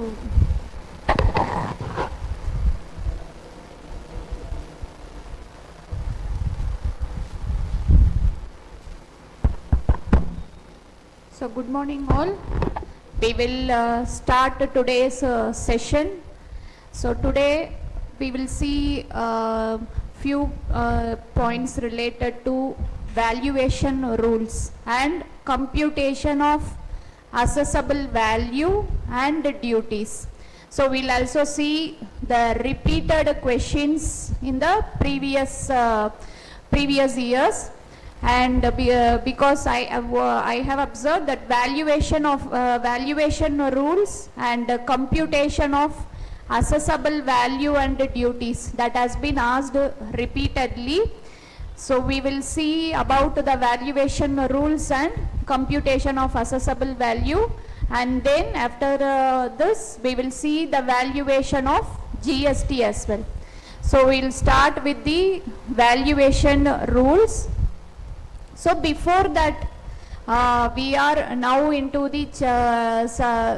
So good morning all. We will start today's session. So today we will see few points related to valuation rules and computation of assessable value and duties. So we'll also see the repeated questions in the previous years, and because I have observed that valuation rules and computation of assessable value and duties, that has been asked repeatedly. So we will see about the valuation rules and computation of assessable value, and then after this we will see the valuation of GST as well. So we'll start with the valuation rules. So before that, we are now into the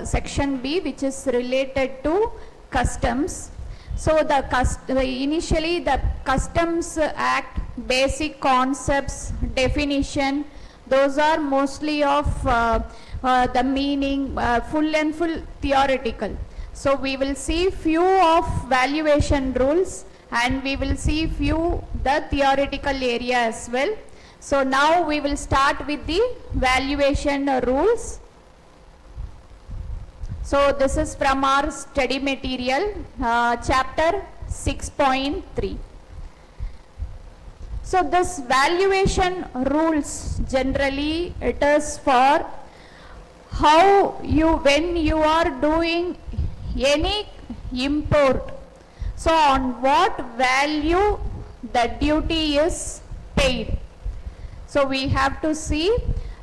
section B, which is related to customs. So initially the Customs Act basic concepts, definition, those are mostly of the meaning, full theoretical. So we will see few of valuation rules, and we will see few the theoretical area as well. So now we will start with the valuation rules. So this is from our study material, chapter 6.3. So this valuation rules, generally it is for how when you are doing any import, so on what value the duty is paid. So we have to see,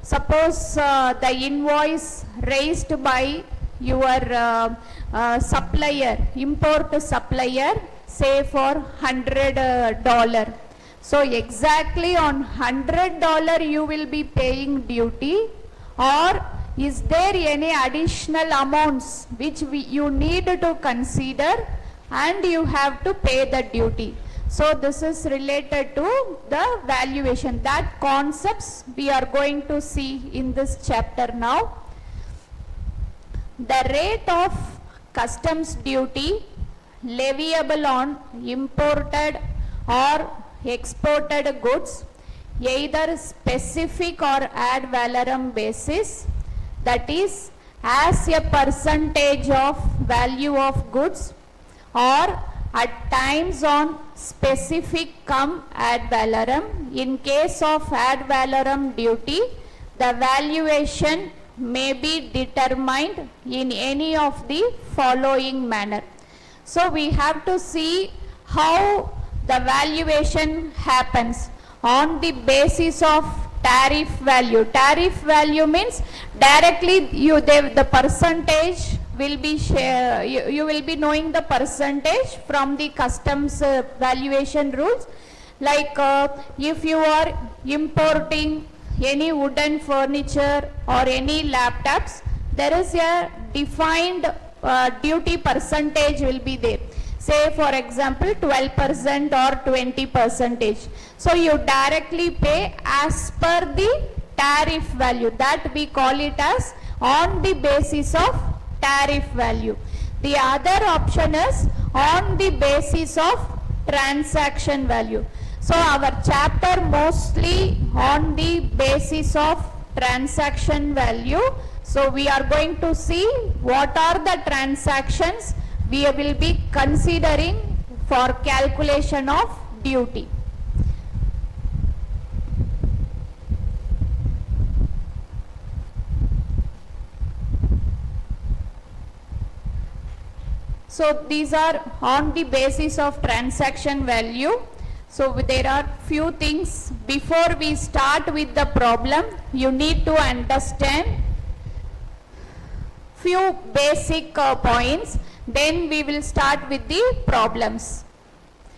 suppose the invoice raised by your supplier, import supplier, say for $100. So exactly on $100 you will be paying duty, or is there any additional amounts which you need to consider and you have to pay the duty. So this is related to the valuation. That concepts we are going to see in this chapter now. The rate of customs duty leviable on imported or exported goods, either specific or ad valorem basis, that is as a percentage of value of goods, or at times on specific cum ad valorem. In case of ad valorem duty, the valuation may be determined in any of the following manner. So we have to see how the valuation happens on the basis of tariff value. Tariff value means directly the percentage will be you will be knowing the percentage from the customs valuation rules. Like if you are importing any wooden furniture or any laptops, there is a defined duty percentage will be there. Say for example 12% or 20%. So you directly pay as per the tariff value, that we call it as on the basis of tariff value. The other option is on the basis of transaction value. So our chapter mostly on the basis of transaction value. So we are going to see what are the transactions we will be considering for calculation of duty. So these are on the basis of transaction value. So there are few things before we start with the problem. You need to understand few basic points. Then we will start with the problems.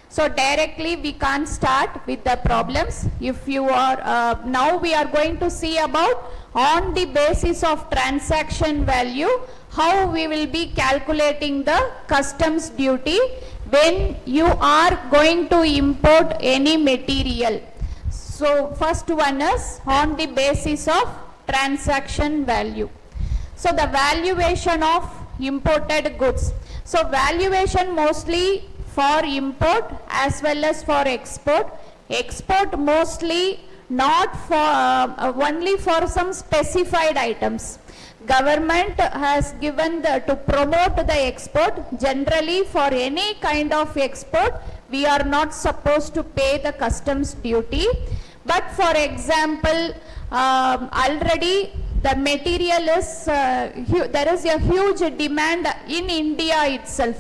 So directly we can't start with the problems. If you are now we are going to see about on the basis of transaction value how we will be calculating the customs duty when you are going to import any material. So first one is on the basis of transaction value. So the valuation of imported goods. So valuation mostly for import as well as for export. Export mostly not for only for some specified items. Government has given to promote the export. Generally for any kind of export we are not supposed to pay the customs duty. But for example, already the material is, there is a huge demand in India itself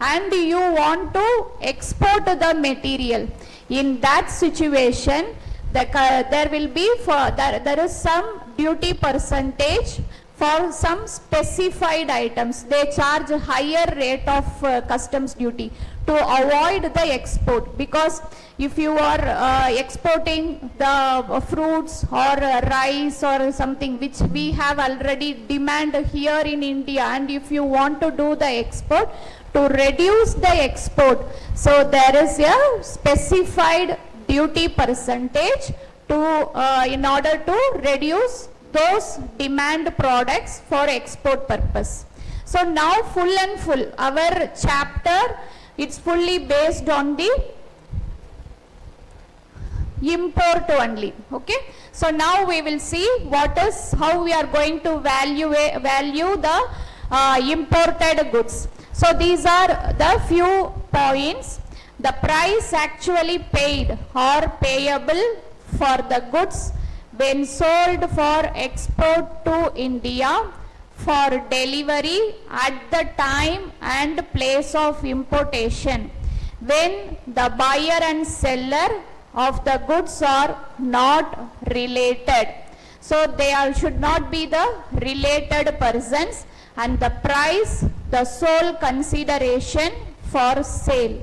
and you want to export the material. In that situation, there will be there is some duty percentage for some specified items. They charge higher rate of customs duty to avoid the export, because if you are exporting the fruits or rice or something which we have already demand here in India, and if you want to do the export, to reduce the export, so there is a specified duty percentage to in order to reduce those demand products for export purpose. So now full and full our chapter, it's fully based on the import only. Okay, so now we will see how we are going to value the imported goods. So these are the few points. The price actually paid or payable for the goods when sold for export to India for delivery at the time and place of importation, when the buyer and seller of the goods are not related. So they should not be the related persons, and the price the sole consideration for sale.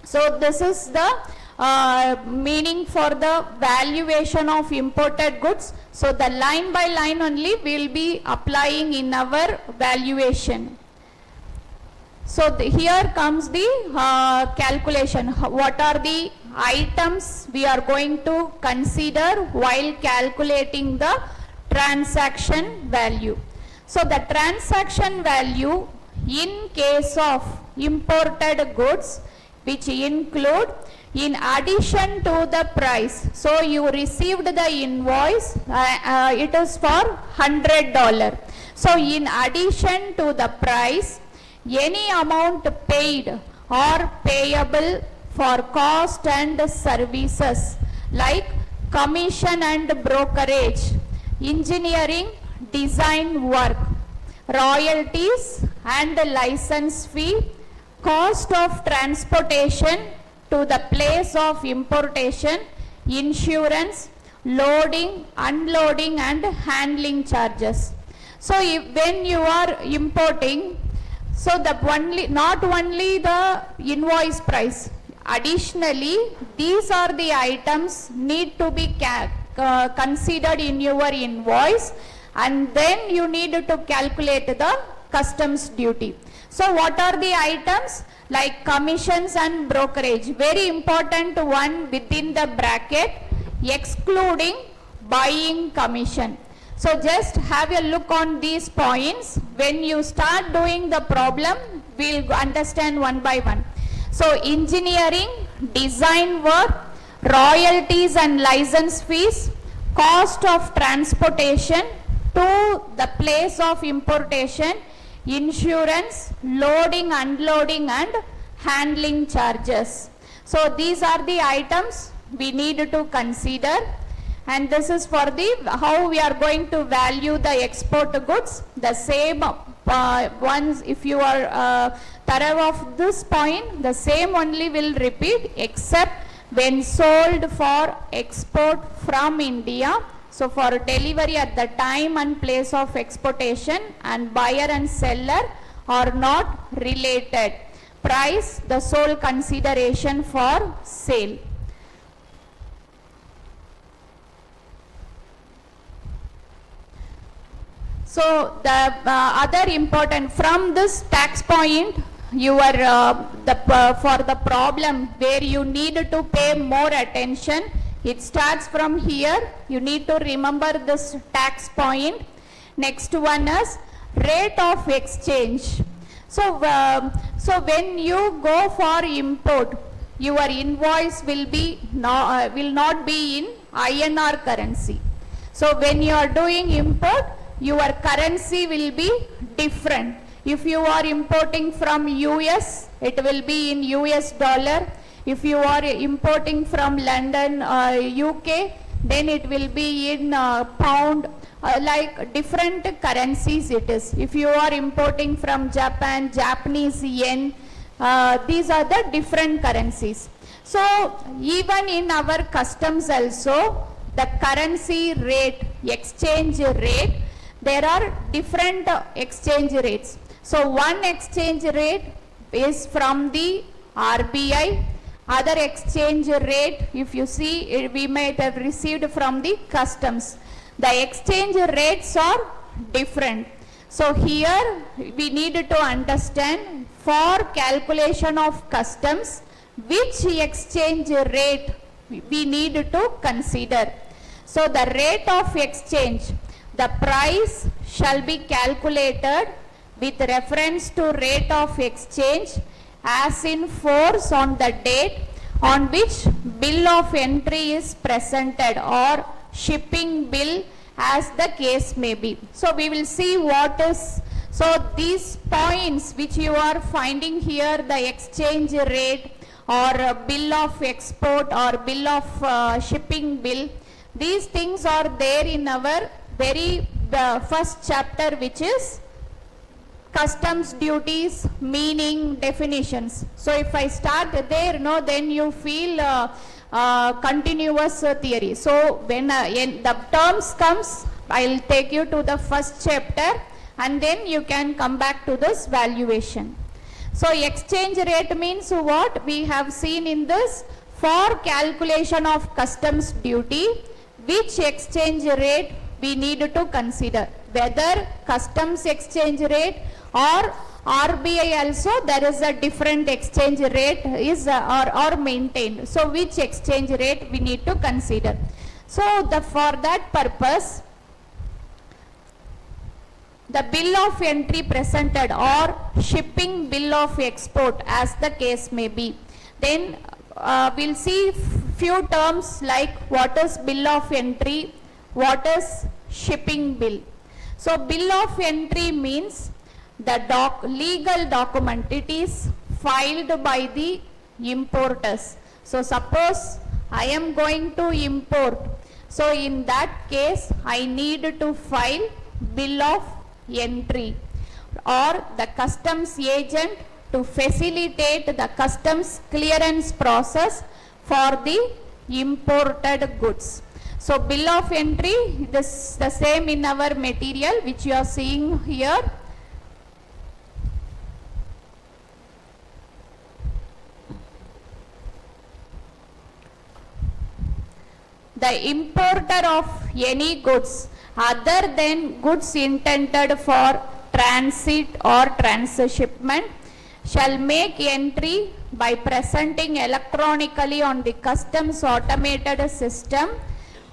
So this is the meaning for the valuation of imported goods. So the line by line only we will be applying in our valuation. So here comes the calculation. What are the items we are going to consider while calculating the transaction value? So the transaction value in case of imported goods, which include in addition to the price. So you received the invoice, it is for $100. So in addition to the price, any amount paid or payable for cost and services like commission and brokerage, engineering, design work, royalties and license fee, cost of transportation to the place of importation, insurance, loading, unloading and handling charges. So when you are importing, so not only the invoice price, additionally these are the items need to be considered in your invoice, and then you need to calculate the customs duty. So what are the items? Like commissions and brokerage, very important one within the bracket, excluding buying commission. So just have a look on these points. When you start doing the problem, we'll understand one by one. So engineering, design work, royalties and license fees, cost of transportation to the place of importation, insurance, loading, unloading and handling charges. So these are the items we need to consider, and this is for the how we are going to value the export goods. The same ones, if you are thorough of this point, the same only will repeat, except when sold for export from India. So for delivery at the time and place of exportation, and buyer and seller are not related. Price the sole consideration for sale. So the other important from this tax point, your for the problem where you need to pay more attention, it starts from here. You need to remember this tax point. Next one is rate of exchange. So so when you go for import, your invoice will not be in INR currency. So when you are doing import, your currency will be different. If you are importing from US, it will be in US dollar. If you are importing from London, UK, then it will be in pound, like different currencies it is. If you are importing from Japan, Japanese yen, these are the different currencies. So even in our customs also, the currency rate, exchange rate, there are different exchange rates. So one exchange rate is from the RBI, other exchange rate, if you see, we might have received from the customs. The exchange rates are different. So here we need to understand for calculation of customs, which exchange rate we need to consider. So the rate of exchange, the price shall be calculated with reference to rate of exchange as in force on the date on which bill of entry is presented or shipping bill as the case may be. So we will see what is, so these points which you are finding here, the exchange rate or bill of export or bill of shipping bill, these things are there in our very first chapter, which is customs duties, meaning, definitions. So if I start there, then you feel continuous theory. So when the terms comes, I'll take you to the first chapter and then you can come back to this valuation. So exchange rate means what we have seen in this, for calculation of customs duty, which exchange rate we need to consider, whether customs exchange rate or RBI also there is a different exchange rate is or maintained. So which exchange rate we need to consider. So for that purpose, the bill of entry presented or shipping bill of export as the case may be. Then we'll see few terms like what is bill of entry, what is shipping bill. So bill of entry means the legal document, it is filed by the importers. So suppose I am going to import, so in that case I need to file bill of entry, or the customs agent to facilitate the customs clearance process for the imported goods. So bill of entry, this the same in our material which you are seeing here. The importer of any goods other than goods intended for transit or transshipment shall make entry by presenting electronically on the customs automated system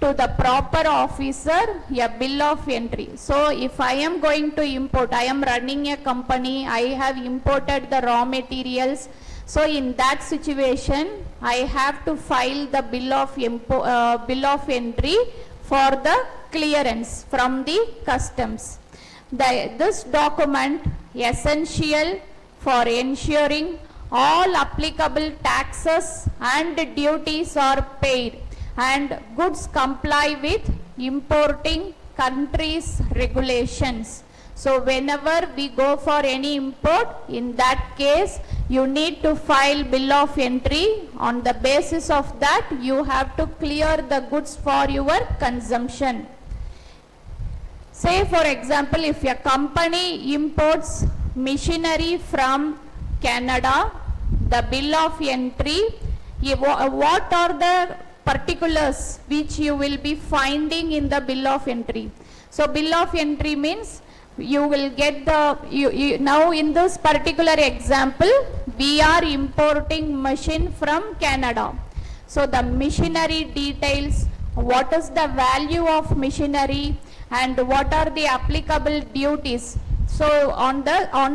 to the proper officer a bill of entry. So if I am going to import, I am running a company, I have imported the raw materials. So in that situation, I have to file the bill of entry for the clearance from the customs. This document essential for ensuring all applicable taxes and duties are paid and goods comply with importing countries' regulations. So whenever we go for any import, in that case you need to file bill of entry. On the basis of that you have to clear the goods for your consumption. Say for example, if a company imports machinery from Canada, the bill of entry, what are the particulars which you will be finding in the bill of entry? So bill of entry means you will get the, now in this particular example, we are importing machine from Canada. So the machinery details, what is the value of machinery and what are the applicable duties. So on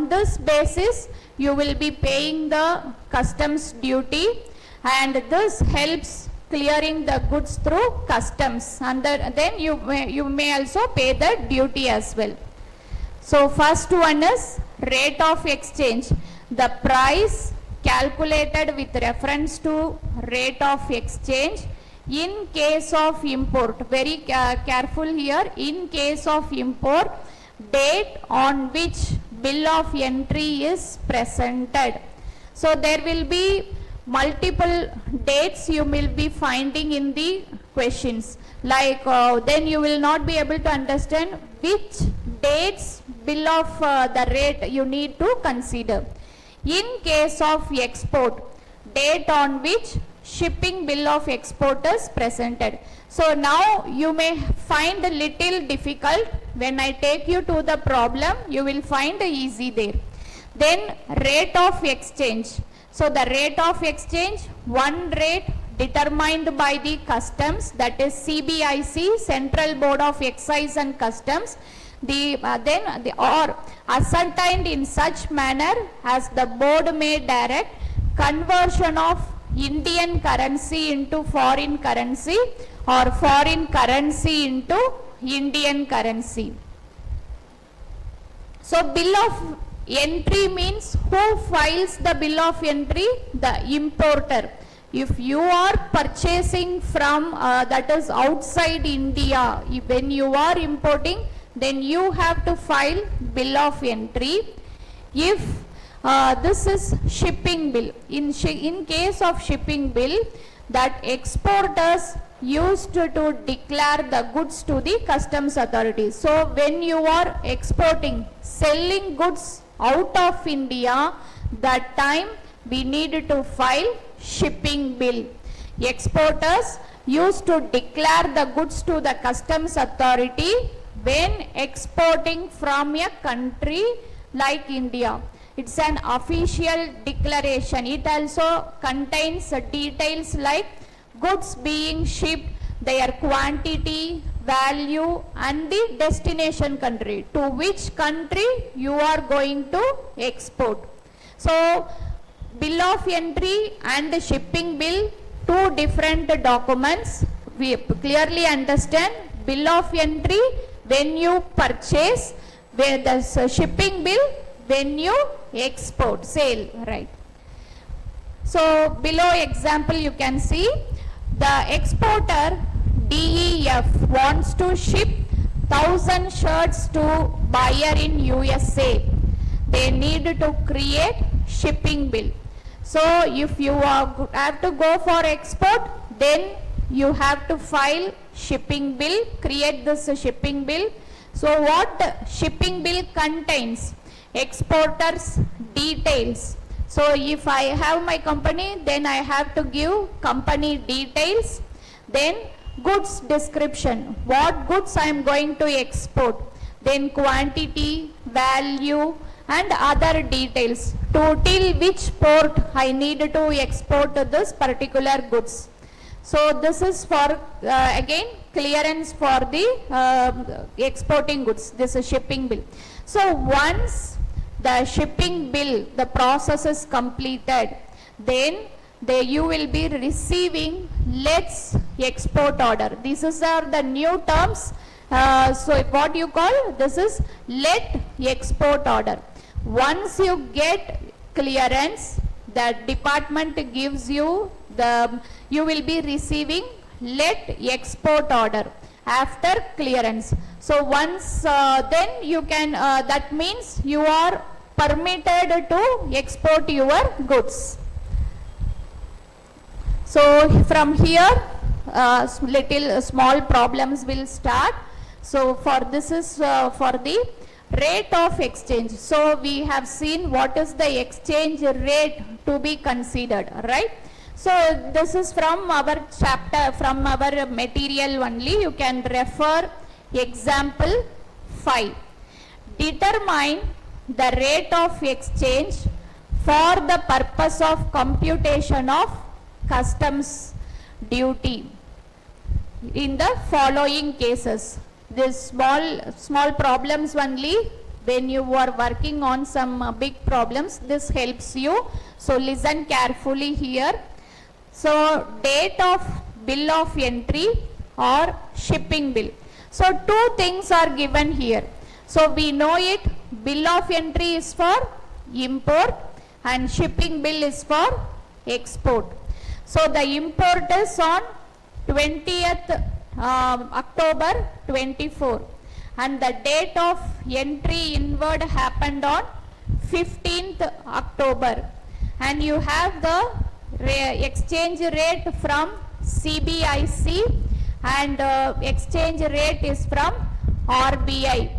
this basis, you will be paying the customs duty, and this helps clearing the goods through customs, and then you may also pay the duty as well. So first one is rate of exchange. The price calculated with reference to rate of exchange in case of import. Very careful here. In case of import, date on which bill of entry is presented. So there will be multiple dates you will be finding in the questions. Like then you will not be able to understand which dates bill of the rate you need to consider. In case of export, date on which shipping bill of export is presented. So now you may find a little difficult. When I take you to the problem, you will find easy there. Then rate of exchange. So the rate of exchange, one rate determined by the customs, that is CBIC, Central Board of Excise and Customs, or ascertained in such manner as the board may direct conversion of Indian currency into foreign currency or foreign currency into Indian currency. So bill of entry means who files the bill of entry? The importer. If you are purchasing from that is outside India, when you are importing, then you have to file bill of entry. If this is shipping bill, in case of shipping bill, that exporters used to declare the goods to the customs authorities. So when you are exporting, selling goods out of India, that time we need to file shipping bill. Exporters used to declare the goods to the customs authority when exporting from a country like India. It's an official declaration. It also contains details like goods being shipped, their quantity, value and the destination country, to which country you are going to export. So bill of entry and the shipping bill, two different documents. We clearly understand bill of entry when you purchase, where the shipping bill when you export, sale, right? So below example you can see the exporter DEF wants to ship 1,000 shirts to buyer in USA. They need to create shipping bill. So if you have to go for export, then you have to file shipping bill, create this shipping bill. So what shipping bill contains? Exporter's details. So if I have my company, then I have to give company details. Then goods description, what goods I am going to export. Then quantity, value and other details, to till which port I need to export this particular goods. So this is for again clearance for the exporting goods. This is shipping bill. So once the shipping bill, the process is completed, then you will be receiving let's export order. These are the new terms. So what you call, this is let export order. Once you get clearance, the department gives you you will be receiving let export order after clearance. So once then you can, that means you are permitted to export your goods. So from here little small problems will start. So for this is for the rate of exchange. So we have seen what is the exchange rate to be considered, right? So this is from our chapter, from our material only. You can refer Example 5. Determine the rate of exchange for the purpose of computation of customs duty in the following cases. This small problems only. When you are working on some big problems, this helps you. So listen carefully here. So date of bill of entry or shipping bill. So two things are given here. So we know it, bill of entry is for import and shipping bill is for export. So the import is on 20th October 24 and the date of entry inward happened on 15th October, and you have the exchange rate from CBIC and exchange rate is from RBI.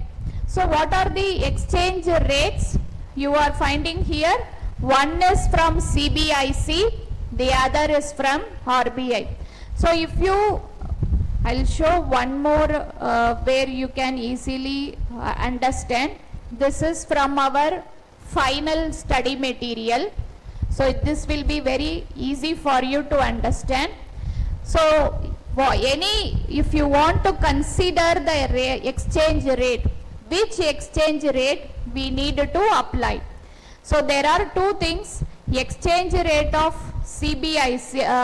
So what are the exchange rates you are finding here? One is from CBIC, the other is from RBI. So if you, I'll show one more where you can easily understand. This is from our final study material. So this will be very easy for you to understand. So if you want to consider the exchange rate, which exchange rate we need to apply? So there are two things, exchange rate of CBEC,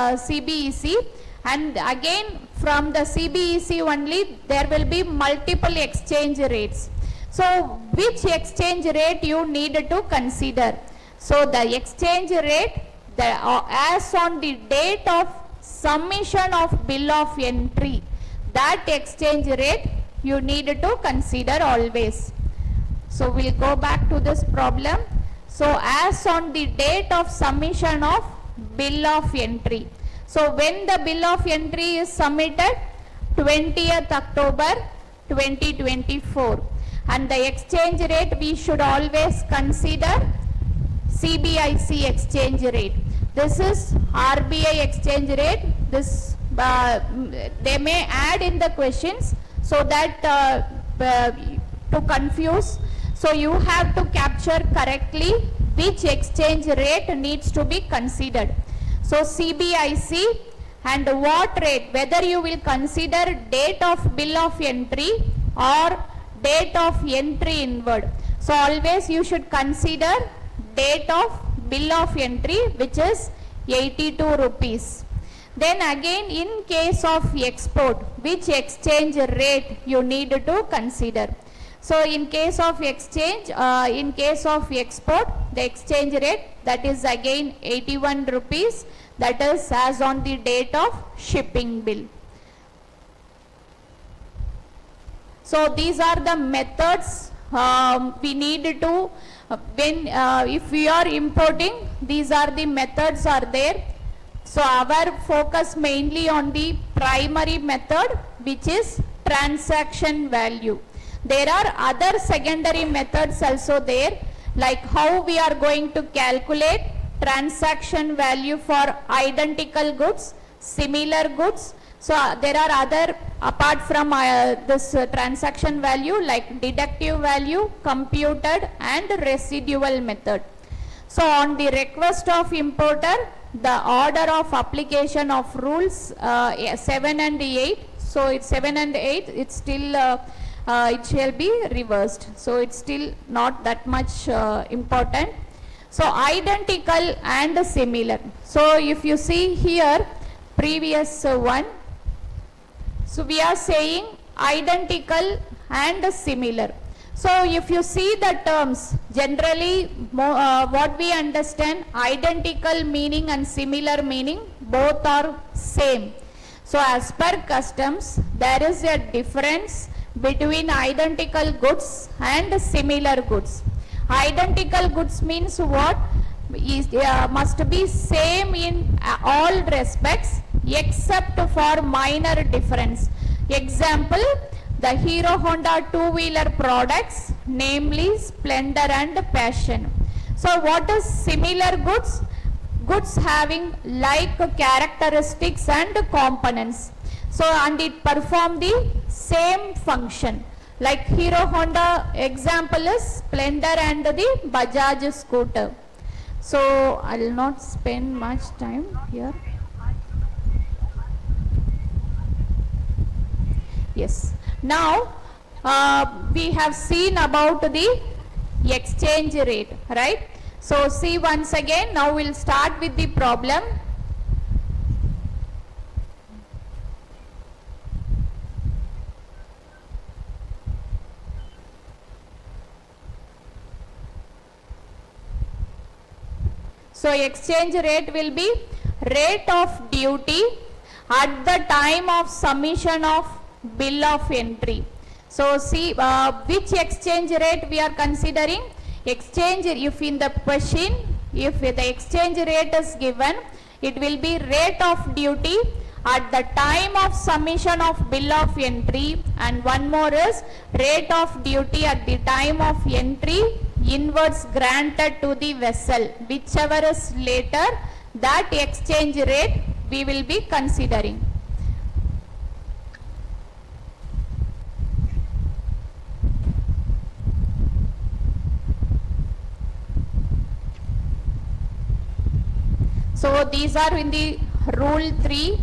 and again from the CBEC only there will be multiple exchange rates. So which exchange rate you need to consider? So the exchange rate as on the date of submission of bill of entry, that exchange rate you need to consider always. So we'll go back to this problem. So as on the date of submission of bill of entry. So when the bill of entry is submitted? 20th October 2024, and the exchange rate we should always consider CBIC exchange rate. This is RBI exchange rate. This they may add in the questions so that to confuse. So you have to capture correctly which exchange rate needs to be considered. So CBIC, and what rate, whether you will consider date of bill of entry or date of entry inward. So always you should consider date of bill of entry, which is 82 rupees. Then again in case of export, which exchange rate you need to consider? So in case of exchange, in case of export, the exchange rate, that is again 81 rupees, that is as on the date of shipping bill. So these are the methods we need to, when if we are importing, these are the methods are there. So our focus mainly on the primary method, which is transaction value. There are other secondary methods also there, like how we are going to calculate transaction value for identical goods, similar goods. So there are other, apart from this transaction value, like deductive value, computed and residual method. So on the request of importer, the order of application of rules 7 and 8. So it's 7 and 8, it's still it shall be reversed. So it's still not that much important. So identical and similar. So if you see here, previous one, so we are saying identical and similar. So if you see the terms, generally what we understand, identical meaning and similar meaning, both are same. So as per customs, there is a difference between identical goods and similar goods. Identical goods means what? Must be same in all respects except for minor difference. Example, the Hero Honda two-wheeler products, namely Splendor and Passion. So what is similar goods? Goods having like characteristics and components. So and it perform the same function. Like Hero Honda example is Splendor and the Bajaj scooter. So I will not spend much time here. Yes. Now we have seen about the exchange rate, right? So see once again, now we'll start with the problem. So exchange rate will be rate of duty at the time of submission of bill of entry. So see which exchange rate we are considering. Exchange, if in the question, if the exchange rate is given, it will be rate of duty at the time of submission of bill of entry, and one more is rate of duty at the time of entry inwards granted to the vessel. Whichever is later, that exchange rate we will be considering. So these are in the rule 3.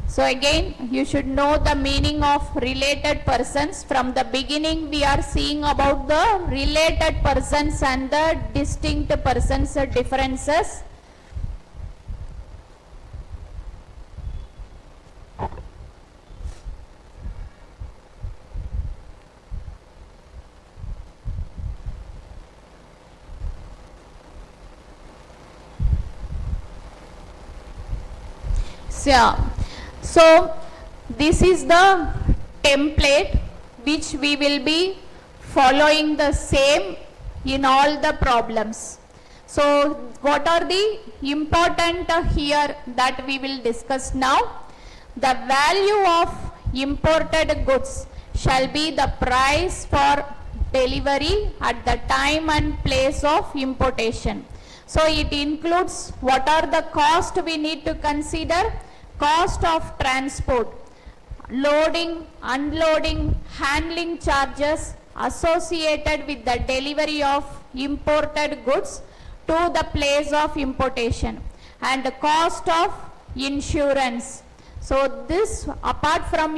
So again, you should know the meaning of related persons. From the beginning we are seeing about the related persons and the distinct persons differences. So this is the template which we will be following the same in all the problems. So what are the important here that we will discuss now? The value of imported goods shall be the price for delivery at the time and place of importation. So it includes what are the cost we need to consider. Cost of transport, loading, unloading, handling charges associated with the delivery of imported goods to the place of importation, and the cost of insurance. So this, apart from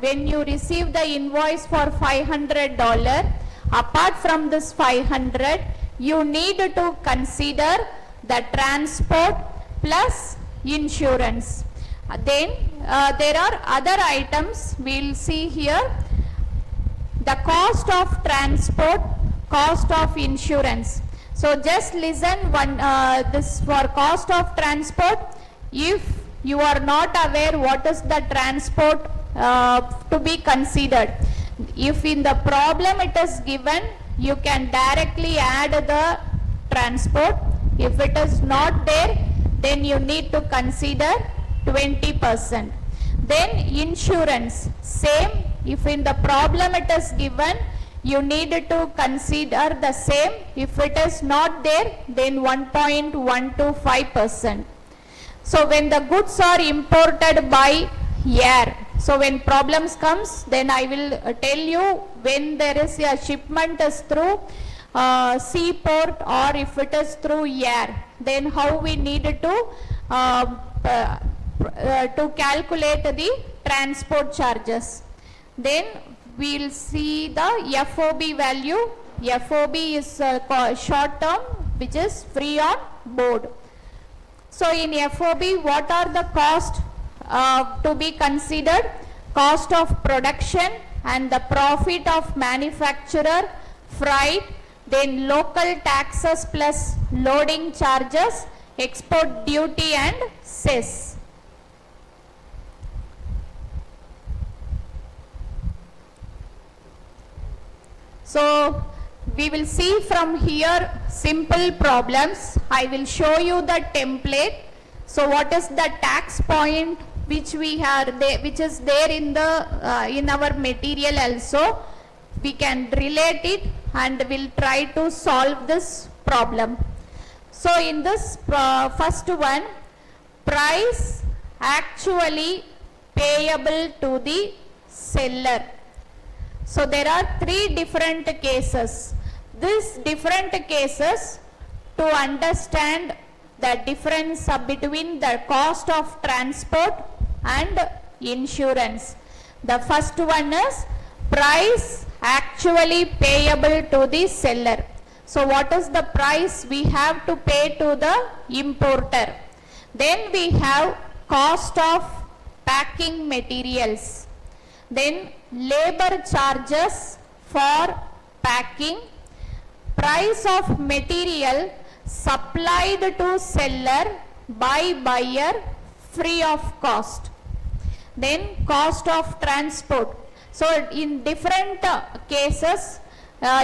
when you receive the invoice for $500, apart from this 500, you need to consider the transport plus insurance. Then there are other items we will see here. The cost of transport, cost of insurance. So just listen one this for cost of transport. If you are not aware what is the transport to be considered, if in the problem it is given, you can directly add the transport. If it is not there, then you need to consider 20%. Then insurance, same. If in the problem it is given, you need to consider the same. If it is not there, then 1.125%. So when the goods are imported by air, so when problems comes, then I will tell you when there is a shipment is through seaport or if it is through air, then how we need to calculate the transport charges. Then we will see the FOB value. FOB is short term, which is free on board. So in FOB, what are the cost to be considered? Cost of production and the profit of manufacturer, freight, then local taxes plus loading charges, export duty and cess. So we will see from here simple problems. I will show you the template. So what is the tax point which we have which is there in the in our material also? We can relate it and we'll try to solve this problem. So in this first one, price actually payable to the seller. So there are three different cases. These different cases, to understand the difference between the cost of transport and insurance. The first one is price actually payable to the seller. So what is the price we have to pay to the importer? Then we have cost of packing materials. Then labor charges for packing, price of material supplied to seller by buyer free of cost. Then cost of transport. So in different cases,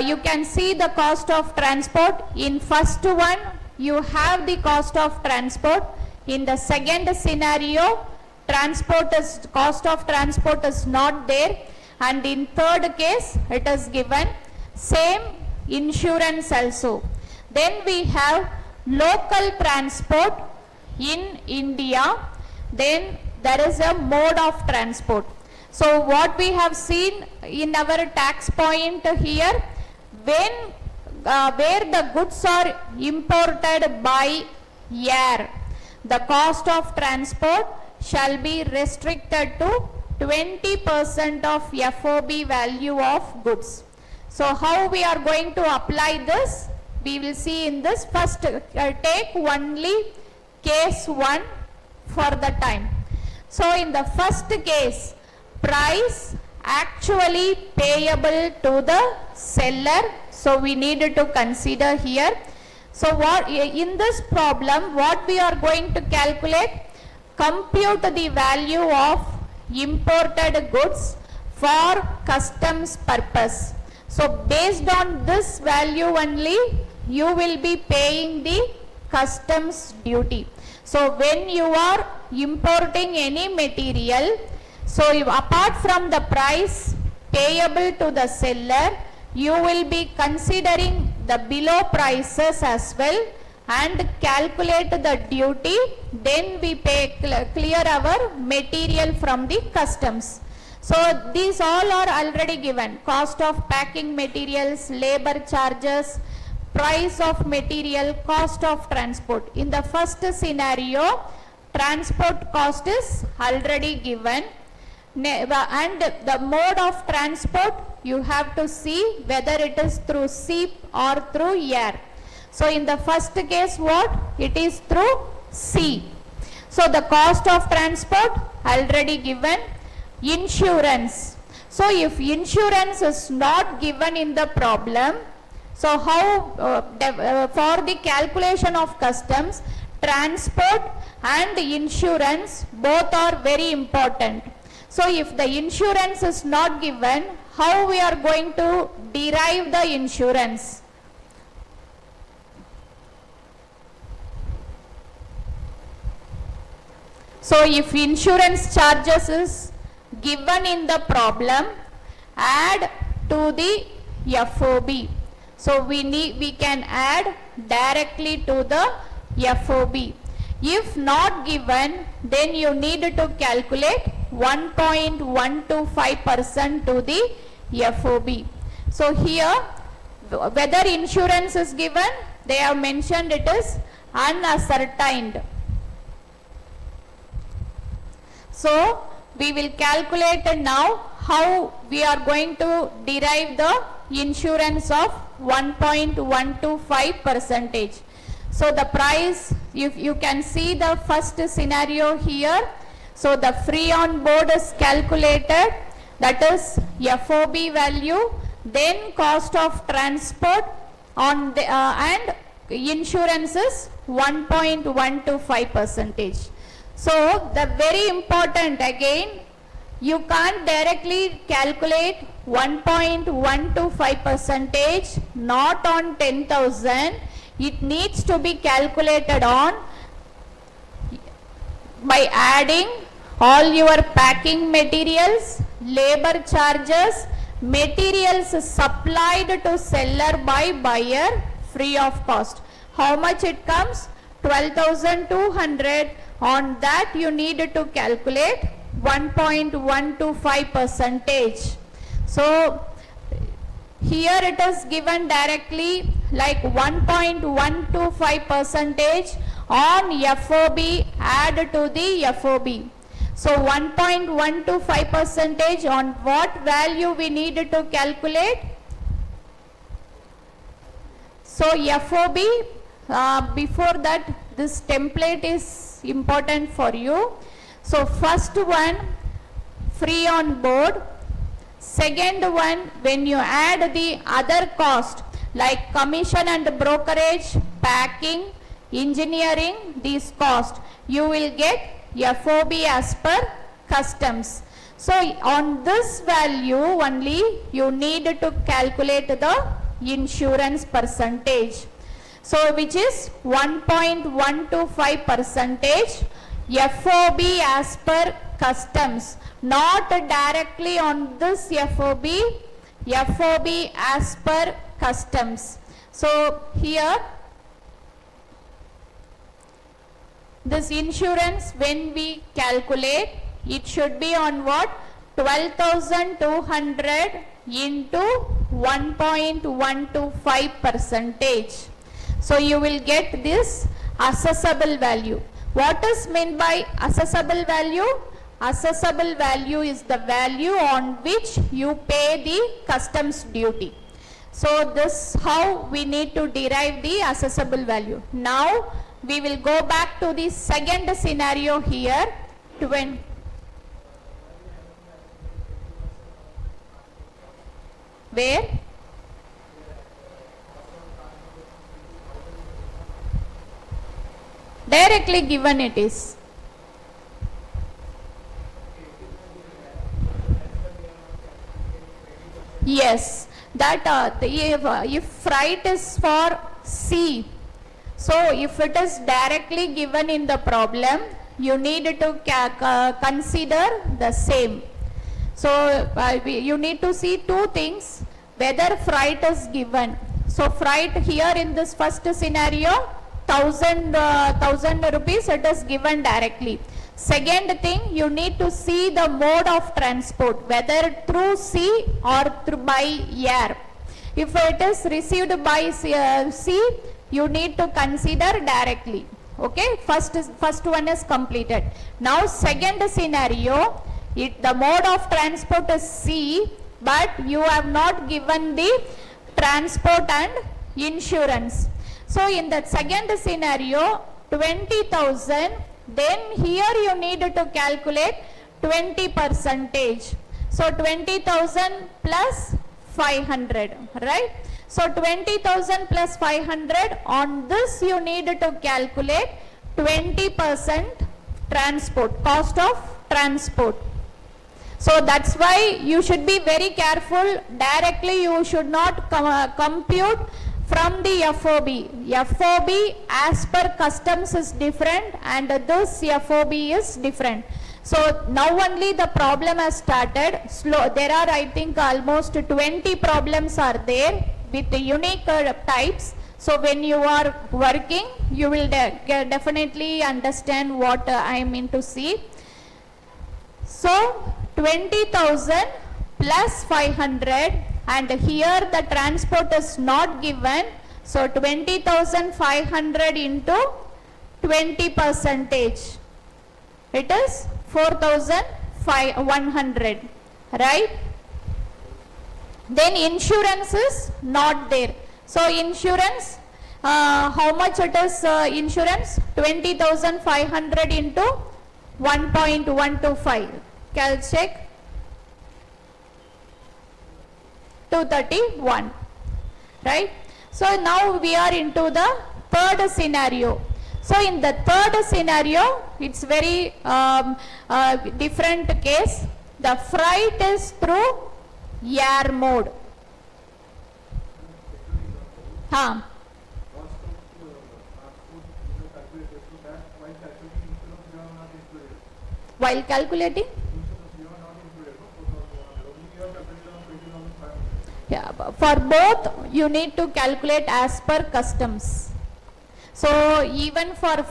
you can see the cost of transport. In first one, you have the cost of transport. In the second scenario, cost of transport is not there. And in third case, it is given. Same insurance also. Then we have local transport in India. Then there is a mode of transport. So what we have seen in our tax point here, where the goods are imported by air, the cost of transport shall be restricted to 20% of FOB value of goods. So how we are going to apply this? We will see in this. First take only case 1 for the time. So in the first case, price actually payable to the seller. So we need to consider here. So what in this problem, what we are going to calculate? Compute the value of imported goods for customs purpose. So based on this value only, you will be paying the customs duty. So when you are importing any material, so apart from the price payable to the seller, you will be considering the below prices as well and calculate the duty. Then we pay clear our material from the customs. So these all are already given. Cost of packing materials, labor charges, price of material, cost of transport. In the first scenario, transport cost is already given. And the mode of transport, you have to see whether it is through sea or through air. So in the first case, what? It is through sea. So the cost of transport already given. Insurance. So if insurance is not given in the problem, so how for the calculation of customs, transport and insurance both are very important. So if the insurance is not given, how we are going to derive the insurance? So if insurance charges is given in the problem, add to the FOB. So we can add directly to the FOB. If not given, then you need to calculate 1.125% to the FOB. So here, whether insurance is given, they have mentioned it is unascertained. So we will calculate now how we are going to derive the insurance of 1.125%. So the price, if you can see the first scenario here, so the free on board is calculated, that is FOB value, then cost of transport on the and insurance is 1.125%. So the very important again, you can't directly calculate 1.125% not on 10,000. It needs to be calculated on by adding all your packing materials, labor charges, materials supplied to seller by buyer free of cost. How much it comes? 12,200. On that you need to calculate 1.125 percentage. So here it is given directly like 1.125 percentage on FOB add to the FOB. So 1.125 percentage on what value we need to calculate? So FOB, before that this template is important for you. So first one, free on board. Second one, when you add the other cost like commission and brokerage, packing, engineering, these costs, you will get FOB as per customs. So on this value only you need to calculate the insurance percentage. So which is 1.125 percentage FOB as per customs, not directly on this FOB, FOB as per customs. So here this insurance, when we calculate, it should be on what? 12,200 into 1.125 percentage. So you will get this assessable value. What is meant by assessable value? Assessable value is the value on which you pay the customs duty. So this how we need to derive the assessable value. Now we will go back to the second scenario here. Where? Directly given it is. Yes, that if freight is for sea, so if it is directly given in the problem, you need to consider the same. So you need to see two things, whether freight is given. So freight here in this first scenario, 1,000 rupees it is given directly. Second thing, you need to see the mode of transport, whether through sea or by air. If it is received by sea, you need to consider directly. Okay, first one is completed. Now second scenario, the mode of transport is sea, but you have not given the transport and insurance. So in the second scenario, 20,000, then here you need to calculate 20 percentage. So 20,000 plus 500, right? So 20,000 plus 500, on this you need to calculate 20% transport, cost of transport. So that's why you should be very careful. Directly you should not compute from the FOB. FOB as per customs is different and this FOB is different. So now only the problem has started. There are I think almost 20 problems are there with the unique types. So when you are working, you will definitely understand what I mean to see. So 20,000 plus 500, and here the transport is not given. So 20,500 into 20 percentage. It is 4,100, right? Then insurance is not there. So insurance, how much it is insurance? 20,500 into 1.125. Cal check. 231, right? So now we are into the third scenario. So in the third scenario, it's very different case. The freight is through air mode. While calculating? Yeah, for both you need to calculate as per customs. So even for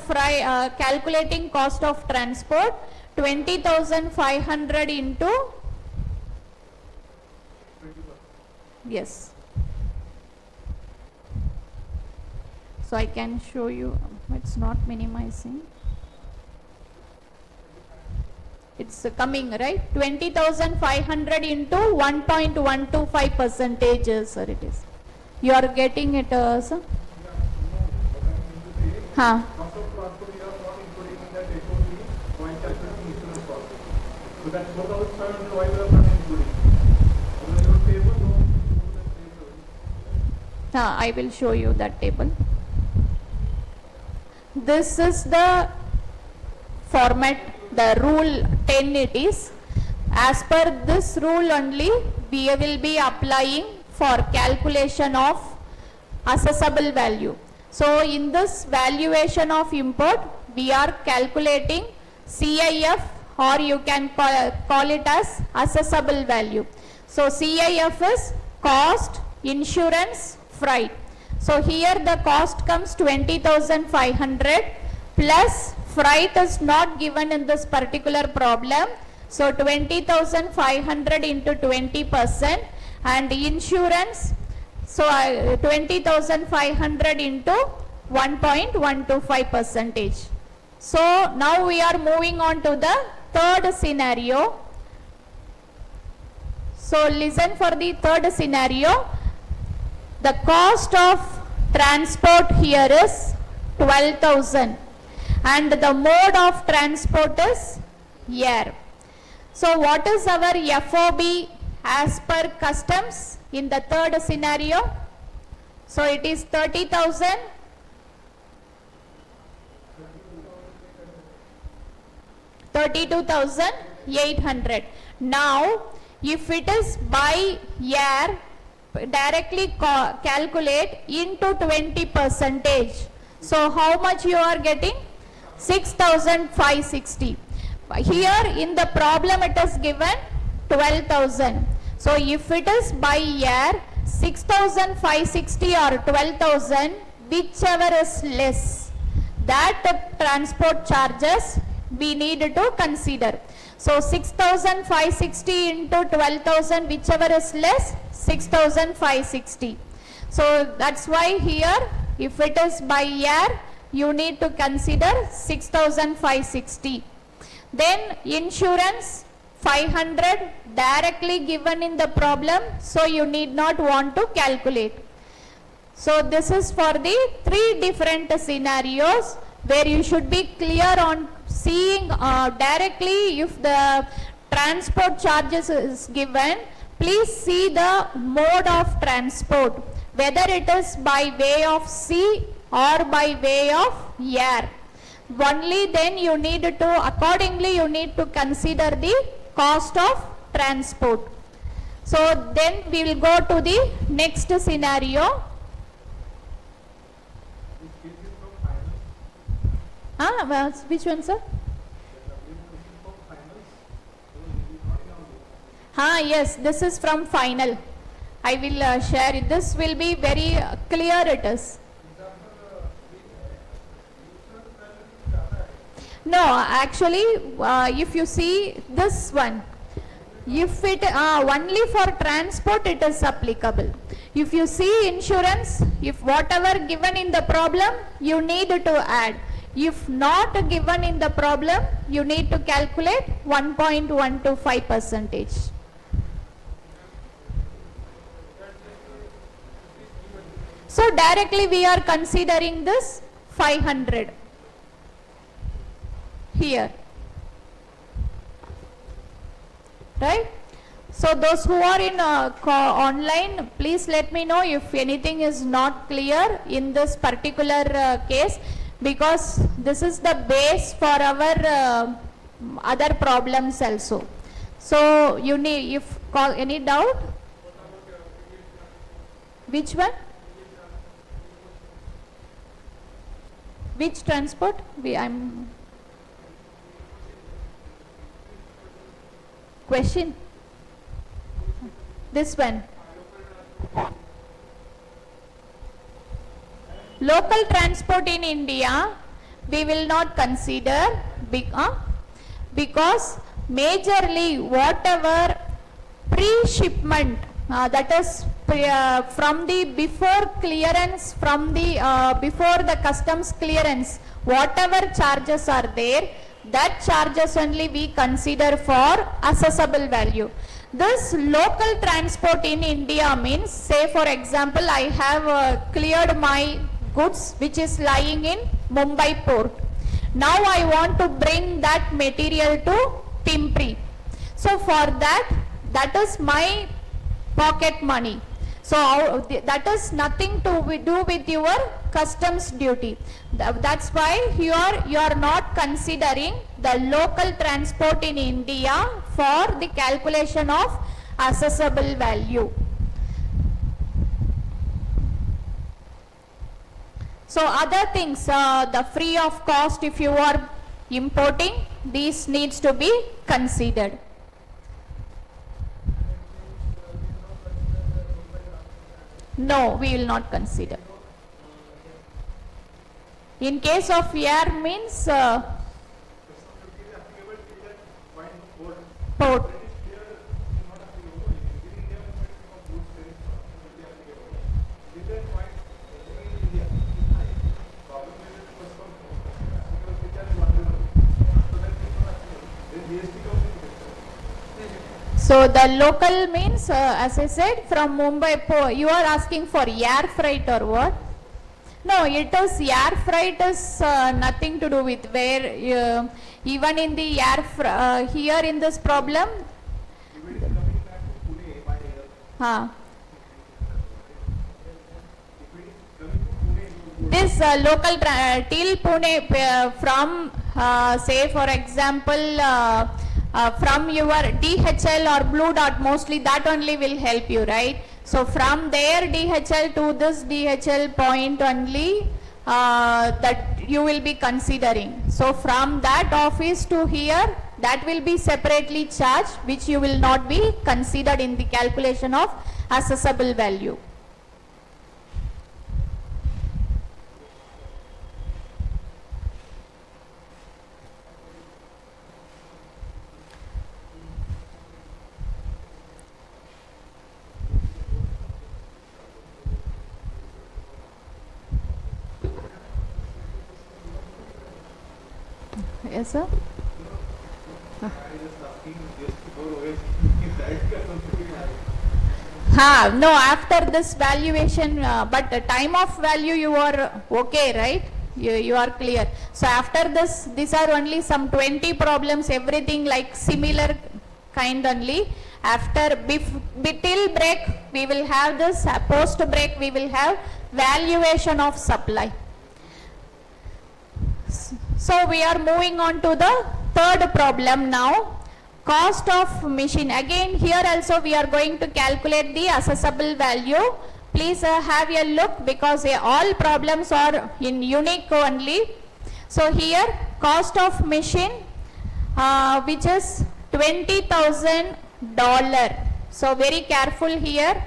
calculating cost of transport, 20,500 into, yes. So I can show you, it's not minimizing. It's coming, right? 20,500 into 1.125 percentage, sir, it is. You are getting it, sir? Huh. So that 4,500 why we are not including? I will show you that table. This is the format, the rule 10 it is. As per this rule only, we will be applying for calculation of assessable value. So in this valuation of import, we are calculating CIF, or you can call it as assessable value. So CIF is cost, insurance, freight. So here the cost comes 20,500 plus freight is not given in this particular problem. So 20,500 into 20% and insurance. So 20,500 into 1.125 percentage. So now we are moving on to the third scenario. So listen for the third scenario. The cost of transport here is 12,000 and the mode of transport is air. So what is our FOB as per customs in the third scenario? So it is 30,000. 32,800. Now if it is by air, directly calculate into 20 percentage. So how much you are getting? 6,560. Here in the problem it is given 12,000. So if it is by air, 6,560 or 12,000, whichever is less, that transport charges we need to consider. So 6,560 into 12,000, whichever is less, 6,560. So that's why here if it is by air, you need to consider 6,560. Then insurance 500 directly given in the problem, so you need not want to calculate. So this is for the three different scenarios where you should be clear on seeing directly if the transport charges is given. Please see the mode of transport, whether it is by way of sea or by way of air. Only then you need to, accordingly you need to consider the cost of transport. So then we will go to the next scenario. Which one, sir? Yes, this is from final. I will share it. This will be very clear it is. No, actually, if you see this one, if it only for transport it is applicable. If you see insurance, if whatever given in the problem, you need to add. If not given in the problem, you need to calculate 1.125 percentage. So directly we are considering this 500 here, right? So those who are in online, please let me know if anything is not clear in this particular case, because this is the base for our other problems also. So you need, if any doubt, which one? Which transport? Question? This one. Local transport in India, we will not consider. because majorly whatever pre-shipment that is from the before clearance, from the before the customs clearance, whatever charges are there, that charges only we consider for assessable value. This local transport in India means, say for example, I have cleared my goods which is lying in Mumbai port. Now I want to bring that material to Pimpri. So for that is my pocket money. So that is nothing to do with your customs duty. That's why here you are not considering the local transport in India for the calculation of assessable value. So other things, the free of cost if you are importing, these needs to be considered. No, we will not consider. In case of air means port. So the local means, as I said, from Mumbai port. You are asking for air freight or what? No, it is air freight is nothing to do with where even in the air here in this problem. This local till Pune from say for example. From your DHL or Blue Dot, mostly that only will help you, right? So from there DHL to this DHL point only that you will be considering. So from that office to here, that will be separately charged, which you will not be considered in the calculation of assessable value. Yes, sir. No, after this valuation, but the time of value you are okay, right? You are clear. So after this, these are only some 20 problems, everything like similar kind only. After till break, we will have this, post break, we will have valuation of supply. So we are moving on to the third problem now. Cost of machine. Again here also we are going to calculate the assessable value. Please have a look because all problems are in unique only. So here cost of machine which is $20,000. So very careful here.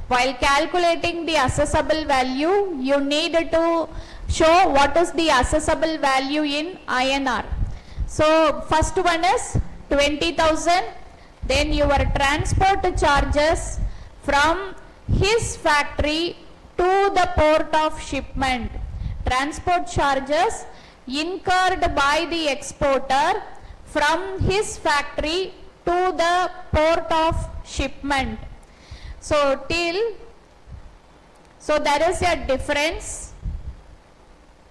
While calculating the assessable value, you need to show what is the assessable value in INR. So first one is 20,000, then your transport charges from his factory to the port of shipment. Transport charges incurred by the exporter from his factory to the port of shipment. So there is a difference.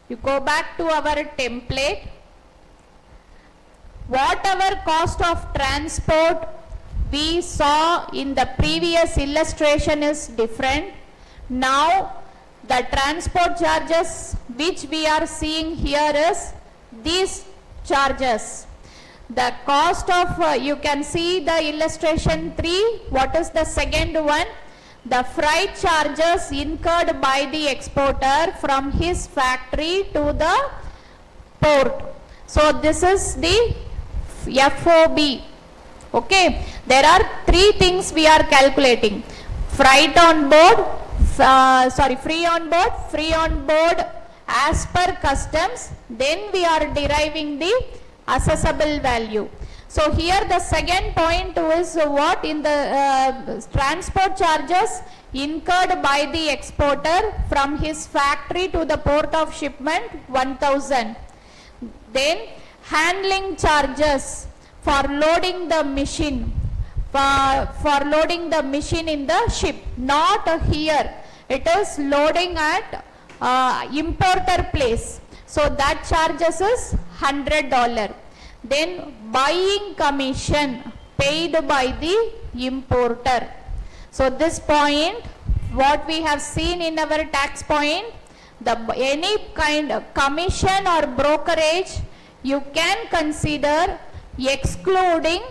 You go back to our template. Whatever cost of transport we saw in the previous illustration is different. Now the transport charges which we are seeing here is these charges. The cost of, you can see the illustration 3, what is the second one? The freight charges incurred by the exporter from his factory to the port. So this is the FOB. Okay, there are 3 things we are calculating. Freight on board, free on board as per customs, then we are deriving the assessable value. So here the second point is what in the transport charges incurred by the exporter from his factory to the port of shipment 1000. Then handling charges for loading the machine, for loading the machine in the ship, not here, it is loading at importer place, so that charges is $100. Then buying commission paid by the importer. So this point, what we have seen in our tax point, any kind of commission or brokerage you can consider excluding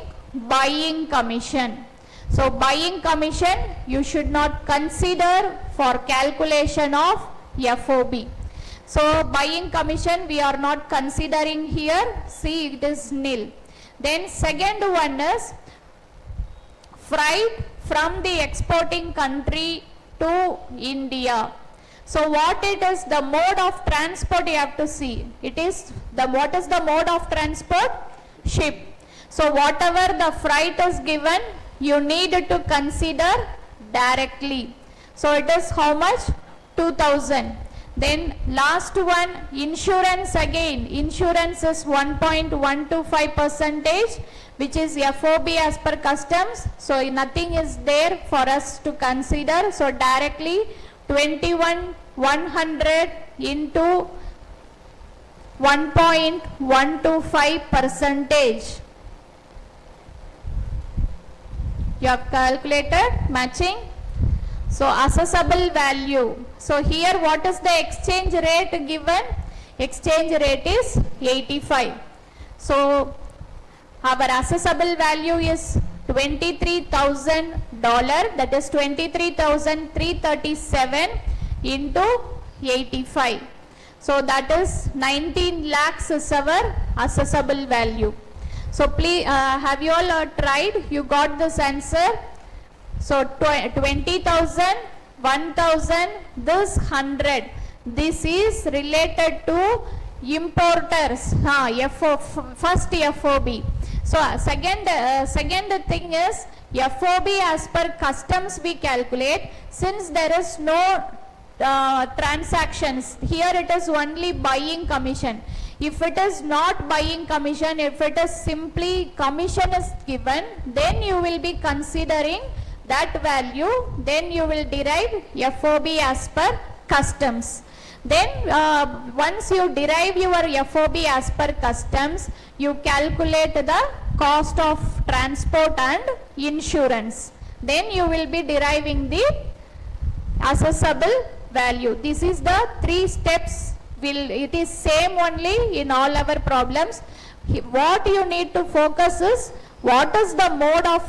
buying commission. So buying commission you should not consider for calculation of FOB. So buying commission we are not considering here. See, it is nil. Then second one is freight from the exporting country to India. So what it is, the mode of transport you have to see. It is what is the mode of transport? Ship. So whatever the freight is given, you need to consider directly. So it is how much? 2000. Then last one, insurance again. Insurance is 1.125%, which is FOB as per customs. So nothing is there for us to consider. So directly 21,100 into 1.125%. You have calculated matching. So assessable value. So here what is the exchange rate given? Exchange rate is 85. So our assessable value is $23,000, that is 23,337 into 85. So that is 19 lakhs is our assessable value. So please, have you all tried? You got this answer. So 20,000, 1,000, this 100. This is related to importers. First FOB. So second thing is FOB as per customs we calculate. Since there is no transactions, here it is only buying commission. If it is not buying commission, if it is simply commission is given, then you will be considering that value, then you will derive FOB as per customs. Then once you derive your FOB as per customs, you calculate the cost of transport and insurance. Then you will be deriving the assessable value. This is the 3 steps. It is same only in all our problems. What you need to focus is what is the mode of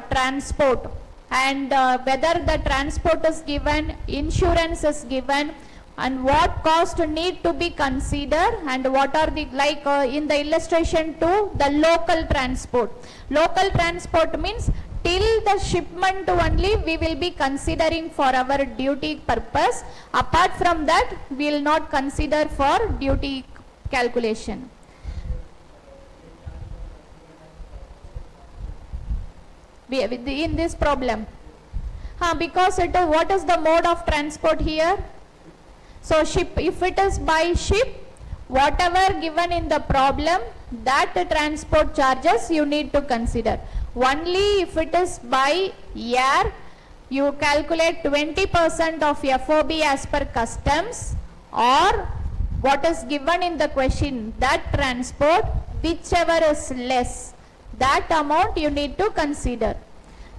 transport, and whether the transport is given, insurance is given, and what cost need to be considered, and what are the, like in the illustration 2, the local transport. Local transport means till the shipment only we will be considering for our duty purpose. Apart from that, we will not consider for duty calculation. In this problem, because it is, what is the mode of transport here? So ship, if it is by ship, whatever given in the problem, that transport charges you need to consider. Only if it is by air, you calculate 20% of FOB as per customs, or what is given in the question, that transport, whichever is less, that amount you need to consider.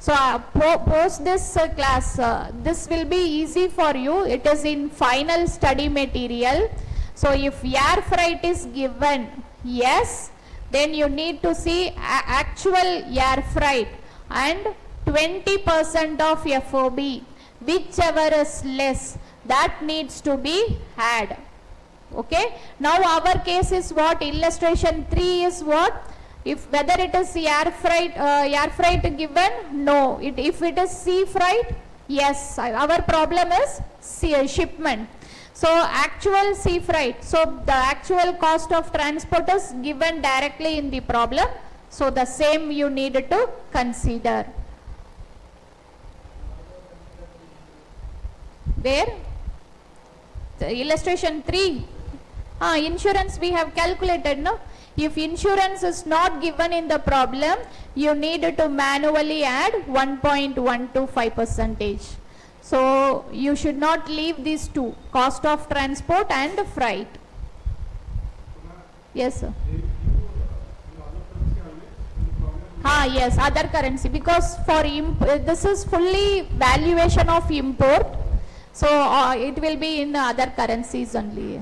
So post this class, this will be easy for you. It is in final study material. So if air freight is given, yes, then you need to see actual air freight and 20% of FOB, whichever is less, that needs to be had. Okay. Now our case is what? Illustration 3 is what? If whether it is air freight given, no. If it is sea freight, yes. Our problem is shipment. So actual sea freight. So the actual cost of transport is given directly in the problem. So the same you need to consider. Where? The illustration 3. Insurance we have calculated, no? If insurance is not given in the problem, you need to manually add 1.125%. So you should not leave these two, cost of transport and freight. Yes, sir. Yes, other currency, because for this is fully valuation of import, so it will be in other currencies only.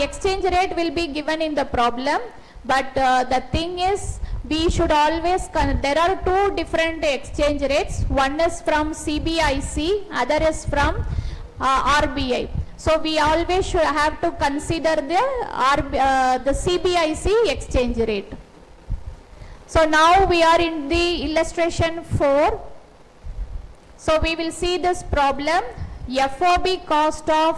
Exchange rate will be given in the problem, but the thing is, we should always, there are two different exchange rates. One is from CBIC, other is from RBI. So we always should have to consider the CBIC exchange rate. So now we are in the illustration 4. So we will see this problem. FOB cost of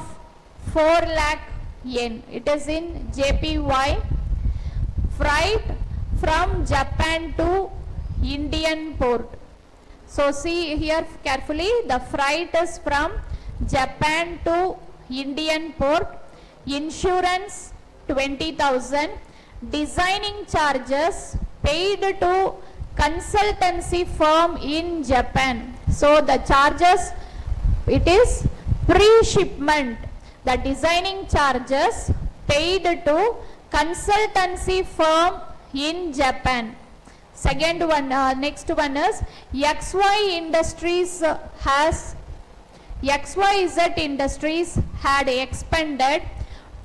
4 lakh yen. It is in JPY. Freight from Japan to Indian port. So see here carefully, the freight is from Japan to Indian port. Insurance 20,000. Designing charges paid to consultancy firm in Japan. So the charges, it is pre-shipment. The designing charges paid to consultancy firm in Japan. Second one, next one is XYZ Industries had expended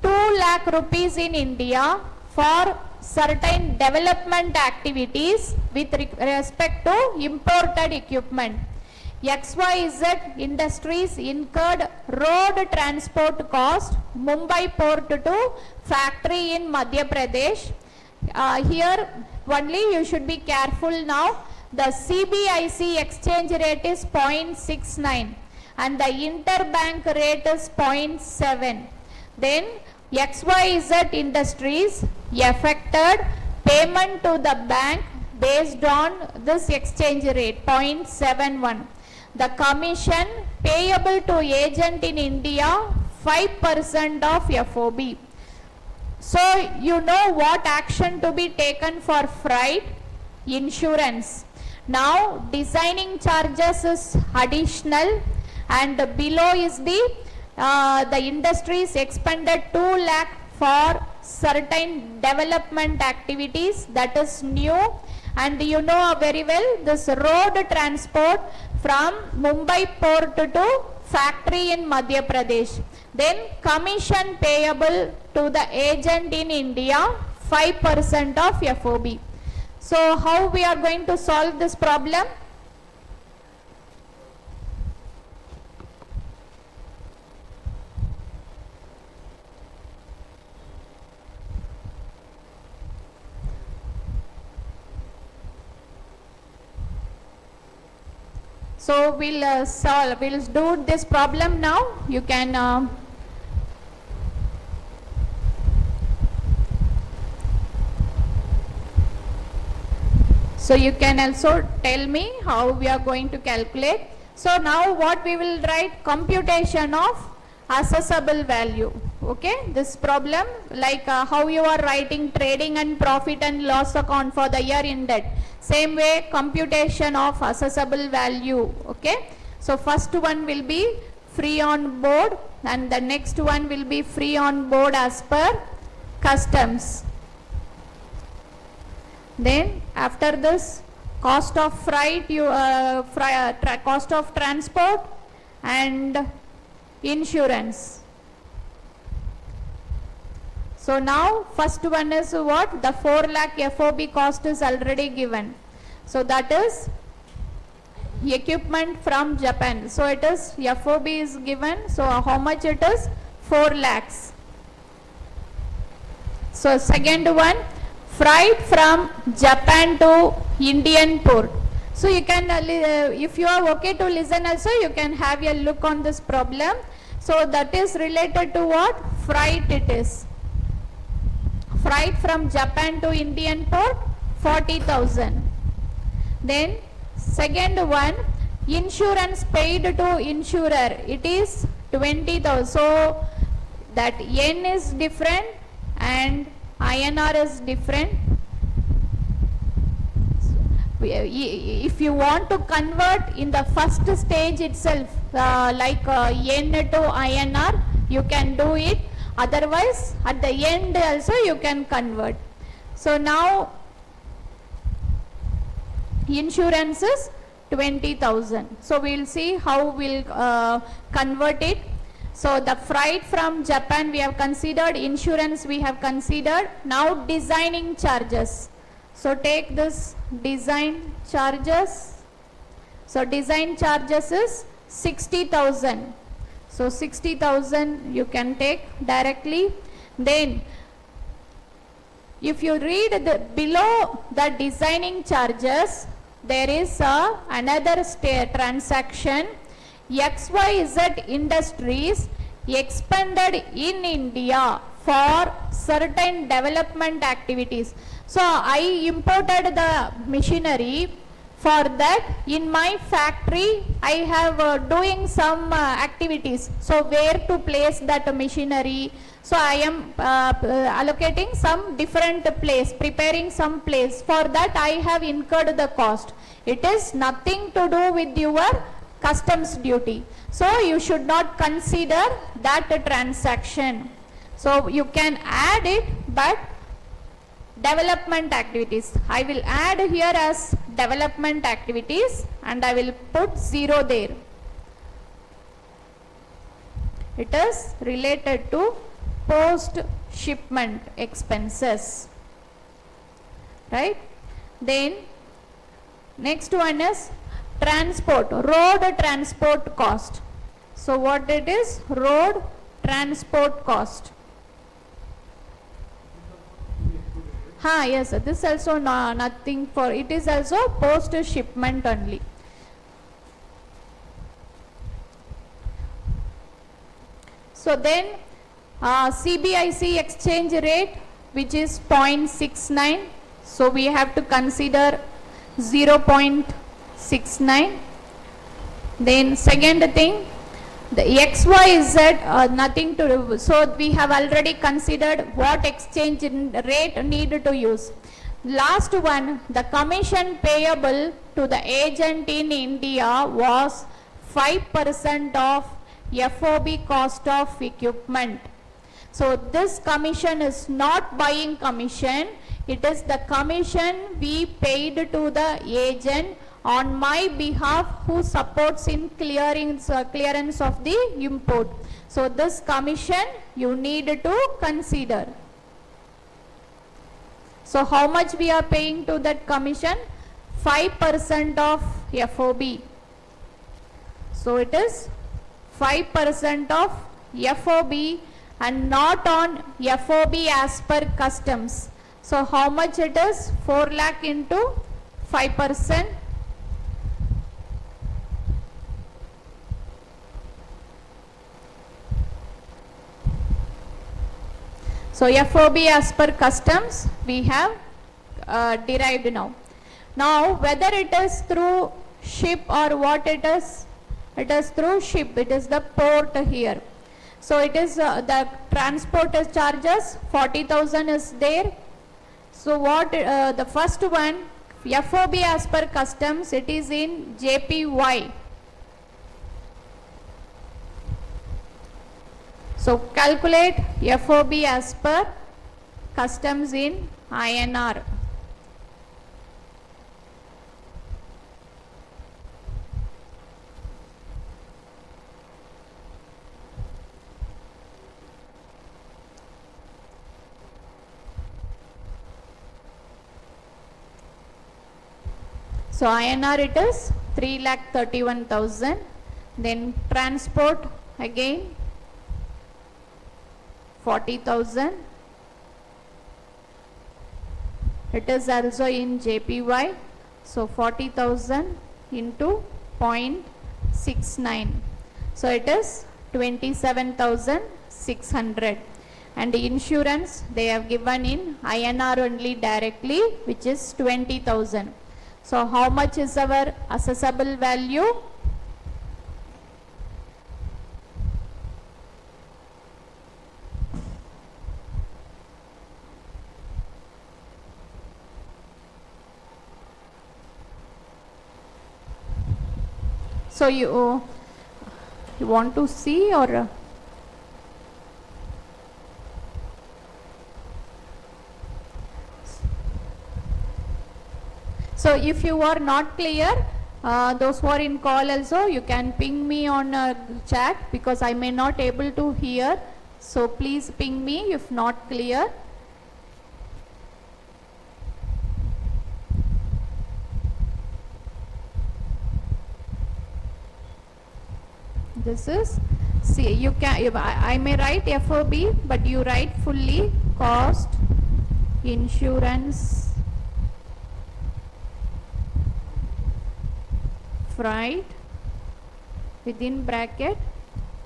2 lakh rupees in India for certain development activities with respect to imported equipment. XYZ Industries incurred road transport cost Mumbai port to factory in Madhya Pradesh. Here only you should be careful now. The CBIC exchange rate is 0.69 and the interbank rate is 0.7. Then XYZ Industries effected payment to the bank based on this exchange rate 0.71. The commission payable to agent in India 5% of FOB. So you know what action to be taken for freight? Insurance. Now designing charges is additional and below is the industries expended 2 lakh for certain development activities, that is new. And you know very well this road transport from Mumbai port to factory in Madhya Pradesh. Then commission payable to the agent in India 5% of FOB. So how we are going to solve this problem? So we'll do this problem now. You can so you can also tell me how we are going to calculate. So now what we will write? Computation of assessable value. Okay, this problem like how you are writing trading and profit and loss account for the year ended. Same way computation of assessable value. Okay, so first one will be free on board and the next one will be free on board as per customs. Then after this cost of freight, cost of transport and insurance. So now first one is what? The 4 lakh FOB cost is already given. So that is equipment from Japan. So it is FOB is given. So how much it is? 4 lakhs. So second one, freight from Japan to Indian port. So you can, if you are okay to listen also, you can have a look on this problem. So that is related to what? Freight it is. freight from Japan to Indian port 40,000. Then second one, insurance paid to insurer, it is 20,000. So that yen is different and INR is different. If you want to convert in the first stage itself, yen to INR, you can do it. Otherwise, at the end also you can convert. So now insurance is 20,000. So we will see how we'll convert it. So the freight from Japan we have considered, insurance we have considered. Now designing charges. So take this design charges. So design charges is 60,000. So 60,000 you can take directly. Then if you read below the designing charges, there is another transaction. XYZ Industries expended in India for certain development activities. So I imported the machinery. For that, in my factory I have doing some activities. So where to place that machinery? So I am allocating some different place, preparing some place. For that I have incurred the cost. It is nothing to do with your customs duty. So you should not consider that transaction. So you can add it, but development activities, I will add here as development activities and I will put 0 there. It is related to post shipment expenses, right? Then next one is transport, road transport cost. So what it is? Road transport cost. Yes, this also nothing for, it is also post shipment only. So then CBIC exchange rate, which is 0.69. So we have to consider 0.69. Then second thing, the XYZ nothing to do. So we have already considered what exchange rate need to use. Last one, the commission payable to the agent in India was 5% of FOB cost of equipment. So this commission is not buying commission, it is the commission we paid to the agent on my behalf who supports in clearance of the import. So this commission you need to consider. So how much we are paying to that commission? 5% of FOB. So it is 5% of FOB and not on FOB as per customs. So how much it is? 4 lakh into 5%. So FOB as per customs we have derived now. Now whether it is through ship or what it is through ship, it is the port here. So it is the transport charges 40,000 is there. So what the first one, FOB as per customs, it is in JPY. So calculate FOB as per customs in INR. So INR it is 3,31,000. Then transport again 40,000. It is also in JPY. So 40,000 into 0.69. So it is 27,600. And insurance they have given in INR only directly, which is 20,000. So how much is our assessable value? So you want to see, or so if you are not clear, those who are in call also, you can ping me on chat, because I may not able to hear. So please ping me if not clear. This is, see, you can, I may write FOB, but you write fully cost, insurance, freight, within bracket,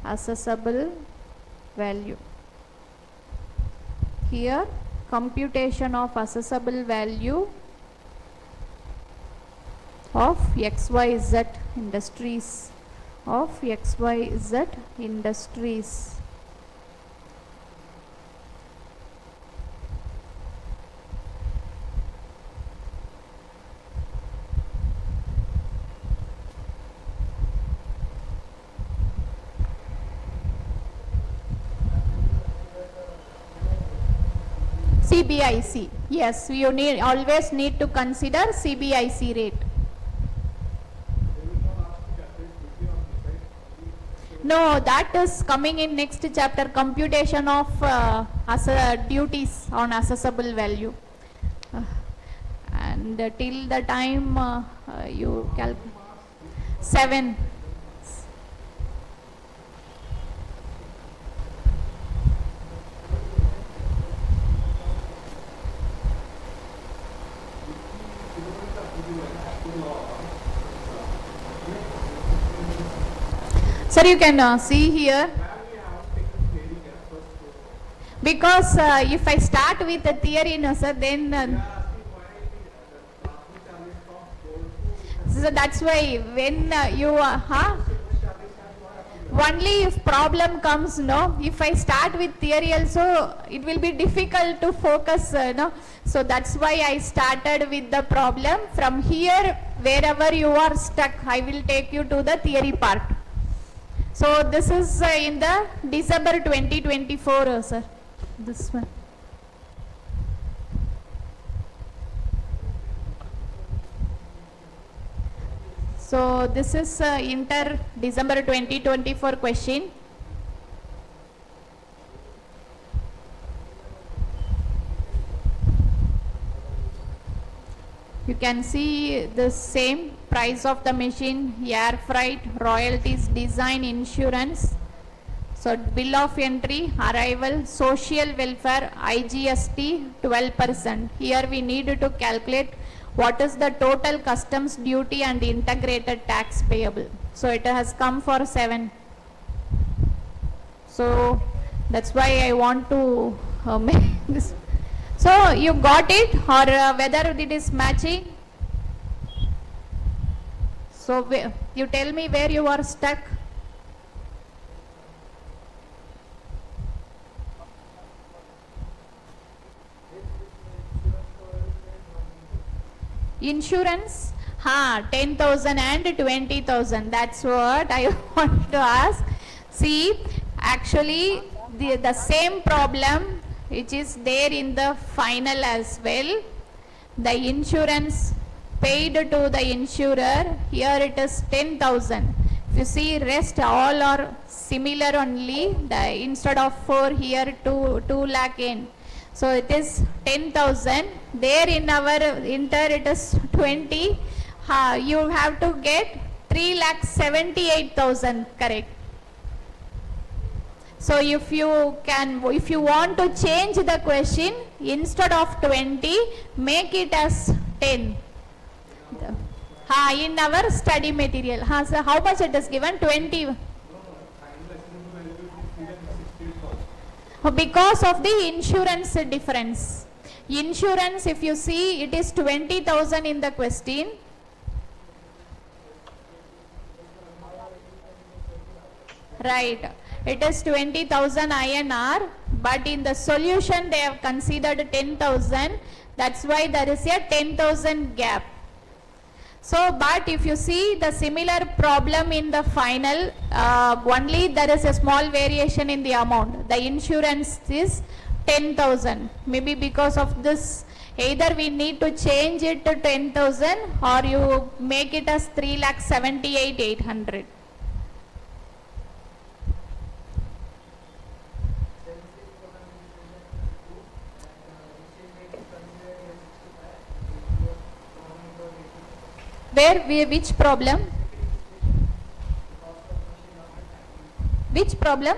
assessable value. Here, computation of assessable value of XYZ industries, of XYZ industries. CBIC, yes, you need always need to consider CBIC rate. No, that is coming in next chapter, computation of duties on assessable value. And till the time you calculate 7. Sir, you can see here, because if I start with the theory, no sir, then so that's why when you only if problem comes, no, if I start with theory also, it will be difficult to focus, no. So that's why I started with the problem. From here, wherever you are stuck, I will take you to the theory part. So this is in the December 2024, sir, this one. So this is inter December 2024 question. You can see the same price of the machine, air freight, royalties, design, insurance. So bill of entry, arrival, social welfare, IGST 12%. Here we need to calculate what is the total customs duty and integrated tax payable. So it has come for 7. So that's why I want to make this. So you got it, or whether it is matching? So you tell me where you are stuck. Insurance, 10,000 and 20,000. That's what I want to ask. See, actually the same problem which is there in the final as well. The insurance paid to the insurer, here it is 10,000. If you see, rest all are similar only. Instead of 4, here 2 lakh in. So it is 10,000. There in our inter it is 20. You have to get 3,78,000, correct? So if you want to change the question, instead of 20, make it as 10. In our study material. So how much it is given? 20. Because of the insurance difference. Insurance, if you see, it is 20,000 in the question. Right, it is 20,000 INR, but in the solution they have considered 10,000. That's why there is a 10,000 gap. So, but if you see the similar problem in the final, only there is a small variation in the amount. The insurance is 10,000. Maybe because of this, either we need to change it to 10,000 or you make it as 3,78,800. Which problem? Which problem?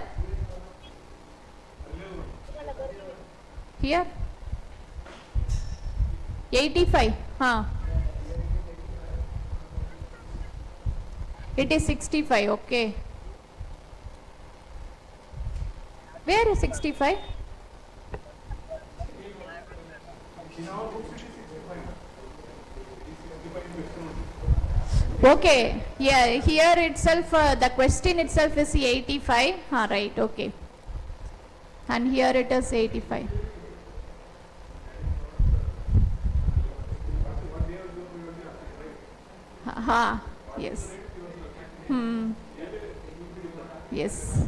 Here? 85. It is 65. Okay. Where is 65? Okay, yeah, here itself, the question itself is 85, right, okay. And here it is 85. Yes. Yes.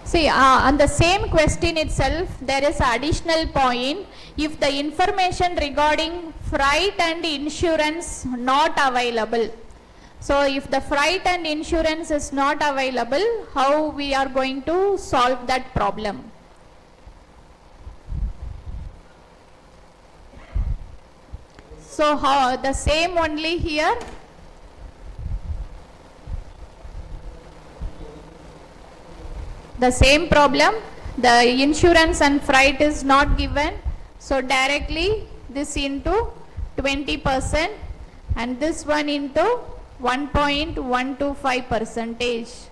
See, on the same question itself, there is additional point. If the information regarding freight and insurance not available. So, if the freight and insurance is not available, how we are going to solve that problem? So, how the same only here? The same problem, the insurance and freight is not given, so directly this into 20% and this one into 1.125 percentage.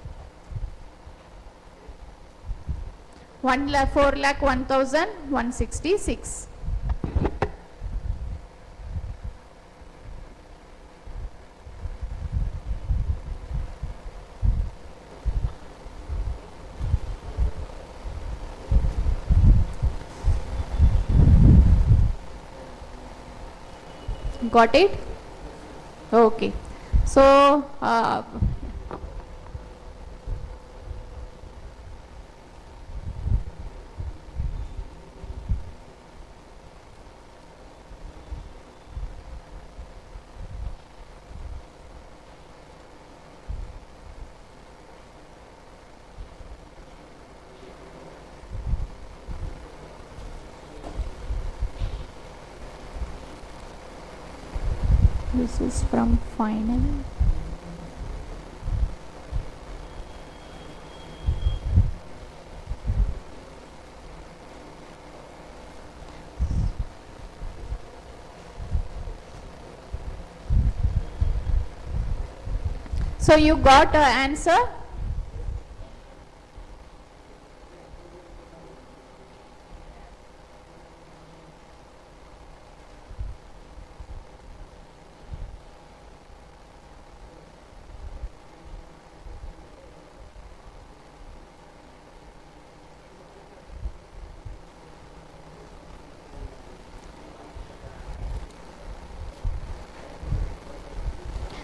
4,01,166. Got it? Okay. So, this is from final. So you got an answer?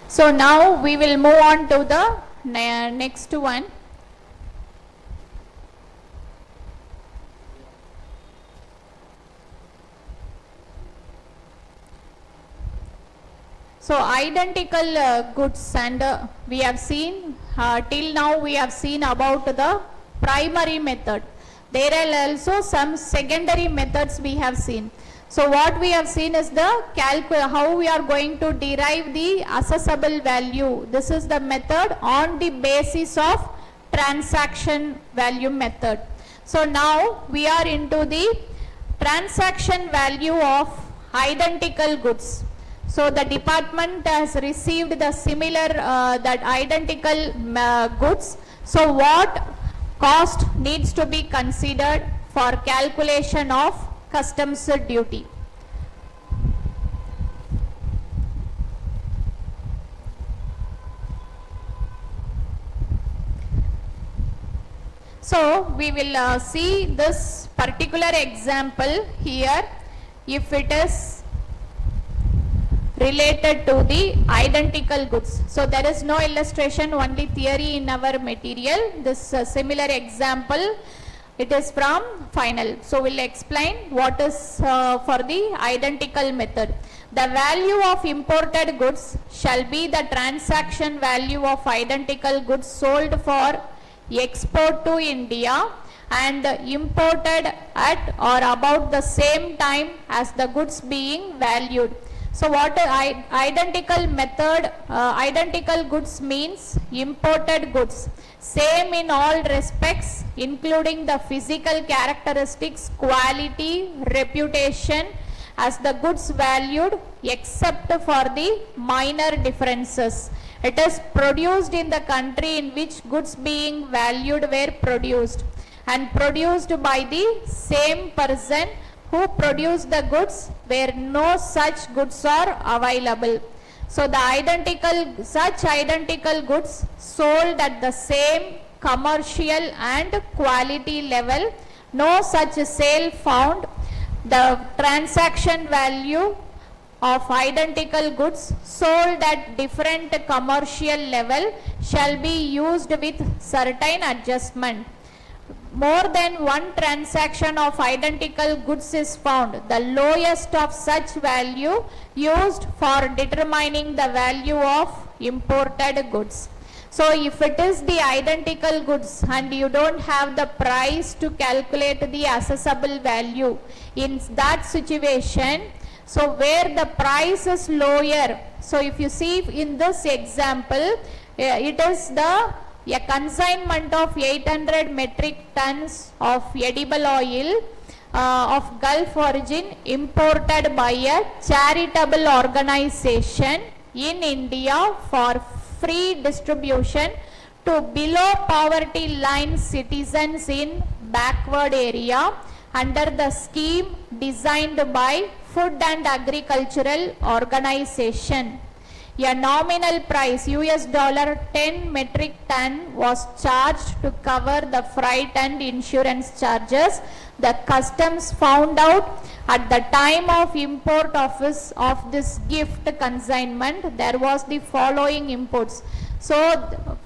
So now we will move on to the next one. So identical goods, and we have seen till now we have seen about the primary method. There are also some secondary methods we have seen. So what we have seen is the how we are going to derive the assessable value. This is the method on the basis of transaction value method. So now we are into the transaction value of identical goods. So the department has received the similar, that identical goods. So what cost needs to be considered for calculation of customs duty? So we will see this particular example here, if it is related to the identical goods. So there is no illustration, only theory in our material. This similar example, it is from final. So we'll explain what is for the identical method. The value of imported goods shall be the transaction value of identical goods sold for export to India and imported at or about the same time as the goods being valued. So what identical method, identical goods means imported goods, same in all respects including the physical characteristics, quality, reputation as the goods valued except for the minor differences. It is produced in the country in which goods being valued were produced and produced by the same person who produced the goods where no such goods are available. So the such identical goods sold at the same commercial and quality level, no such sale found. The transaction value of identical goods sold at different commercial level shall be used with certain adjustment. More than one transaction of identical goods is found, the lowest of such value used for determining the value of imported goods. So if it is the identical goods and you don't have the price to calculate the assessable value, in that situation, so where the price is lower, so if you see in this example, it is a consignment of 800 metric tons of edible oil of Gulf origin imported by a charitable organization in India for free distribution to below poverty line citizens in backward area under the scheme designed by Food and Agricultural Organization. A nominal price $10 metric ton was charged to cover the freight and insurance charges. The customs found out at the time of import of this gift consignment, there was the following imports. So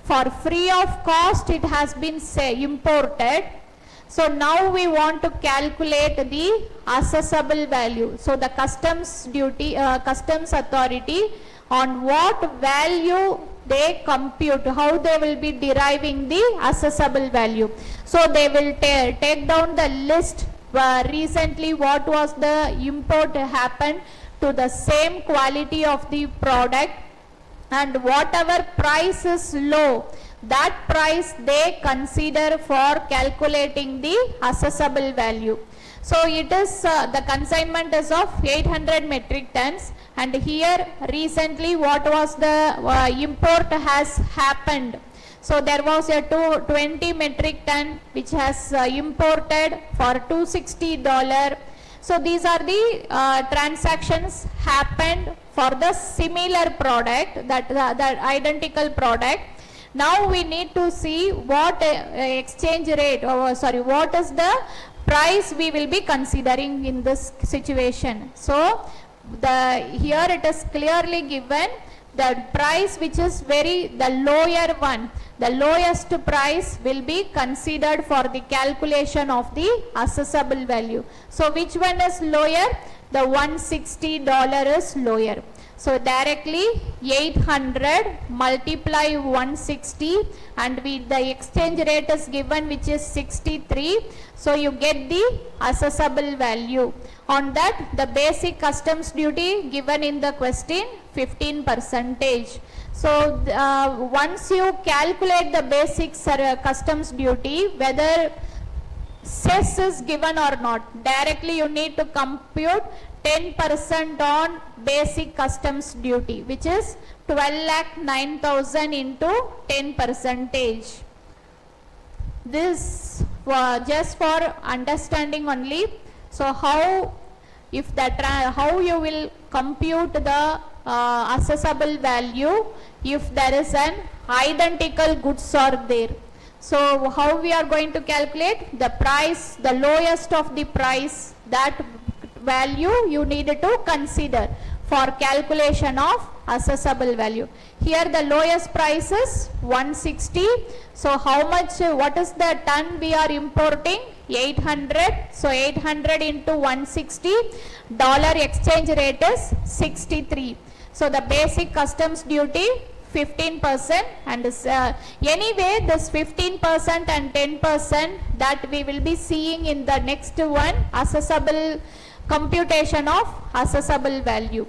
for free of cost it has been imported. So now we want to calculate the assessable value. So the customs duty, customs authority, on what value they compute, how they will be deriving the assessable value. So they will take down the list recently what was the import happened to the same quality of the product, and whatever price is low, that price they consider for calculating the assessable value. So it is the consignment is of 800 metric tons, and here recently what was the import has happened. So there was a 20 metric ton which has imported for $260. So these are the transactions happened for the similar product, that identical product. Now we need to see what exchange rate, what is the price we will be considering in this situation. So here it is clearly given the price which is the lower one, the lowest price will be considered for the calculation of the assessable value. So which one is lower? The $160 is lower. So directly 800 multiply 160, and the exchange rate is given which is 63. So you get the assessable value. On that the basic customs duty given in the question 15%. So once you calculate the basic customs duty, whether cess is given or not, directly you need to compute 10% on basic customs duty, which is 12,09,000 into 10 percentage. This just for understanding only. So how, if that, how you will compute the assessable value if there is an identical goods are there. So how we are going to calculate the price, the lowest of the price, that value you need to consider for calculation of assessable value. Here the lowest price is 160. So how much, what is the ton we are importing? 800. So 800 into 160, dollar exchange rate is 63. So the basic customs duty 15%, and anyway this 15% and 10% that we will be seeing in the next one, assessable computation of assessable value.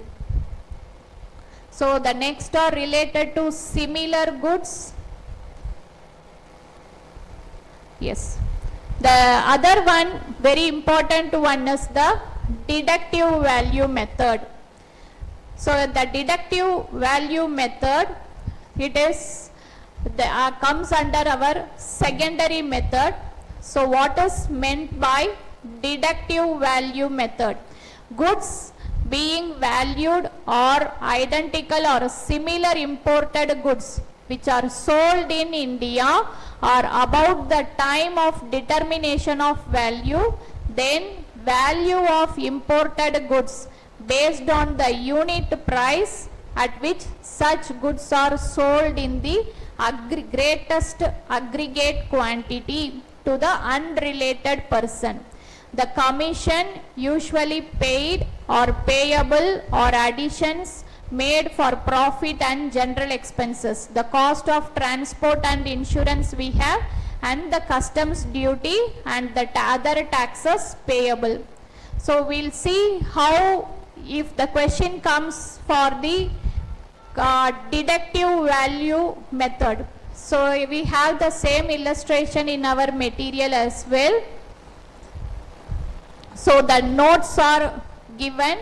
So the next are related to similar goods. Yes. The other one, very important one, is the deductive value method. So the deductive value method, it is comes under our secondary method. So what is meant by deductive value method? Goods being valued or identical or similar imported goods which are sold in India or about the time of determination of value, then value of imported goods based on the unit price at which such goods are sold in the greatest aggregate quantity to the unrelated person. The commission usually paid or payable or additions made for profit and general expenses, the cost of transport and insurance we have, and the customs duty and the other taxes payable. So we'll see how, if the question comes for the deductive value method. So we have the same illustration in our material as well. So the notes are given.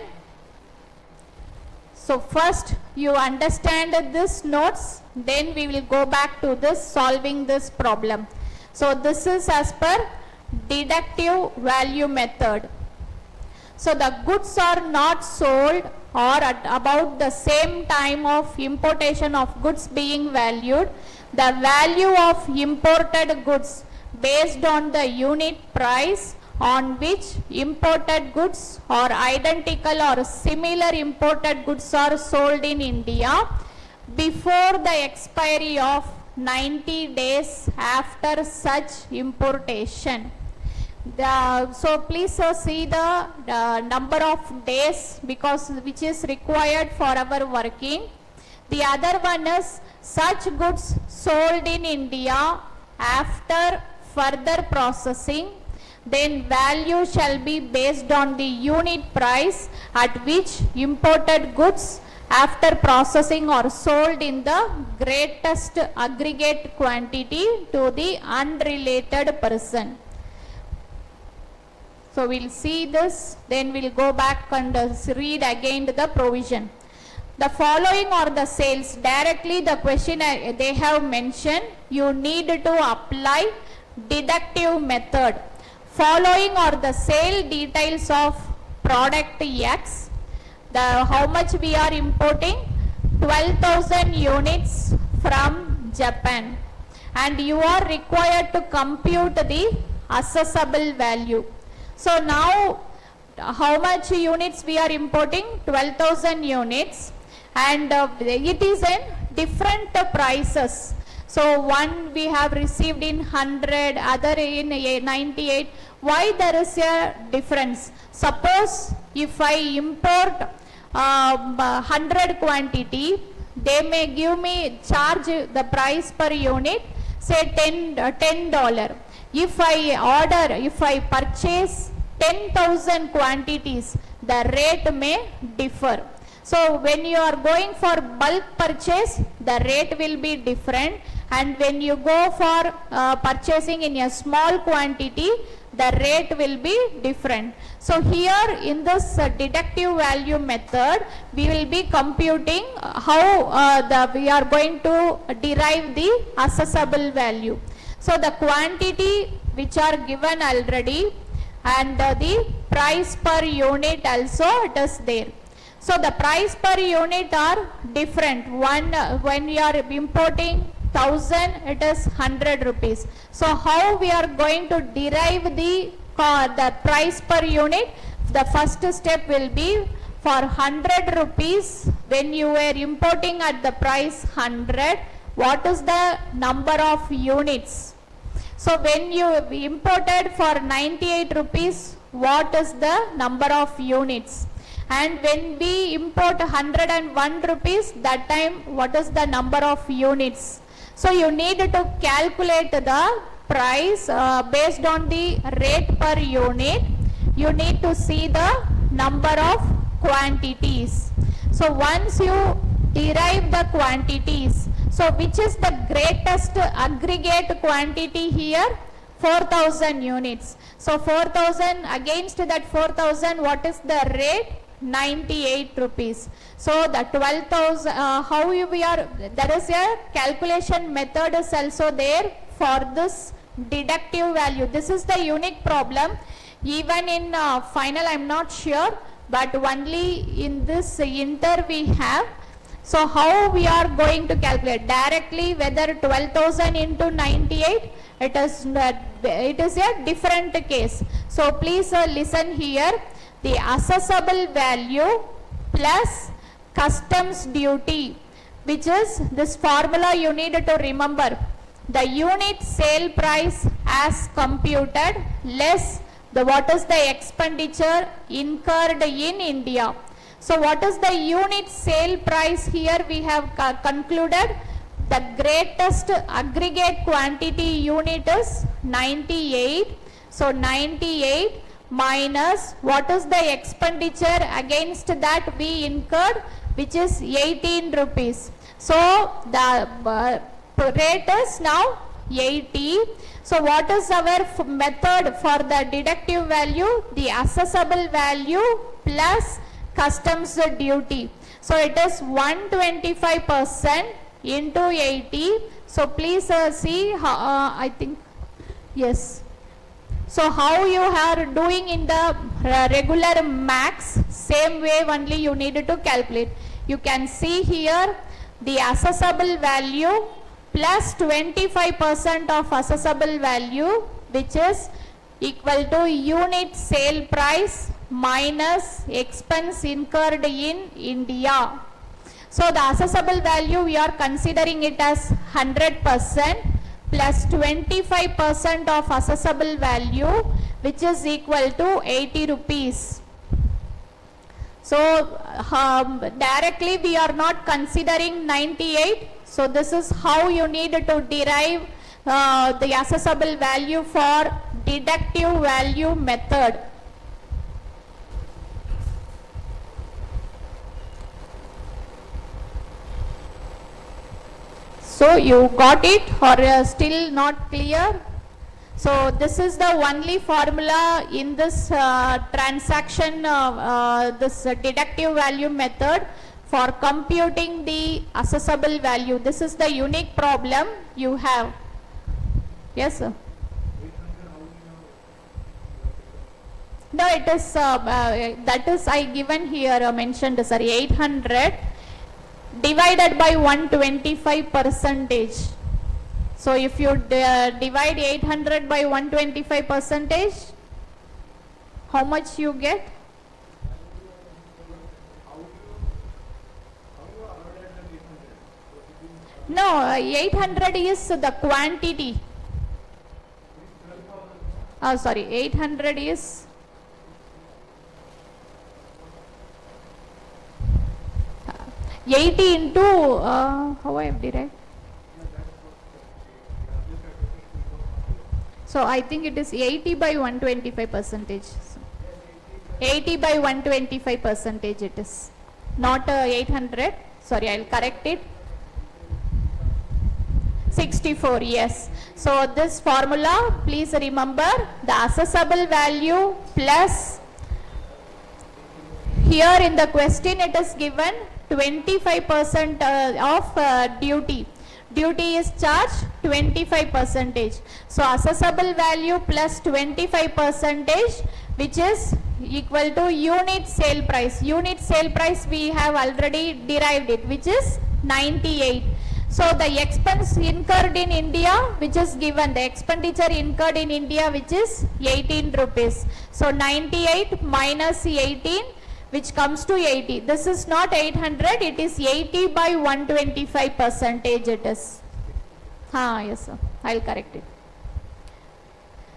So first you understand this notes, then we will go back to this solving this problem. So this is as per deductive value method. So the goods are not sold or at about the same time of importation of goods being valued. The value of imported goods based on the unit price on which imported goods or identical or similar imported goods are sold in India before the expiry of 90 days after such importation. So please see the number of days because which is required for our working. The other one is such goods sold in India after further processing, then value shall be based on the unit price at which imported goods after processing are sold in the greatest aggregate quantity to the unrelated person. So we'll see this, then we'll go back and read again the provision. The following are the sales. Directly the question they have mentioned, you need to apply deductive method. Following are the sale details of product X. How much we are importing? 12,000 units from Japan. And you are required to compute the assessable value. So now how much units we are importing? 12,000 units, and it is in different prices. So one we have received in 100, other in 98. Why there is a difference? Suppose if I import 100 quantity, they may give me charge the price per unit, say $10. If I purchase 10,000 quantities, the rate may differ. So when you are going for bulk purchase, the rate will be different, and when you go for purchasing in a small quantity, the rate will be different. So here in this deductive value method, we will be computing how we are going to derive the assessable value. So the quantity which are given already and the price per unit also it is there. So the price per unit are different. One when we are importing 1000, it is 100 rupees. So how we are going to derive the price per unit? The first step will be for 100 rupees when you were importing at the price 100, what is the number of units? So when you imported for 98 rupees, what is the number of units? And when we import 101 rupees, that time what is the number of units? So you need to calculate the price based on the rate per unit. You need to see the number of quantities. So once you derive the quantities, so which is the greatest aggregate quantity here? 4000 units. So 4000, against that 4000, what is the rate? 98 rupees. So the 12,000, how we are, there is a calculation method is also there for this deductive value. This is the unique problem. Even in final I am not sure, but only in this inter we have. So how we are going to calculate directly whether 12,000 into 98, it is a different case. So please listen here. The assessable value plus customs duty, which is this formula you need to remember. The unit sale price as computed less what is the expenditure incurred in India. So what is the unit sale price here? We have concluded the greatest aggregate quantity unit is 98. So 98 minus what is the expenditure against that we incurred, which is 18 rupees. So the rate is now 80. So what is our method for the deductive value? The assessable value plus customs duty. So it is 125% into 80. So please see how, I think yes. So how you are doing in the regular max, same way only you need to calculate. You can see here the assessable value plus 25% of assessable value, which is equal to unit sale price minus expense incurred in India. So the assessable value we are considering it as 100% plus 25% of assessable value, which is equal to 80 rupees. So directly we are not considering 98. So this is how you need to derive the assessable value for deductive value method. So you got it or still not clear? So this is the only formula in this transaction, this deductive value method for computing the assessable value. This is the unique problem you have. Yes, sir. No, it is that is I given here mentioned, sir, 800 divided by 125 percentage. So if you divide 800 by 125 percentage, how much you get? No, 800 is the quantity. Oh, sorry, 800 is 80 into how I have derived? So I think it is 80 by 125 percentage. 80 by 125 percentage it is, not 800. Sorry, I'll correct it. 64, yes. So this formula, please remember, the assessable value plus, here in the question it is given 25% of duty. Duty is charged 25%. So assessable value plus 25%, which is equal to unit sale price. Unit sale price we have already derived it, which is 98. So the expense incurred in India, which is given, the expenditure incurred in India, which is 18 rupees. So 98 minus 18, which comes to 80. This is not 800, it is 80 by 125% it is. Yes sir, I'll correct it.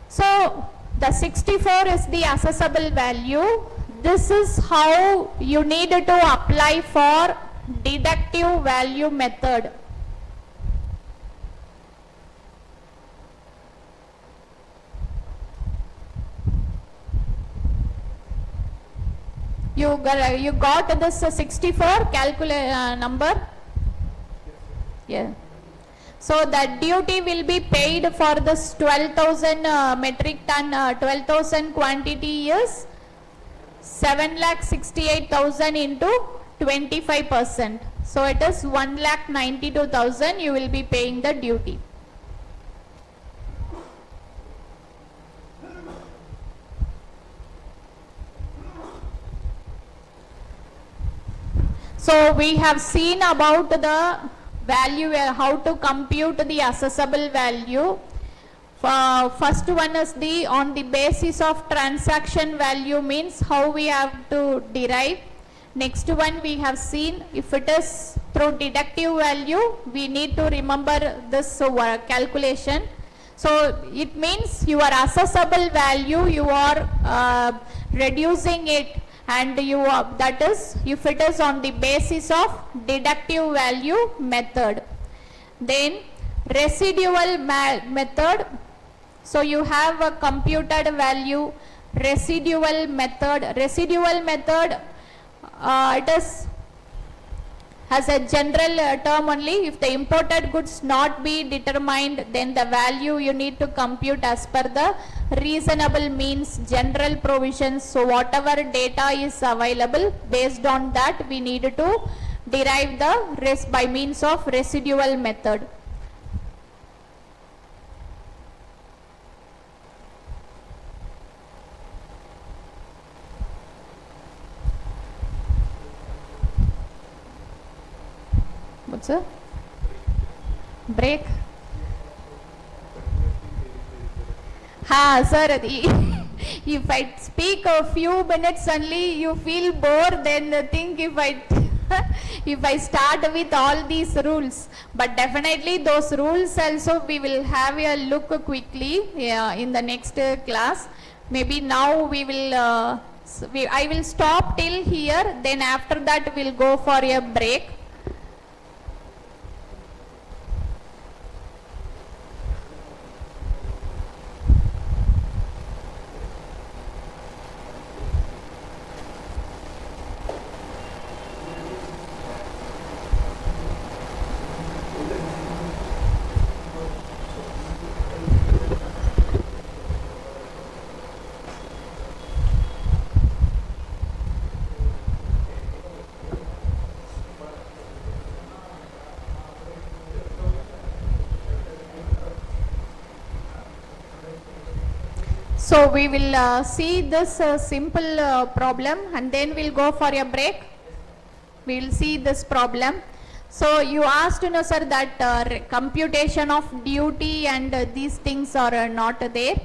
So the 64 is the assessable value. This is how you need to apply for deductive value method. You got this 64 number? Yeah. So that duty will be paid for this 12,000 metric ton, 12,000 quantity is 7,68,000 into 25%. So it is 1,92,000 you will be paying the duty. So we have seen about the value, how to compute the assessable value. First one is on the basis of transaction value, means how we have to derive. Next one we have seen, if it is through deductive value, we need to remember this calculation. So it means your assessable value, you are reducing it, and that is if it is on the basis of deductive value method. Then residual method. So you have a computed value, residual method. Residual method, it is as a general term only. If the imported goods not be determined, then the value you need to compute as per the reasonable means, general provisions. So whatever data is available, based on that we need to derive the rest by means of residual method. What's a break? Sir, if I speak a few minutes only, you feel bored, then think if I start with all these rules. But definitely those rules also we will have a look quickly in the next class. Maybe now we will, I will stop till here, then after that we'll go for a break. So we will see this simple problem, and then we'll go for a break. We will see this problem. So you asked, sir, that computation of duty and these things are not there.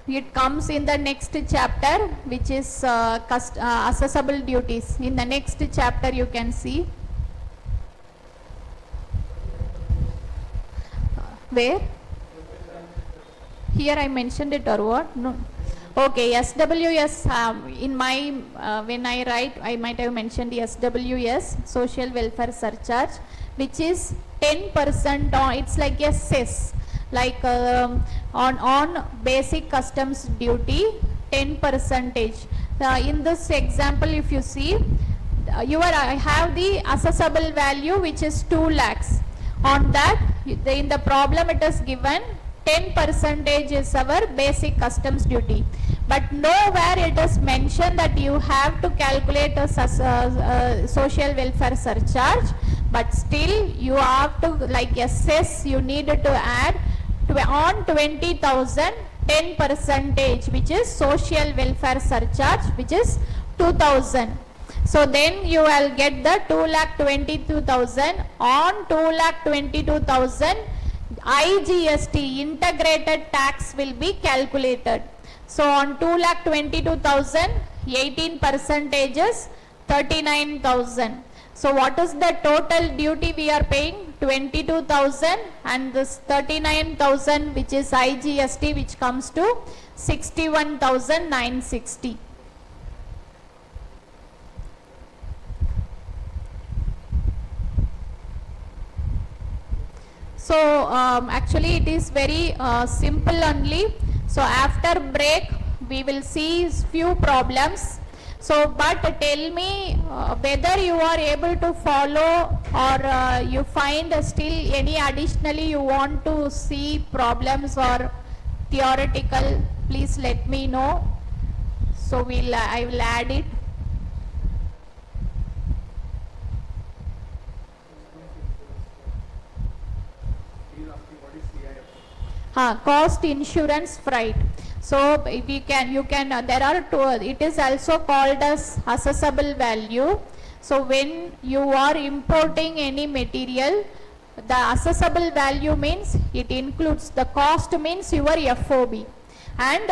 It comes in the next chapter, which is assessable duties. In the next chapter you can see. Where? Here I mentioned it or what? No. Okay, SWS, in my, when I write, I might have mentioned the SWS, Social Welfare Surcharge, which is 10% on, it's like a cess, like on basic customs duty, 10%. In this example, if you see, I have the assessable value, which is 2 lakhs. On that, in the problem it is given 10% is our basic customs duty. But nowhere it is mentioned that you have to calculate a social welfare surcharge, but still you have to, like a cess, you need to add on 20,000 10%, which is social welfare surcharge, which is 2,000. So then you will get the 2,22,000. On 2,22,000, IGST, integrated tax, will be calculated. So on 2,22,000, 18% is 39,000. So what is the total duty we are paying? 22,000, and this 39,000, which is IGST, which comes to 61,960. So actually it is very simple only. So after break we will see few problems. So but tell me whether you are able to follow, or you find still any additionally you want to see problems or theoretical, please let me know. So I will add it. Cost, insurance, freight. So you can there are two, it is also called as assessable value. So when you are importing any material, the assessable value means it includes the cost, means your FOB, and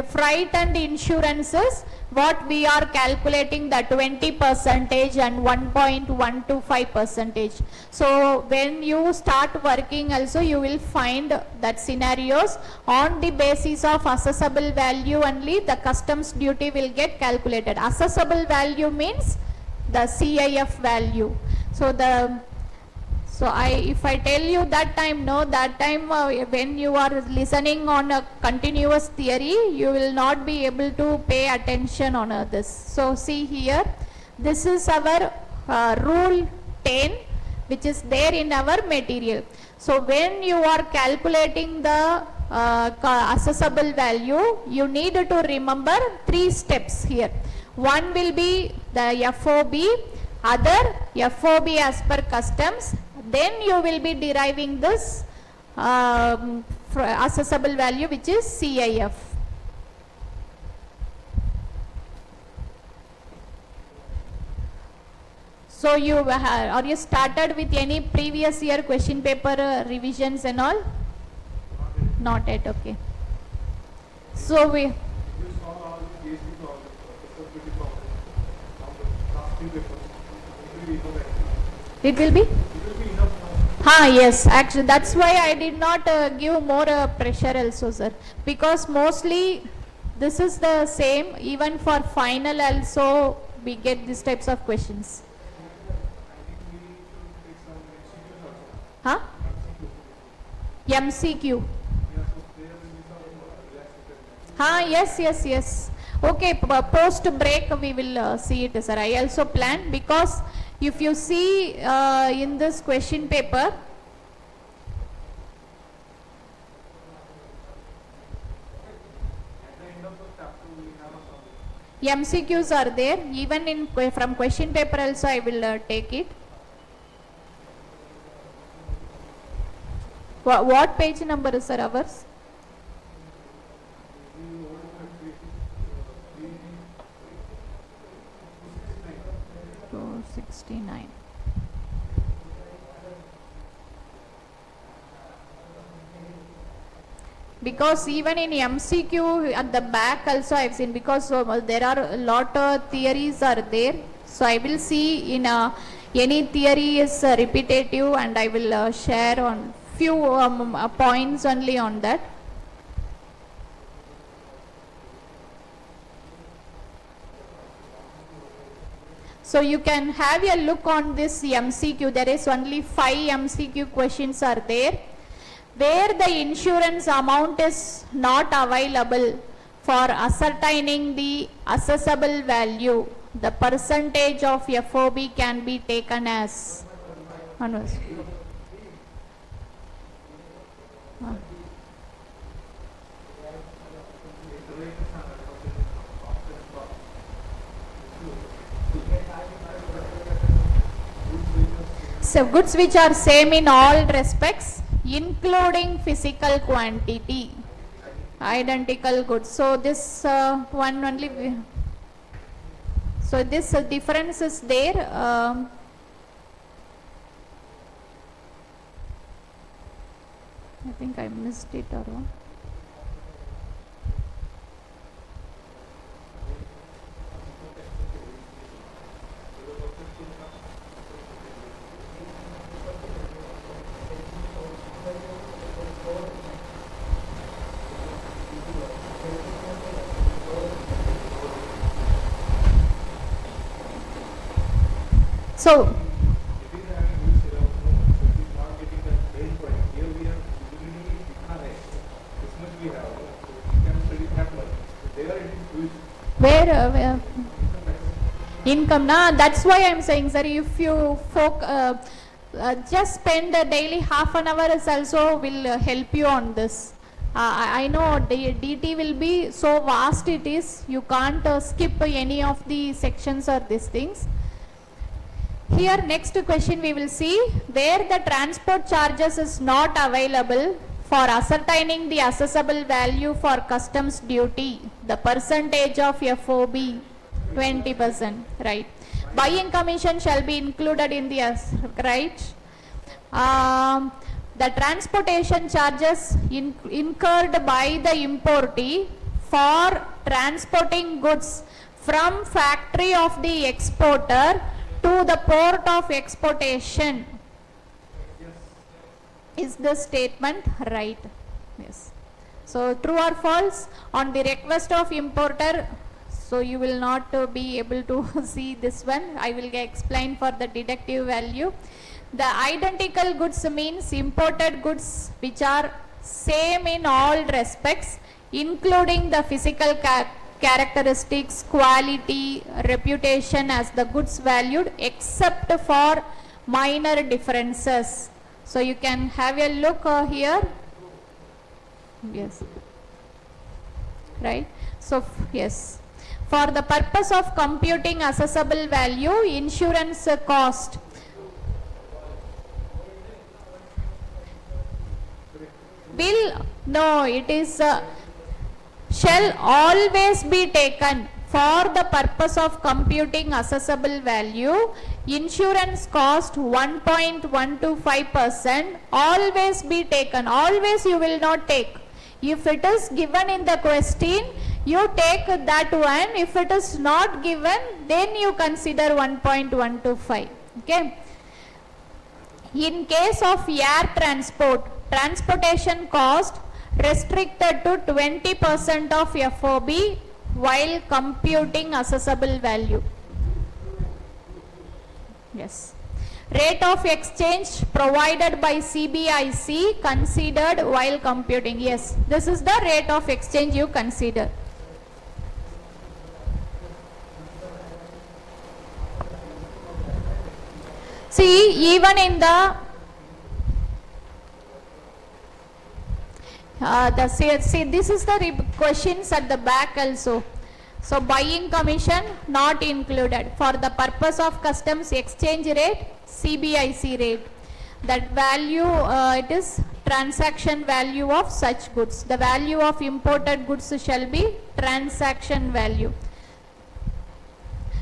freight and insurances, what we are calculating, the 20% and 1.125%. So when you start working also, you will find that scenarios on the basis of assessable value only the customs duty will get calculated. Assessable value means the CIF value. So if I tell you that time, no, that time when you are listening on a continuous theory, you will not be able to pay attention on this. So see here, this is our rule 10, which is there in our material. So when you are calculating the assessable value, you need to remember 3 steps here. One will be the FOB, other FOB as per customs. Then you will be deriving this assessable value, which is CIF. So are you started with any previous year question paper revisions and all? Not yet, okay. So it will be? Yes, actually that's why I did not give more pressure also, sir, because mostly this is the same, even for final also we get these types of questions. MCQ. Yes. Okay, post break we will see it, sir. I also plan, because if you see in this question paper, MCQs are there, even from question paper also I will take it. What page number is, sir, ours? 69. Because even in MCQ at the back also I have seen, because there are a lot of theories are there. So I will see in any theory is repetitive, and I will share on few points only on that. So you can have a look on this MCQ. There is only 5 MCQ questions are there, where the insurance amount is not available for ascertaining the assessable value. The percentage of FOB can be taken as onwards. So goods which are same in all respects, including physical quantity, identical goods. So this one only. So this difference is there. I think I missed it or what. So where income na, that's why I'm saying sir, if you just spend a daily half an hour is also will help you on this. I know DT will be so vast it is, you can't skip any of the sections or these things. Here next question we will see, where the transport charges is not available for ascertaining the assessable value for customs duty, the percentage of FOB 20%, right. Buying commission shall be included in the right. The transportation charges incurred by the importee for transporting goods from factory of the exporter to the port of exportation. Is the statement right? Yes. So true or false? On the request of importer, so you will not be able to see this one. I will explain for the deductive value. The identical goods means imported goods which are same in all respects, including the physical characteristics, quality, reputation as the goods valued, except for minor differences. So you can have a look here. Yes. Right. So yes. For the purpose of computing assessable value, insurance cost will, no, it is shall always be taken for the purpose of computing assessable value. Insurance cost 1.125% always be taken. Always you will not take. If it is given in the question, you take that one. If it is not given, then you consider 1.125. Okay. In case of air transport, transportation cost restricted to 20% of FOB while computing assessable value. Yes. Rate of exchange provided by CBIC considered while computing. Yes, this is the rate of exchange you consider. See, even in the see, this is the questions at the back also. So buying commission not included. For the purpose of customs exchange rate, CBIC rate. That value, it is transaction value of such goods. The value of imported goods shall be transaction value.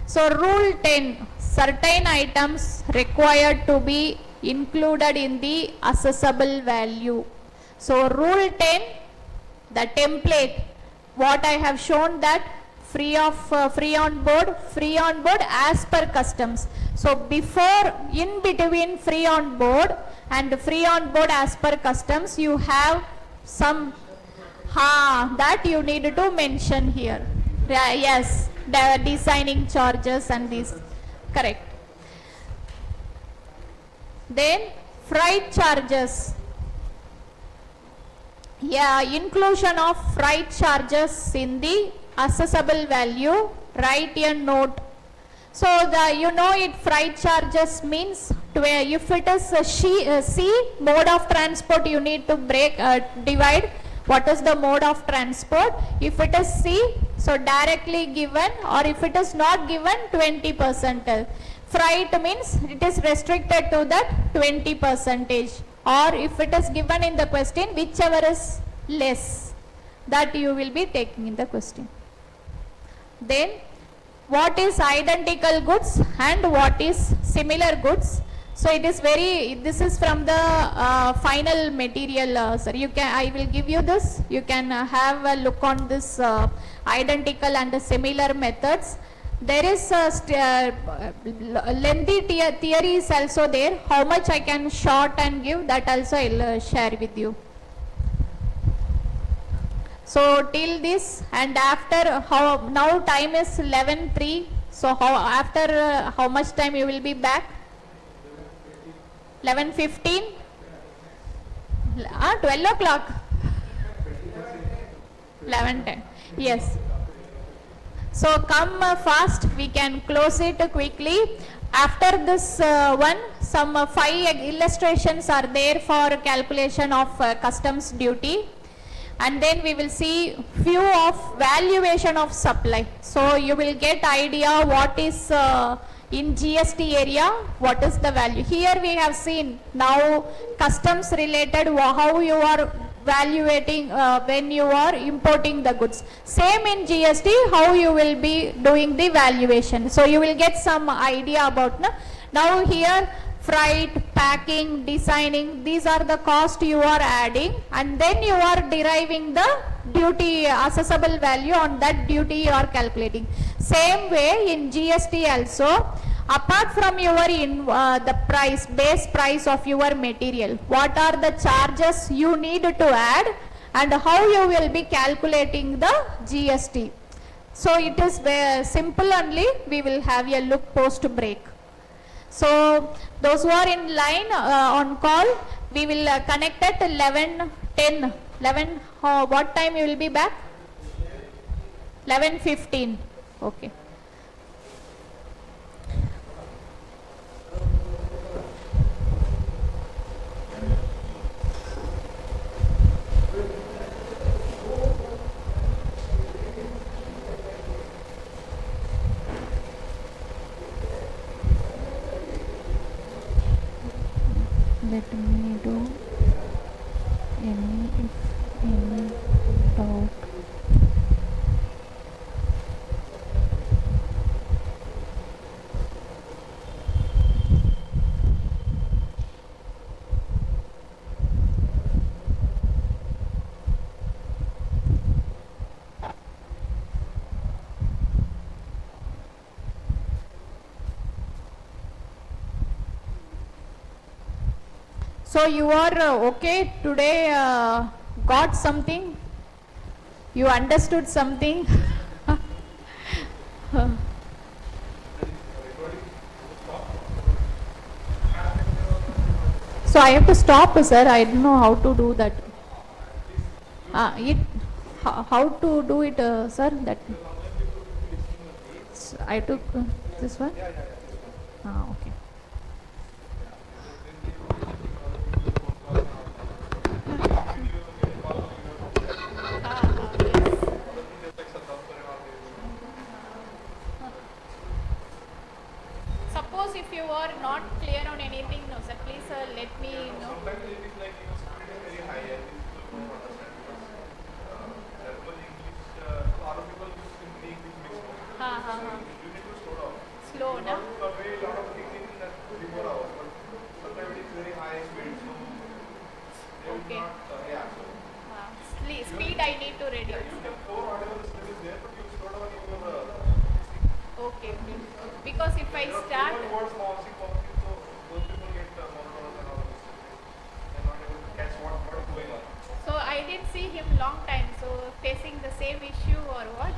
So rule 10, certain items required to be included in the assessable value. So rule 10, the template, what I have shown that free on board as per customs. So before, in between free on board and free on board as per customs, you have some that you need to mention here. Yes, the designing charges and these, correct. Then freight charges. Yeah, inclusion of freight charges in the assessable value, write a note. So the, you know it, freight charges means if it is C, mode of transport, you need to divide what is the mode of transport. If it is C, so directly given, or if it is not given, 20%. Freight means it is restricted to that 20%, or if it is given in the question, whichever is less, that you will be taking in the question. Then what is identical goods and what is similar goods? So it is this is from the final material, sir. I will give you this. You can have a look on this identical and similar methods. There is lengthy theory is also there. How much I can short and give, that also I will share with you. So till this, and after now time is 11:03. So after how much time you will be back? 11:15? 12 o'clock? 11:10. Yes. So come fast, we can close it quickly. After this one, some 5 illustrations are there for calculation of customs duty. And then we will see few of valuation of supply. So you will get idea what is in GST area, what is the value. Here we have seen now customs related, how you are valuating when you are importing the goods. Same in GST, how you will be doing the valuation. So you will get some idea about now here freight, packing, designing, these are the cost you are adding, and then you are deriving the duty assessable value. On that duty you are calculating. Same way in GST also, apart from your the price, base price of your material, what are the charges you need to add and how you will be calculating the GST. So it is very simple only. We will have a look post break. So those who are in line on call, we will connect at 11:10. 11, what time you will be back? 11:15. Okay. Let me do any doubt. So you are okay today, got something, you understood something. So I have to stop, sir. I don't know how to do that. How to do it, sir? That I took this one. Okay. Suppose if you are not clear on anything, no sir, please let me know. Sometimes it is like very high and people don't understand because English, a lot of people use English mixed. You need to slow down. Slow, no? Convey a lot of things in that 3-4 hours, but sometimes it is very high speed, so they will Okay. not, yeah. So Speed I need to reduce. you can pour whatever the step is there, but you slow down in your Okay. Because if I start, words bouncing, so those people get monotonous and all of this. They're not able to catch what is going on. so I didn't see him long time, so facing the same issue or what?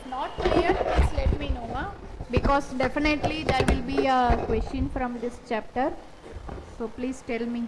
not clear, please let me know, because definitely there will be a question from this chapter. So please tell me.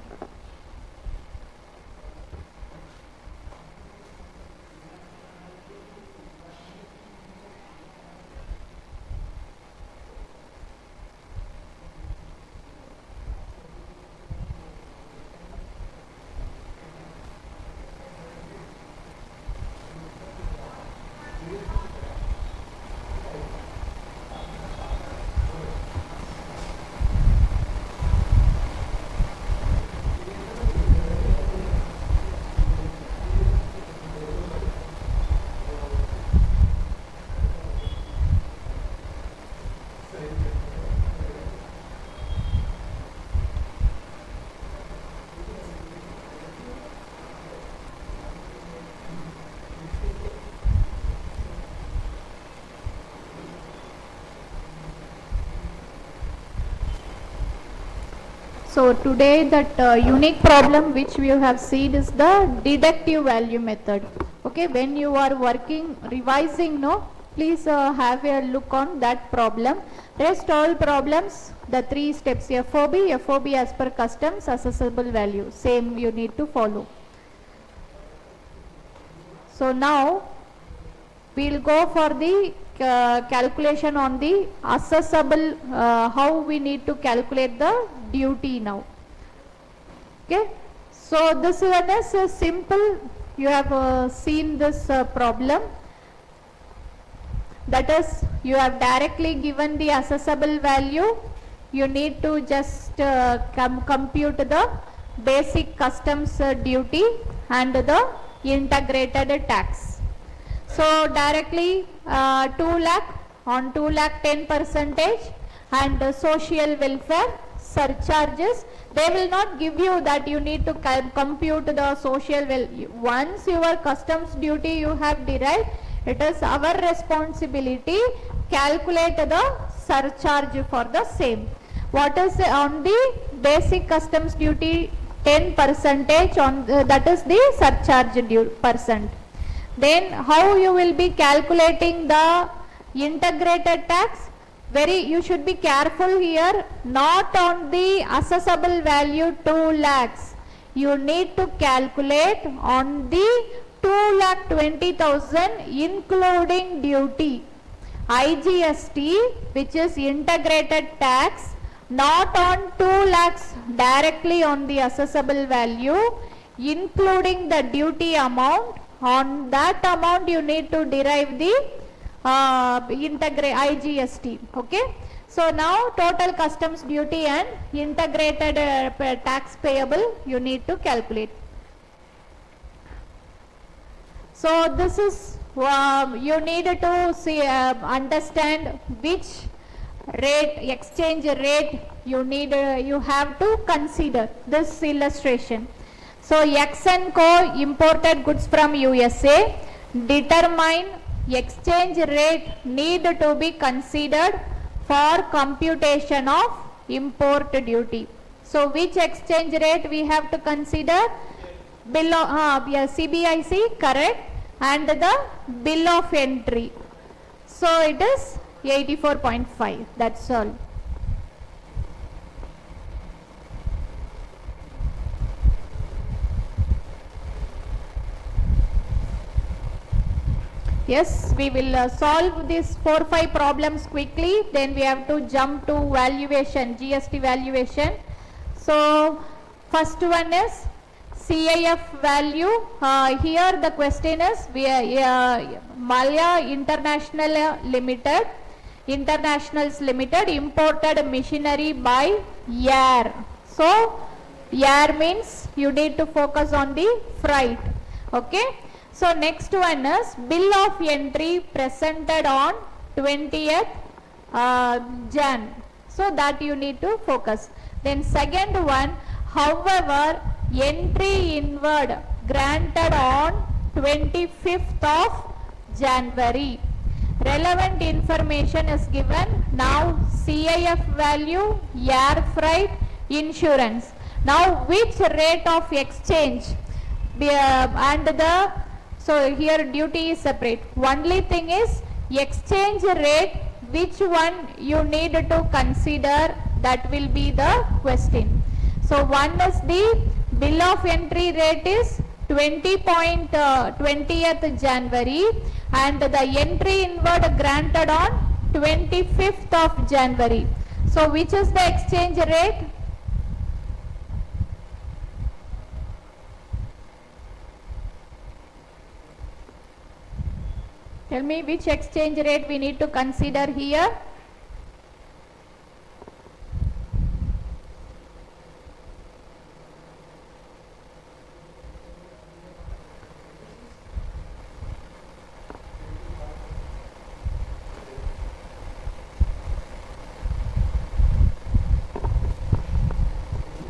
So today that unique problem which we have seen is the deductive value method. Okay, when you are working, revising, no, please have a look on that problem. Rest all problems, the 3 steps, FOB as per customs, assessable value, same you need to follow. So now we will go for the calculation on the assessable, how we need to calculate the duty now. Okay, so this one is simple. You have seen this problem, that is you have directly given the assessable value. You need to just compute the basic customs duty and the integrated tax. So directly 2 lakh, on 2 lakh 10% and social welfare surcharges. They will not give you that you need to compute the social once your customs duty you have derived, it is our responsibility calculate the surcharge for the same. What is on the basic customs duty 10% on that is the surcharge percent. Then how you will be calculating the integrated tax? You should be careful here, not on the assessable value 2 lakhs. You need to calculate on the 2,20,000 including duty. IGST, which is integrated tax, not on 2 lakhs directly on the assessable value, including the duty amount. On that amount you need to derive the IGST. Okay, so now total customs duty and integrated tax payable you need to calculate. So this is you need to see understand which rate, exchange rate you need you have to consider this illustration. So X and Co imported goods from USA, determine exchange rate need to be considered for computation of import duty. So which exchange rate we have to consider? Bill of CBIC, correct, and the bill of entry. So it is 84.5, that's all. Yes, we will solve these 4-5 problems quickly. Then we have to jump to valuation, GST valuation. So first one is CIF value. Here the question is Malya Internationals Limited imported machinery by air. So air means you need to focus on the freight. Okay. So next one is bill of entry presented on 20th Jan. So that you need to focus. Then second one, however, entry inward granted on 25th of January. Relevant information is given. Now CIF value, air freight, insurance. Now which rate of exchange and the, so here duty is separate. Only thing is exchange rate, which one you need to consider, that will be the question. So one is the bill of entry rate is 20th January and the entry inward granted on 25th of January. So which is the exchange rate? Tell me which exchange rate we need to consider here.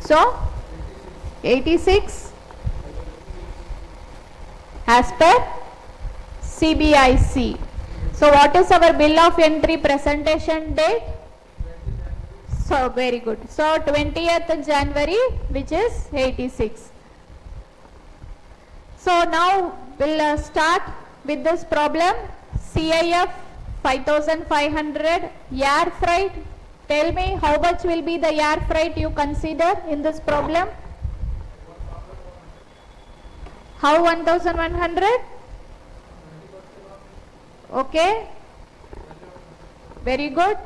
So 86 as per CBIC. So what is our bill of entry presentation date? So very good. So 20th January, which is 86. So now we'll start with this problem. CIF 5500, air freight. Tell me how much will be the air freight you consider in this problem? How 1100? Okay, very good.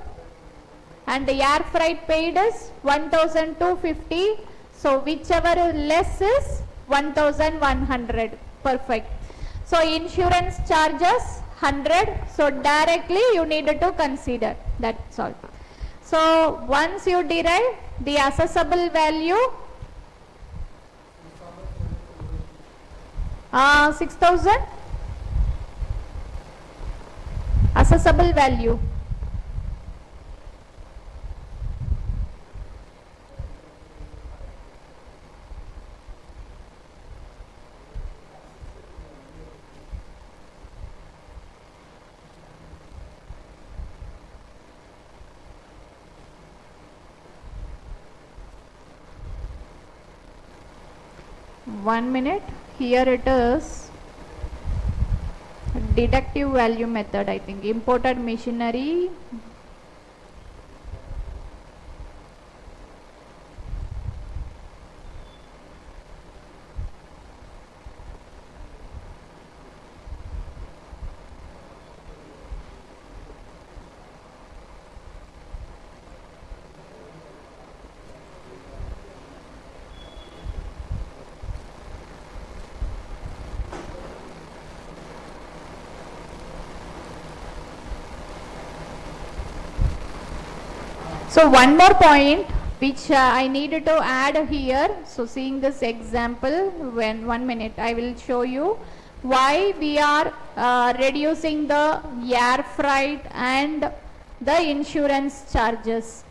And the air freight paid is 1250. So whichever less is 1100. Perfect. So insurance charges 100. So directly you need to consider. That's all. So once you derive the assessable value, 6000 assessable value. One minute. Here it is. Deductive value method, I think. Imported machinery. So one more point which I needed to add here. So seeing this example, when 1 minute I will show you why we are reducing the air freight and the insurance charges.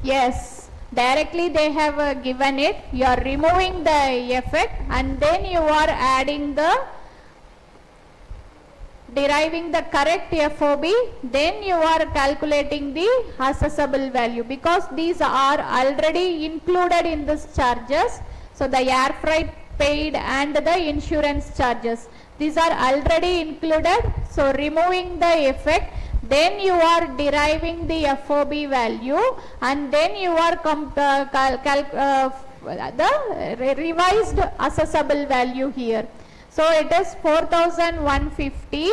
Yes, directly they have given it. You are removing the effect and then you are adding the deriving the correct FOB, then you are calculating the assessable value, because these are already included in this charges. So the air freight paid and the insurance charges, these are already included. So removing the effect, then you are deriving the FOB value and then you are the revised assessable value here. So it is 4150.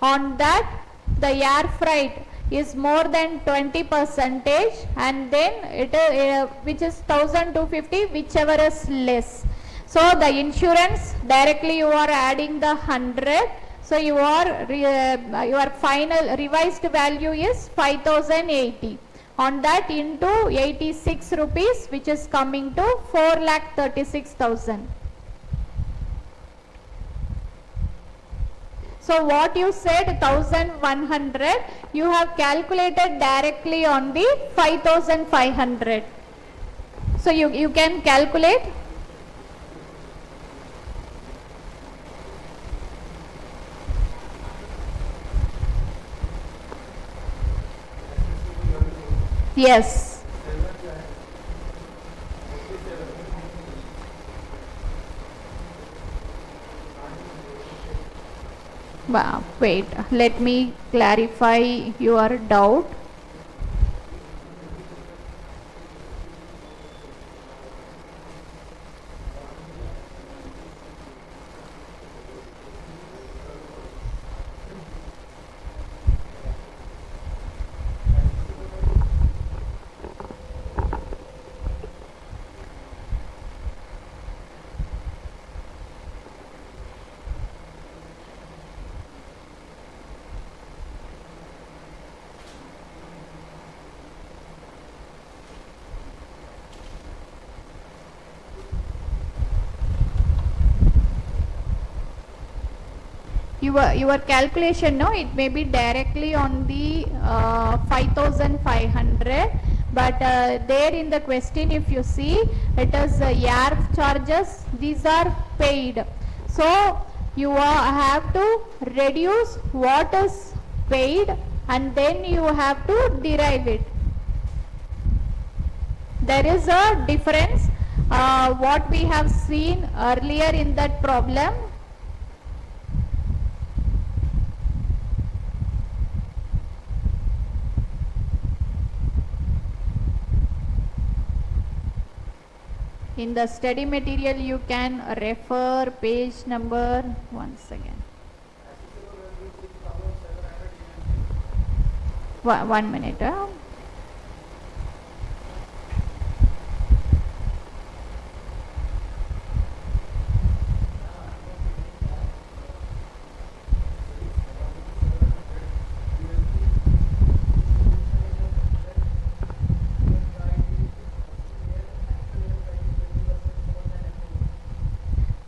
On that the air freight is more than 20%, and then it is which is 1250, whichever is less. So the insurance, directly you are adding the 100. So your final revised value is 5080. On that into 86 rupees, which is coming to 4,36,000. So what you said 1100, you have calculated directly on the 5500. So you can calculate. Yes. Wait, let me clarify your doubt. Your calculation, no, it may be directly on the 5500, but there in the question if you see it is YARF charges, these are paid, so you have to reduce what is paid and then you have to derive it. There is a difference what we have seen earlier in that problem. In the study material you can refer page number once again. 1 minute.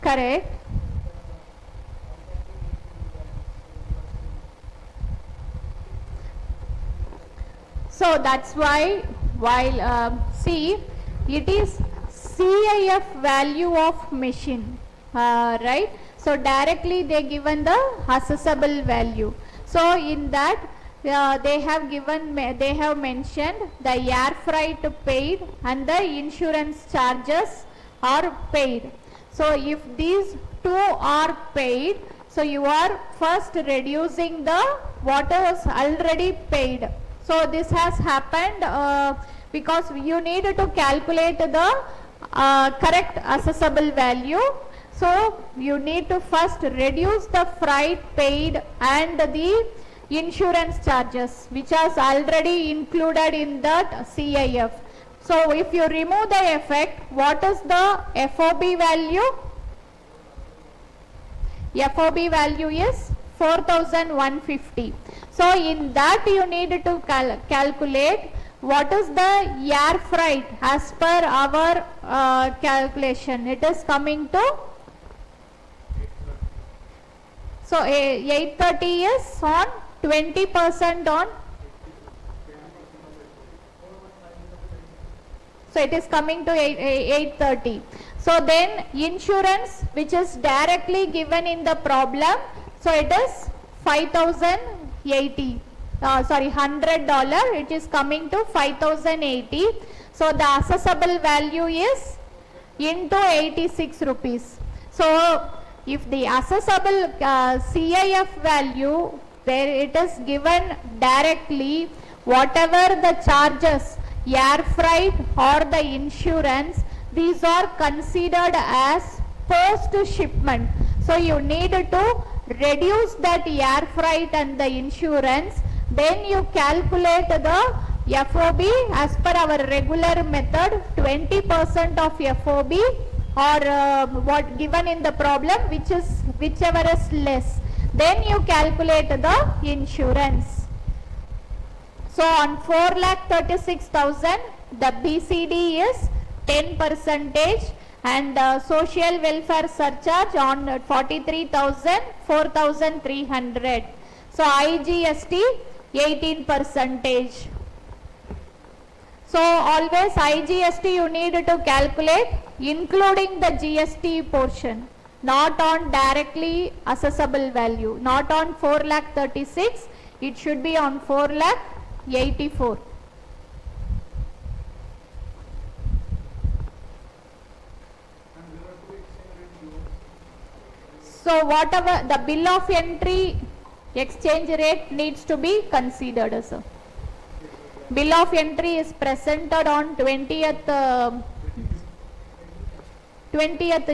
Correct. So that's why while see it is CIF value of machine, right? So directly they given the assessable value. So in that they have mentioned the air freight paid and the insurance charges are paid. So if these two are paid, so you are first reducing the what is already paid. So this has happened because you need to calculate the correct assessable value. So you need to first reduce the freight paid and the insurance charges which is already included in that CIF. So if you remove the effect, what is the FOB value? FOB value is 4150. So in that you need to calculate what is the air freight as per our calculation. It is coming to, so 830 is on 20% on, so it is coming to 830. So then insurance which is directly given in the problem, so it is 5080, $100, it is coming to 5080. So the assessable value is into 86 rupees. So if the assessable CIF value, where it is given directly, whatever the charges, air freight or the insurance, these are considered as post shipment. So you need to reduce that air freight and the insurance, then you calculate the FOB as per our regular method, 20% of FOB or what given in the problem, whichever is less, then you calculate the insurance. So on 4,36,000 the BCD is 10% and social welfare surcharge on 43,000, 4,300. So IGST 18%. So always IGST you need to calculate including the GST portion, not on directly assessable value, not on 4,36,000, it should be on 4,84,000. So whatever the bill of entry exchange rate needs to be considered, sir. Bill of entry is presented on 20th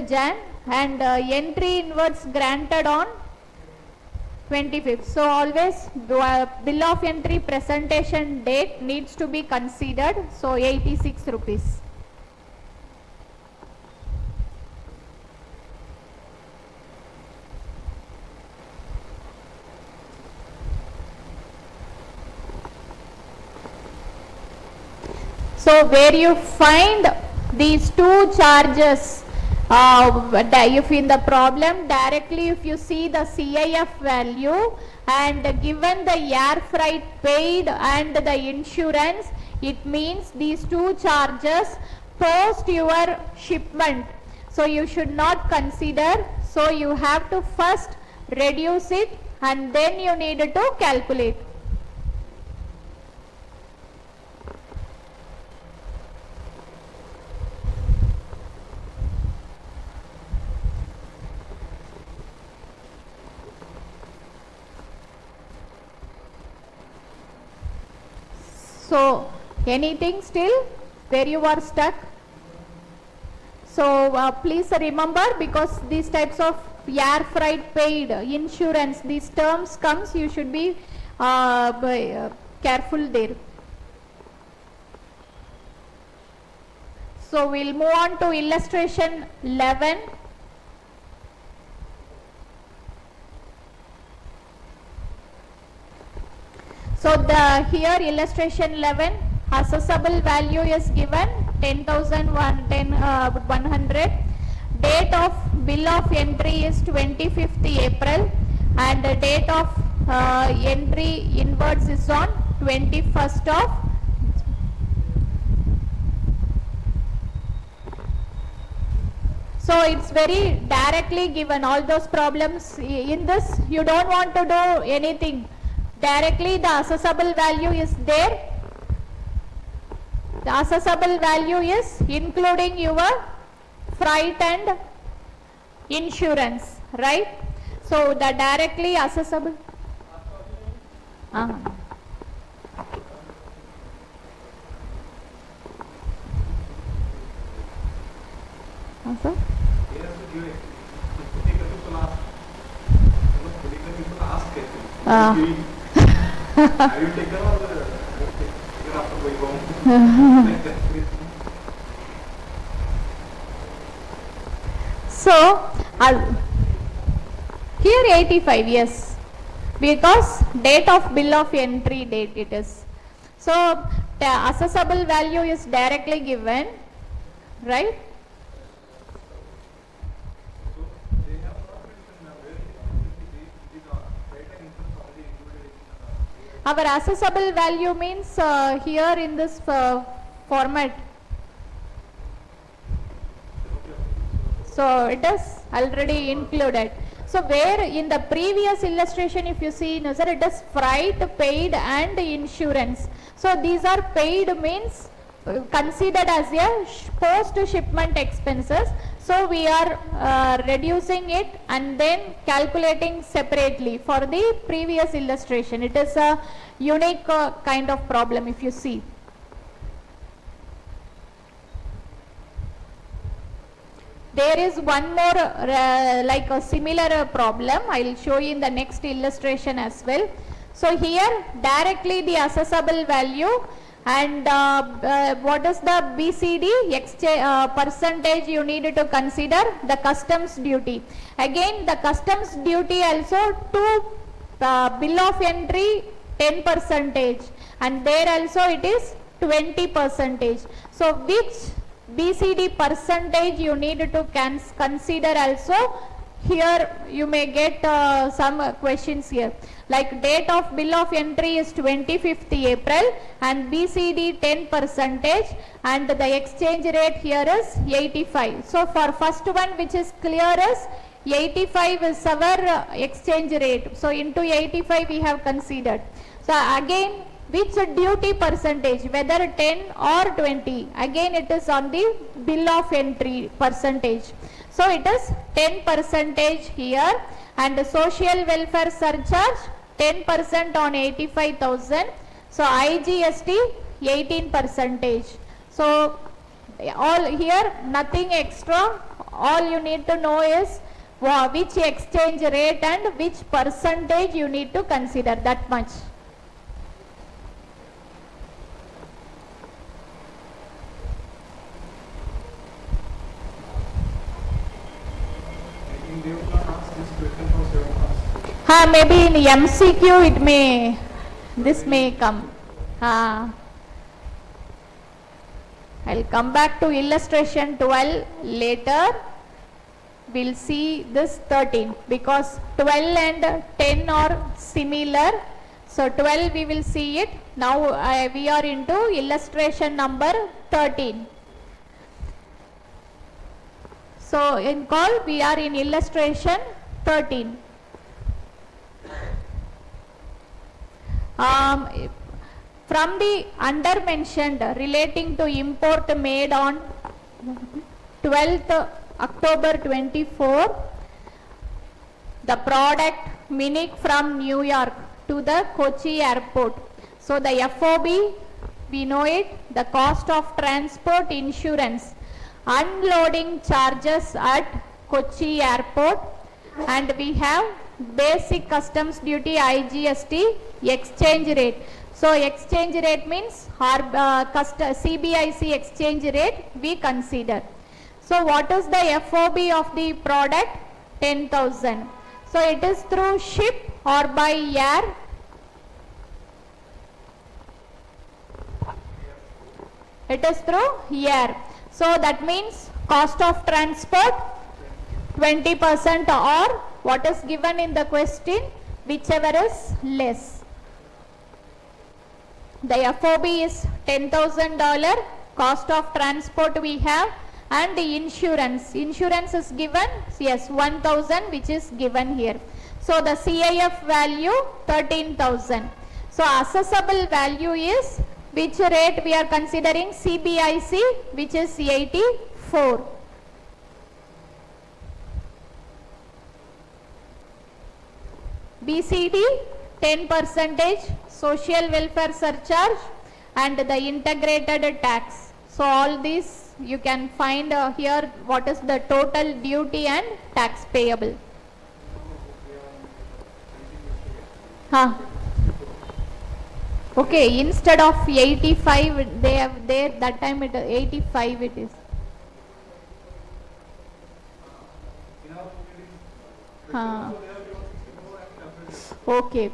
Jan and entry inwards granted on 25th. So always bill of entry presentation date needs to be considered. So 86 rupees. So where you find these two charges, if in the problem directly if you see the CIF value and given the air freight paid and the insurance, it means these two charges post your shipment. So you should not consider. So you have to first reduce it and then you need to calculate. So anything still where you are stuck? So please remember, because these types of air freight paid, insurance, these terms comes, you should be careful there. So we'll move on to illustration 11. So here illustration 11, assessable value is given 10,100. Date of bill of entry is 25th April and the date of entry inwards is on 21st of So it's very directly given, all those problems. In this you don't want to do anything. Directly the assessable value is there. The assessable value is including your freight and insurance, right? So the directly assessable. Sir? Have you taken all the after going home? So here 85, yes, because date of bill of entry date it is. So the assessable value is directly given, right? Our assessable value means here in this format. So it is already included. So where in the previous illustration, if you see, no, sir, it is freight, paid and insurance. So these are paid means considered as a post shipment expenses. So we are reducing it and then calculating separately for the previous illustration. It is a unique kind of problem if you see. There is one more like a similar problem. I will show you in the next illustration as well. So here directly the assessable value and what is the BCD percentage you need to consider, the customs duty. Again the customs duty also to bill of entry 10% and there also it is 20%. So which BCD percentage you need to consider also? Here you may get some questions here, like date of bill of entry is 25th April and BCD 10% and the exchange rate here is 85. So for first one, which is clear, is 85 is our exchange rate. So into 85 we have considered. So again, which duty percentage, whether 10 or 20, again it is on the bill of entry percentage. So it is 10% here and the social welfare surcharge 10% on 85,000. So IGST 18%. So all here nothing extra. All you need to know is which exchange rate and which percentage you need to consider, that much. Maybe in MCQ it may, this may come. I'll come back to illustration 12 later. We'll see this 13 because 12 and 10 are similar. So 12 we will see it. Now we are into illustration number 13. So in call we are in illustration 13. From the under mentioned relating to import made on 12th October 24, the product Munich from New York to the Kochi airport. So the FOB, we know it, the cost of transport, insurance, unloading charges at Kochi airport, and we have basic customs duty, IGST, exchange rate. So exchange rate means CBIC exchange rate we consider. So what is the FOB of the product? 10,000. So it is through ship or by air? It is through air. So that means cost of transport 20% or what is given in the question, whichever is less. The FOB is $10,000, cost of transport we have, and the insurance is given, yes, 1,000, which is given here. So the CIF value 13,000. So assessable value is, which rate we are considering? CBIC, which is 84. BCD 10% social welfare surcharge and the integrated tax. So all these you can find here what is the total duty and tax payable. Okay, instead of 85 they have there, that time it 85 it is. Okay.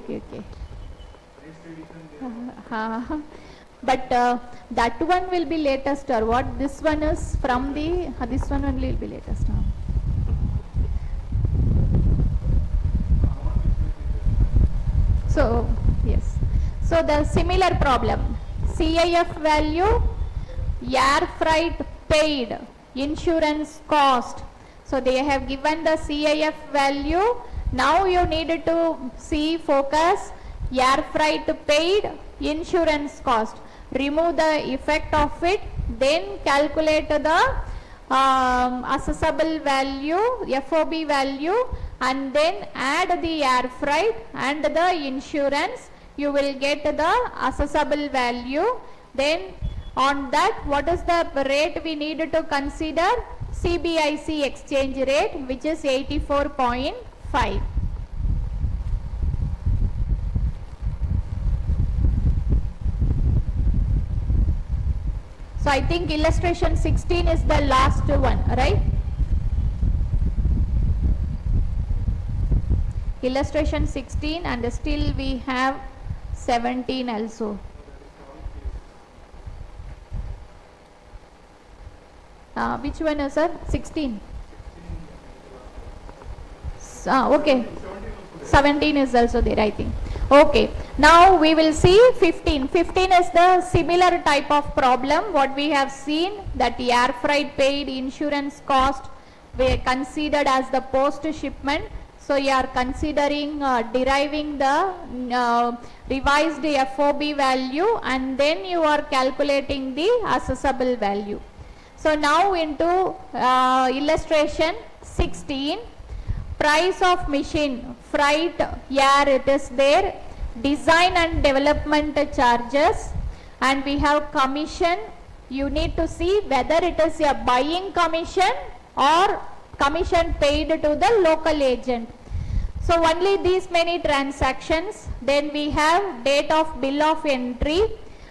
But that one will be latest, or what? This one is from the this one only will be latest. So yes, so the similar problem, CIF value, air freight paid, insurance cost. So they have given the CIF value. Now you need to see, focus, air freight paid, insurance cost. Remove the effect of it, then calculate the assessable value, FOB value, and then add the air freight and the insurance. You will get the assessable value. Then on that, what is the rate we need to consider? CBIC exchange rate, which is 84.5. So I think illustration 16 is the last one, right? Illustration 16, and still we have 17 also. Which one is, sir? 16. Okay. 17 is also there, I think. Okay. Now we will see 15. 15 is the similar type of problem what we have seen, that the air freight paid, insurance cost were considered as the post shipment. So you are considering deriving the revised FOB value, and then you are calculating the assessable value. So now into illustration 16, price of machine, freight, yeah, it is there, design and development charges, and we have commission. You need to see whether it is a buying commission or commission paid to the local agent. So only these many transactions. Then we have date of bill of entry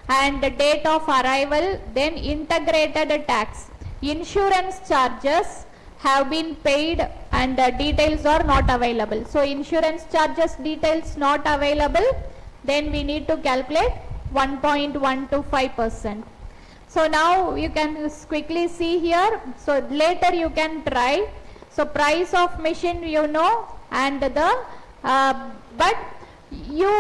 and date of arrival, then integrated tax. Insurance charges have been paid and details are not available. So insurance charges details not available, then we need to calculate 1.125%. So now you can quickly see here. So later you can try. So price of machine you know, and the but you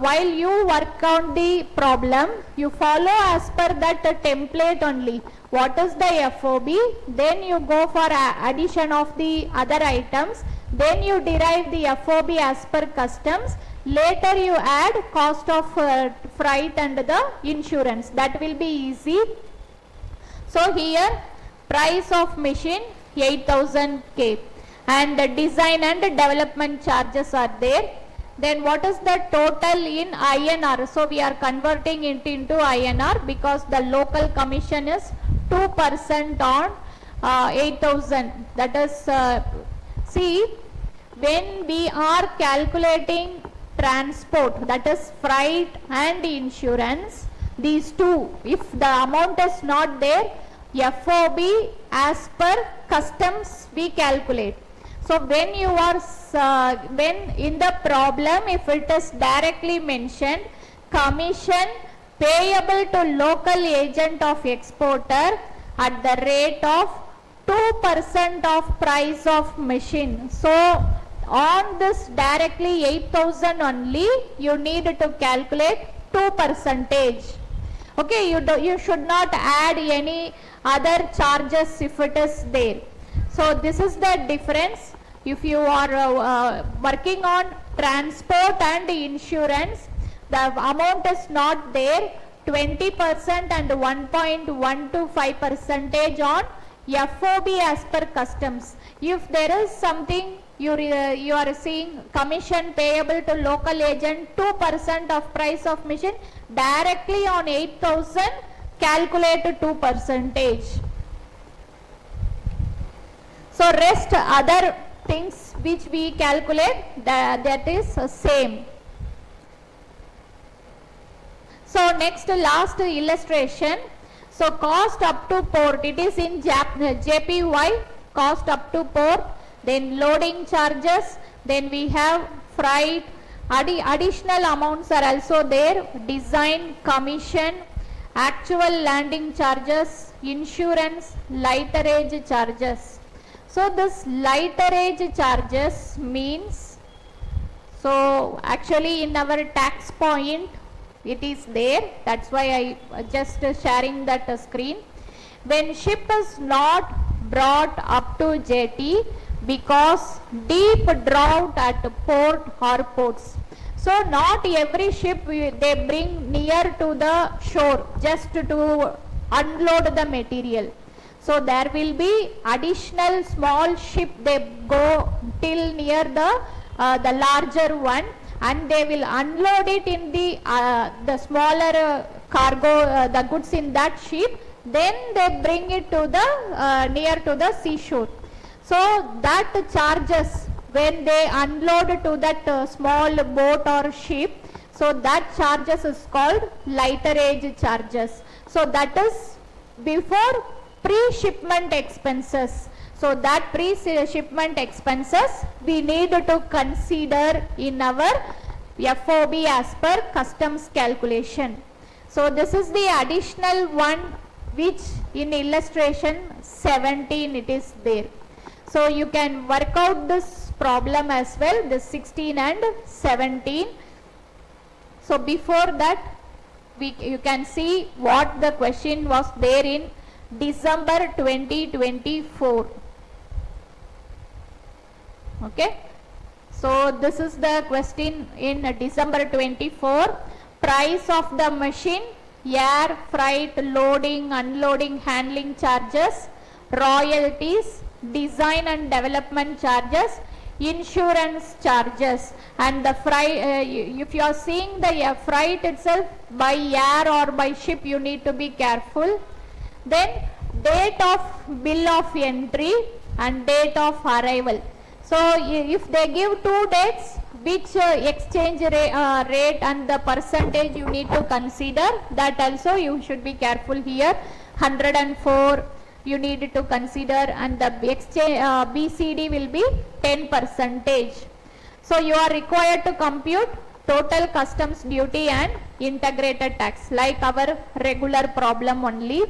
while you work on the problem, you follow as per that template only. What is the FOB? Then you go for addition of the other items. Then you derive the FOB as per customs. Later you add cost of freight and the insurance. That will be easy. So here price of machine 8,000 K and the design and development charges are there. Then what is the total in INR? So we are converting it into INR because the local commission is 2% on 8,000. That is, see, when we are calculating transport, that is freight and insurance, these two, if the amount is not there, FOB as per customs we calculate. So when you are, when in the problem, if it is directly mentioned, commission payable to local agent of exporter at the rate of 2% of price of machine. So on this directly 8,000 only, you need to calculate 2%. Okay, you should not add any other charges if it is there. So this is the difference. If you are working on transport and insurance, the amount is not there, 20% and 1.125% on FOB as per customs. If there is something you are seeing commission payable to local agent 2% of price of machine, directly on 8,000 calculate 2%. So rest other things which we calculate, that is same. So next last illustration. So cost up to port, it is in JPY, cost up to port, then loading charges, then we have freight, additional amounts are also there, design, commission, actual landing charges, insurance, lighterage charges. So this lighterage charges means, so actually in our tax point it is there, that's why I just sharing that screen. When ship is not brought up to jetty because deep drought at port or ports. So not every ship they bring near to the shore just to unload the material. So there will be additional small ship, they go till near the larger one and they will unload it in the smaller cargo, the goods in that ship, then they bring it to the near to the seashore. So that charges when they unload to that small boat or ship, so that charges is called lighterage charges. So that is before pre-shipment expenses. So that pre-shipment expenses we need to consider in our FOB as per customs calculation. So this is the additional one which in illustration 17 it is there. So you can work out this problem as well, this 16 and 17. So before that you can see what the question was there in December 2024. Okay, so this is the question in December 24. Price of the machine, air, freight, loading, unloading, handling charges, royalties, design and development charges, insurance charges, and the freight, if you are seeing the freight itself by air or by ship, you need to be careful. Then date of bill of entry and date of arrival. So if they give two dates, which exchange rate and the percentage you need to consider, that also you should be careful here. 104 you need to consider, and the exchange BCD will be 10%. So you are required to compute total customs duty and integrated tax, like our regular problem only.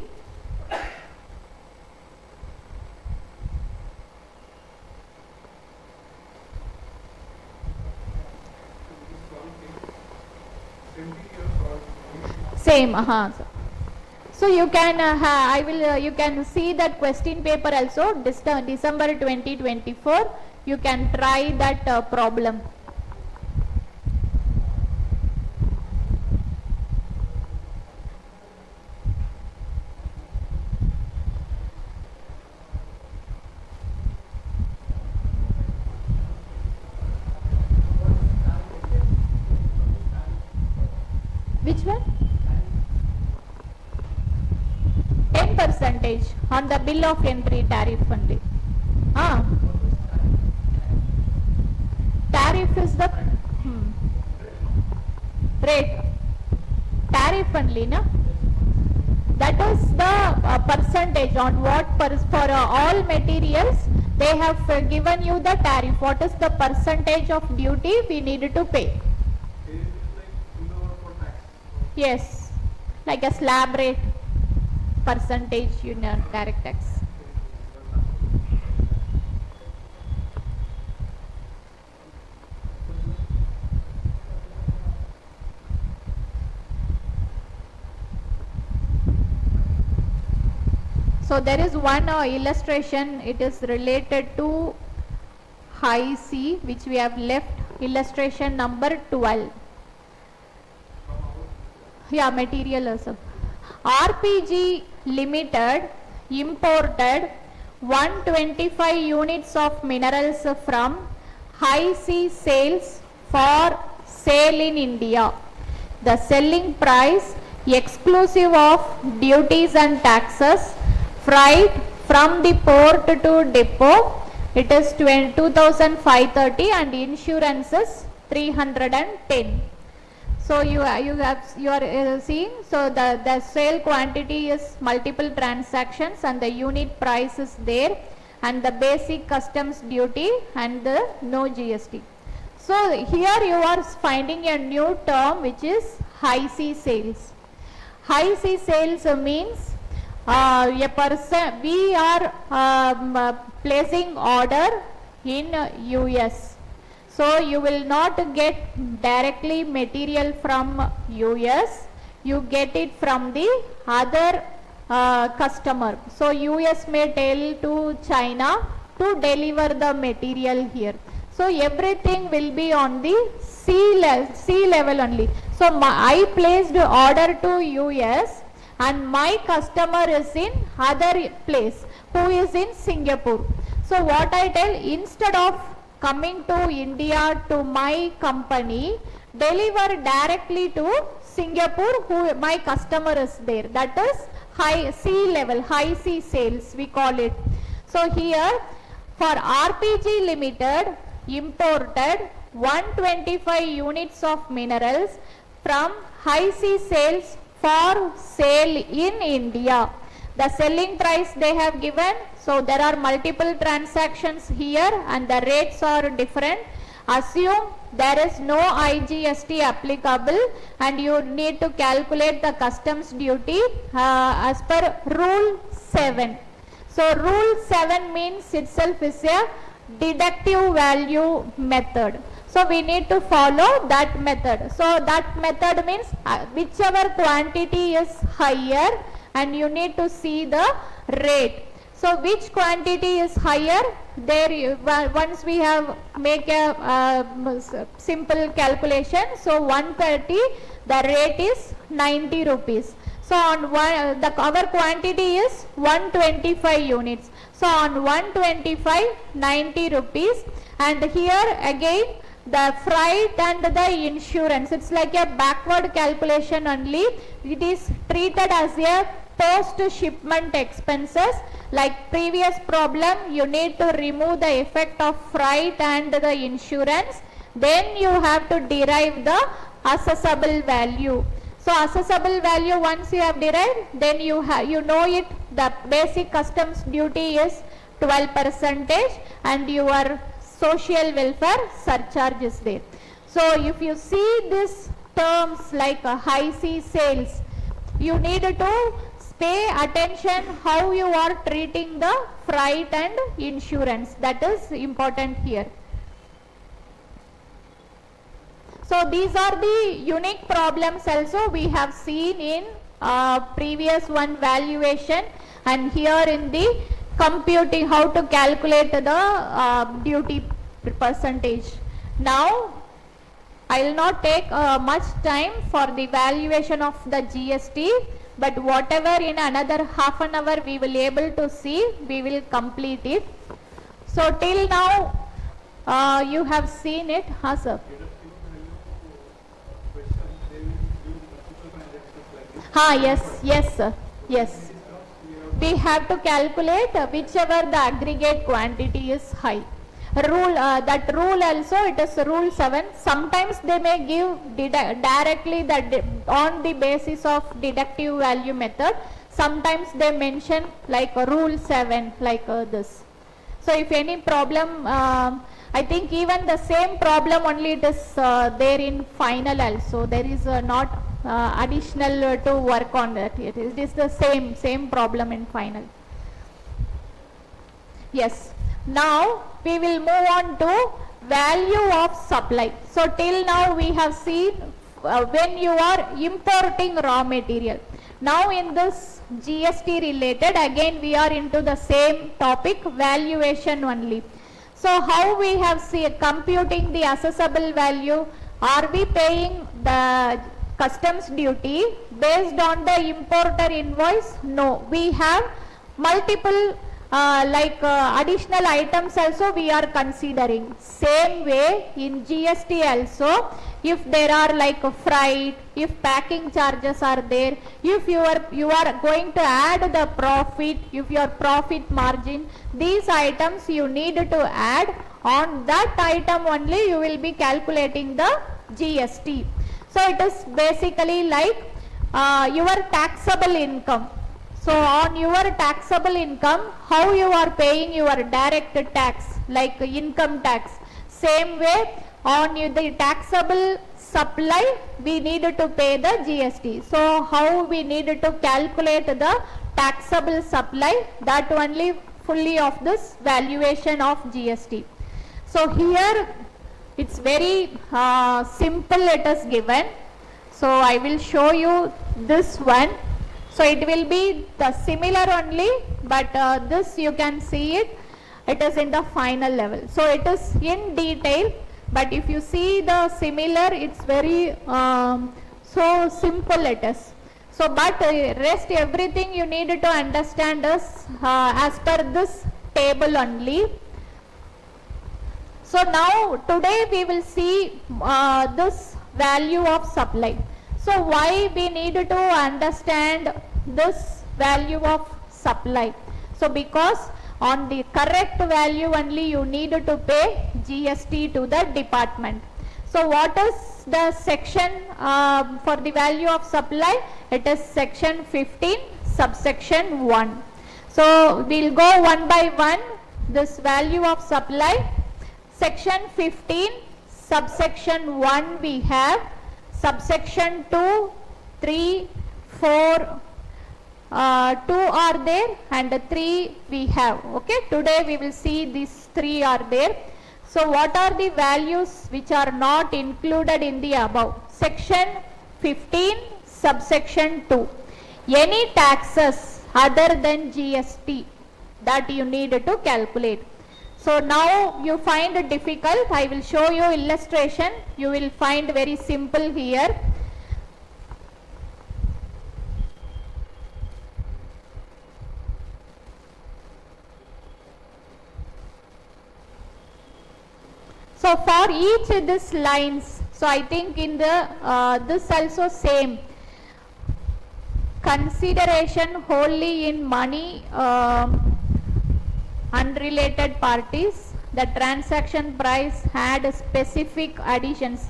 Same, so you can you can see that question paper also, December 2024, you can try that problem. Which one? 10% on the bill of entry tariff only. Tariff is the rate. Tariff only, no? That is the percentage on what for all materials they have given you the tariff. What is the percentage of duty we need to pay? Yes, like a slab rate percentage, you know, direct tax. So there is one illustration, it is related to high C, which we have left, illustration number 12. Yeah, material also. RPG Limited imported 125 units of minerals from high C sales for sale in India. The selling price exclusive of duties and taxes, freight from the port to depot, it is 2,530 and insurance is 310. So you are seeing, so the sale quantity is multiple transactions and the unit price is there and the basic customs duty and the no GST. So here you are finding a new term which is high C sales. High C sales means a person, we are placing order in US. So you will not get directly material from US, you get it from the other customer. So US may tell to China to deliver the material here. So everything will be on the C level only. So I placed order to US and my customer is in other place who is in Singapore. So what I tell, instead of coming to India to my company, deliver directly to Singapore who my customer is there. That is high C level, high C sales we call it. So here for RPG Limited imported 125 units of minerals from high C sales for sale in India. The selling price they have given, so there are multiple transactions here and the rates are different. Assume there is no IGST applicable and you need to calculate the customs duty as per rule 7. So rule 7 means itself is a deductive value method. So we need to follow that method. So that method means whichever quantity is higher and you need to see the rate. So which quantity is higher, there once we have make a simple calculation. So 130, the rate is 90 rupees. So on our quantity is 125 units. So on 125, 90 rupees, and here again the freight and the insurance, it's like a backward calculation only. It is treated as a post shipment expenses. Like previous problem, you need to remove the effect of freight and the insurance, then you have to derive the assessable value. So assessable value once you have derived, then you know it, the basic customs duty is 12% and your social welfare surcharge is there. So if you see these terms like high sea sales, you need to pay attention how you are treating the freight and insurance. That is important here. So these are the unique problems also we have seen in previous one valuation, and here in the computing how to calculate the duty percentage. Now I will not take much time for the valuation of the GST, but whatever in another half an hour we will able to see, we will complete it. So till now you have seen it, sir. Yes sir, yes. We have to calculate whichever the aggregate quantity is high. That rule also, it is rule 7. Sometimes they may give directly on the basis of deductive value method. Sometimes they mention like rule 7 like this. So if any problem, I think even the same problem only it is there in final also. There is not additional to work on that. It is the same problem in final. Yes. Now we will move on to value of supply. So till now we have seen when you are importing raw material. Now in this GST related, again we are into the same topic, valuation only. So how we have computing the assessable value? Are we paying the customs duty based on the importer invoice? No, we have multiple additional items also we are considering. Same way in GST also, if there are like a freight, if packing charges are there, if you are going to add the profit, if your profit margin, these items you need to add. On that item only you will be calculating the GST. So it is basically like your taxable income. So on your taxable income, how you are paying your direct tax, like income tax. Same way on the taxable supply, we need to pay the GST. So how we need to calculate the taxable supply, that only fully of this valuation of GST. So here it's very simple, it is given. So I will show you this one. So it will be the similar only, but this you can see it, it is in the final level. So it is in detail, but if you see the similar, it's very so simple it is. So but rest everything you need to understand is as per this table only. So now today we will see this value of supply. So why we need to understand this value of supply? So because on the correct value only you need to pay GST to the department. So what is the section for the value of supply? It is section 15 subsection 1. So we'll go one by one. This value of supply, section 15 subsection 1 we have, subsection 2, 3, 4, 2 are there and 3 we have. Okay, today we will see these 3 are there. So what are the values which are not included in the above? Section 15 subsection 2. Any taxes other than GST that you need to calculate. So now you find it difficult, I will show you illustration, you will find very simple here. So for each this lines, so I think in the this also same consideration wholly in money unrelated parties, the transaction price had specific additions.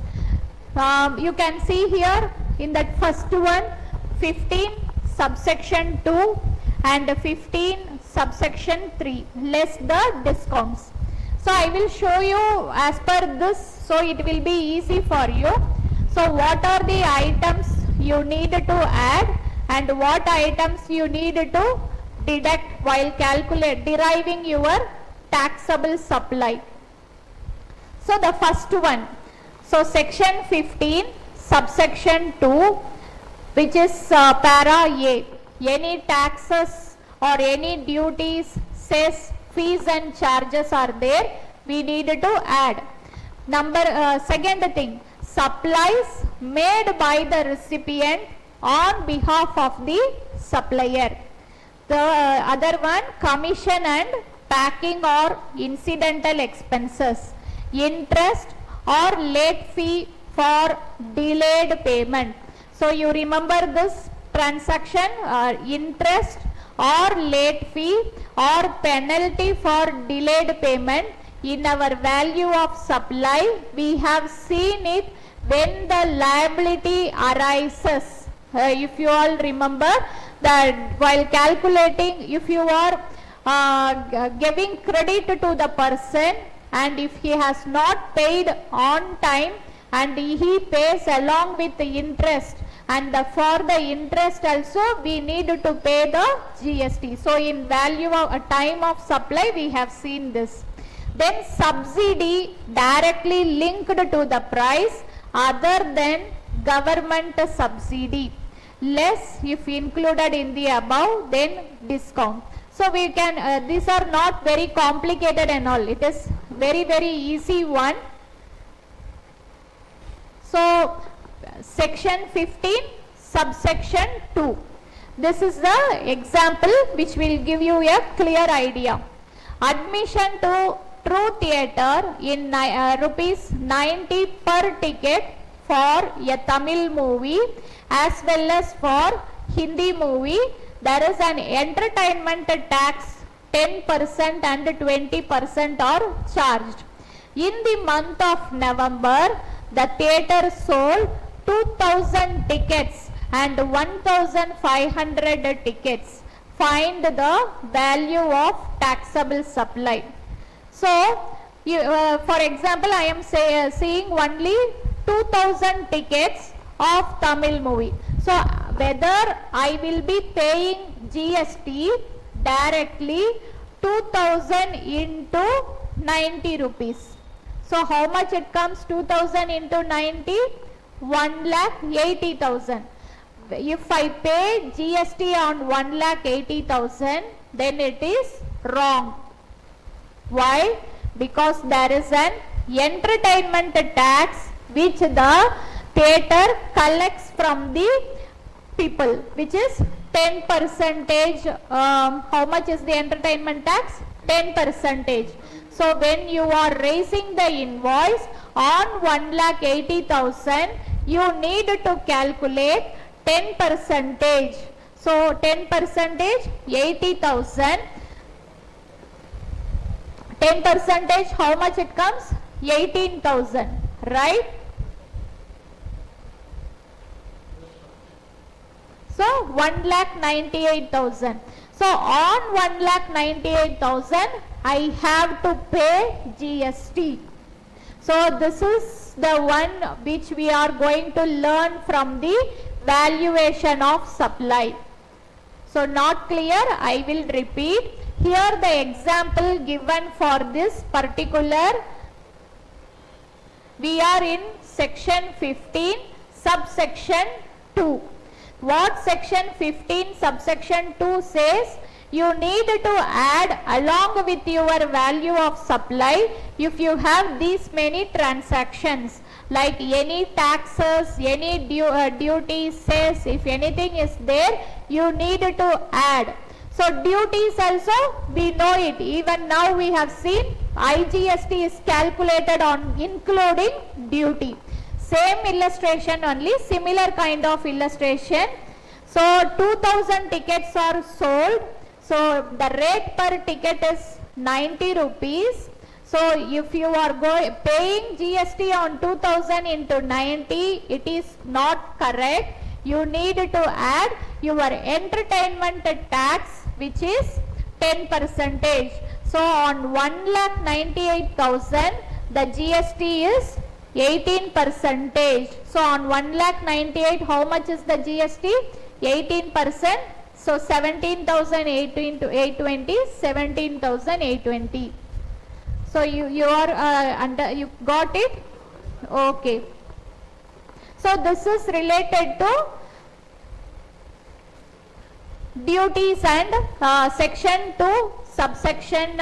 You can see here in that first one 15 subsection 2 and 15 subsection 3 less the discounts. So I will show you as per this, so it will be easy for you. So what are the items you need to add and what items you need to deduct while deriving your taxable supply. So the first one, so section 15 subsection 2, which is para A, any taxes or any duties, cess, fees and charges are there, we need to add. Second thing, supplies made by the recipient on behalf of the supplier. The other one, commission and packing or incidental expenses, interest or late fee for delayed payment. So you remember this transaction, interest or late fee or penalty for delayed payment. In our value of supply, we have seen it when the liability arises. If you all remember that while calculating, if you are giving credit to the person and if he has not paid on time and he pays along with the interest, and for the interest also we need to pay the GST. So in value of a time of supply we have seen this. Then subsidy directly linked to the price other than government subsidy, less if included in the above, then discount. So we can, these are not very complicated and all, it is very easy one. So section 15 subsection 2, this is the example which will give you a clear idea. Admission to True Theatre in rupees 90 per ticket for a Tamil movie as well as for Hindi movie. There is an entertainment tax 10% and 20% are charged. In the month of November, the theatre sold 2000 tickets and 1500 tickets. Find the value of taxable supply. So, for example, I am seeing only 2000 tickets of Tamil movie. So, whether I will be paying GST directly 2000 into 90 rupees. So, how much it comes? 2000 into 90? 1,80,000. If I pay GST on 1,80,000, then it is wrong. Why? Because there is an entertainment tax which the theatre collects from the people, which is 10%. How much is the entertainment tax? 10%. So when you are raising the invoice on 1,80,000, you need to calculate 10%. So 10%, 80,000. 10%, how much it comes? 18,000, right? So 1,98,000. So on 1,98,000, I have to pay GST. So this is the one which we are going to learn from the valuation of supply. So not clear, I will repeat. Here the example given for this particular, we are in section 15 subsection 2. What section 15 subsection 2 says? You need to add along with your value of supply if you have these many transactions, like any taxes, any duties, cess, if anything is there, you need to add. So duties also we know it, even now we have seen IGST is calculated on including duty. Same illustration only, similar kind of illustration. So 2000 tickets are sold. So the rate per ticket is 90 rupees. So if you are paying GST on 2000 into 90, it is not correct. You need to add your entertainment tax, which is 10%. So on 1,98,000, the GST is 18%. So on 1,98,000, how much is the GST? 18%. So 17,820, 17,820. So you are you got it? Okay. So this is related to duties and section 2 subsection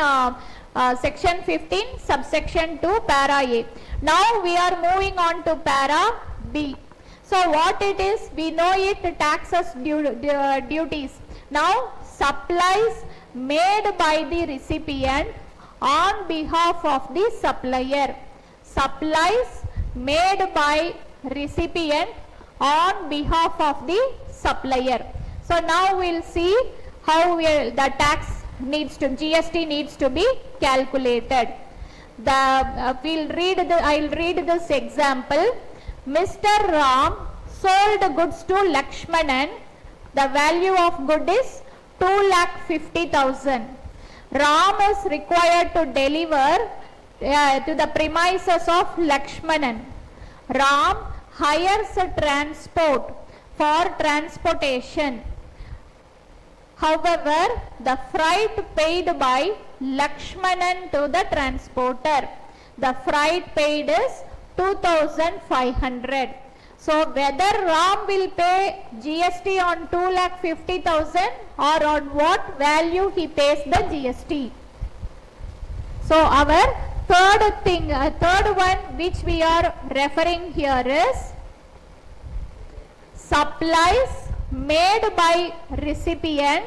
section 15 subsection 2 para A. Now we are moving on to para B. So what it is, we know it, taxes, duties. Now supplies made by the recipient on behalf of the supplier. Supplies made by recipient on behalf of the supplier. So now we'll see how the tax needs to, GST needs to be calculated. I'll read this example. Mr. Ram sold goods to Lakshmanan. The value of good is 2,50,000. Ram is required to deliver to the premises of Lakshmanan. Ram hires a transport for transportation. However, the freight paid by Lakshmanan to the transporter, the freight paid is 2,500. So whether Ram will pay GST on 2,50,000 or on what value he pays the GST. So our third one which we are referring here is supplies made by recipient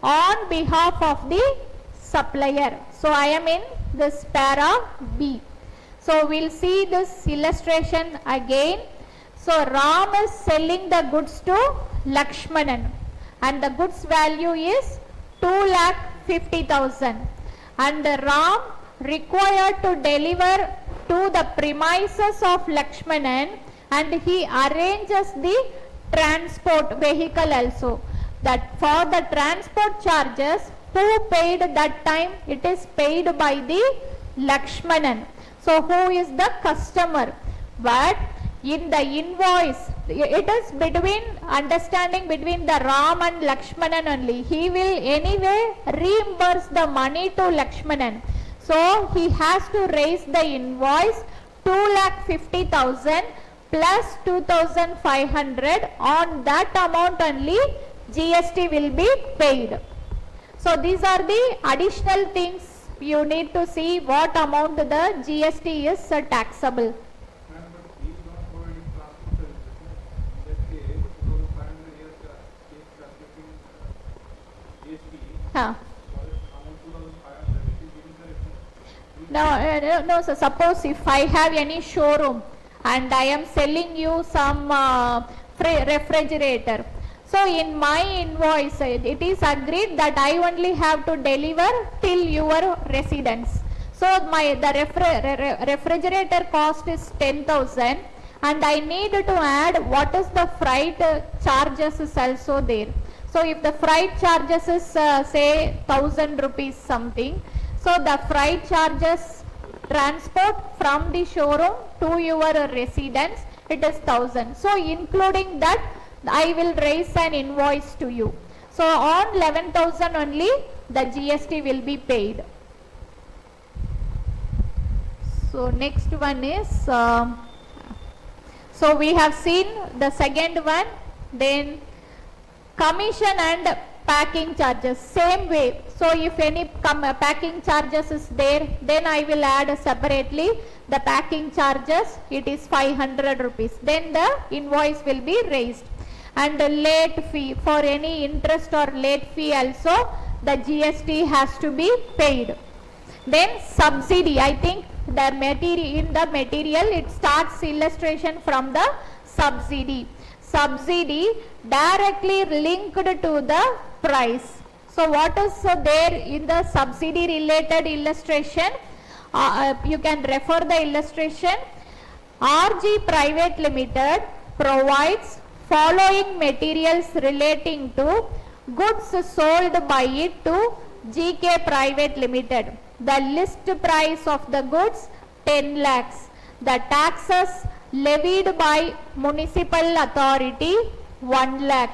on behalf of the supplier. So I am in this para B. So we'll see this illustration again. So Ram is selling the goods to Lakshmanan and the goods value is 2,50,000 and Ram required to deliver to the premises of Lakshmanan and he arranges the transport vehicle also. That for the transport charges, who paid that time? It is paid by the Lakshmanan. So who is the customer? But in the invoice, it is between understanding between the Ram and Lakshmanan only. He will anyway reimburse the money to Lakshmanan. So he has to raise the invoice 2,50,000 plus 2,500. On that amount only GST will be paid. So these are the additional things you need to see what amount the GST is taxable. Huh. No, so suppose if I have any showroom and I am selling you some refrigerator. So in my invoice, it is agreed that I only have to deliver till your residence. So the refrigerator cost is 10,000 and I need to add what is the freight charges is also there. So if the freight charges is say 1,000 rupees something, so the freight charges transport from the showroom to your residence, it is 1,000. So including that, I will raise an invoice to you. So on 11,000 only the GST will be paid. So next one is, so we have seen the second one, then commission and packing charges, same way. So if any packing charges is there, then I will add separately the packing charges, it is 500 rupees. Then the invoice will be raised. And the late fee, for any interest or late fee also, the GST has to be paid. Then subsidy, I think the material, in the material it starts illustration from the subsidy. Subsidy directly linked to the price. So what is there in the subsidy related illustration? You can refer the illustration. RG Private Limited provides following materials relating to goods sold by it to GK Private Limited. The list price of the goods 10 lakhs. The taxes levied by municipal authority 1 lakh.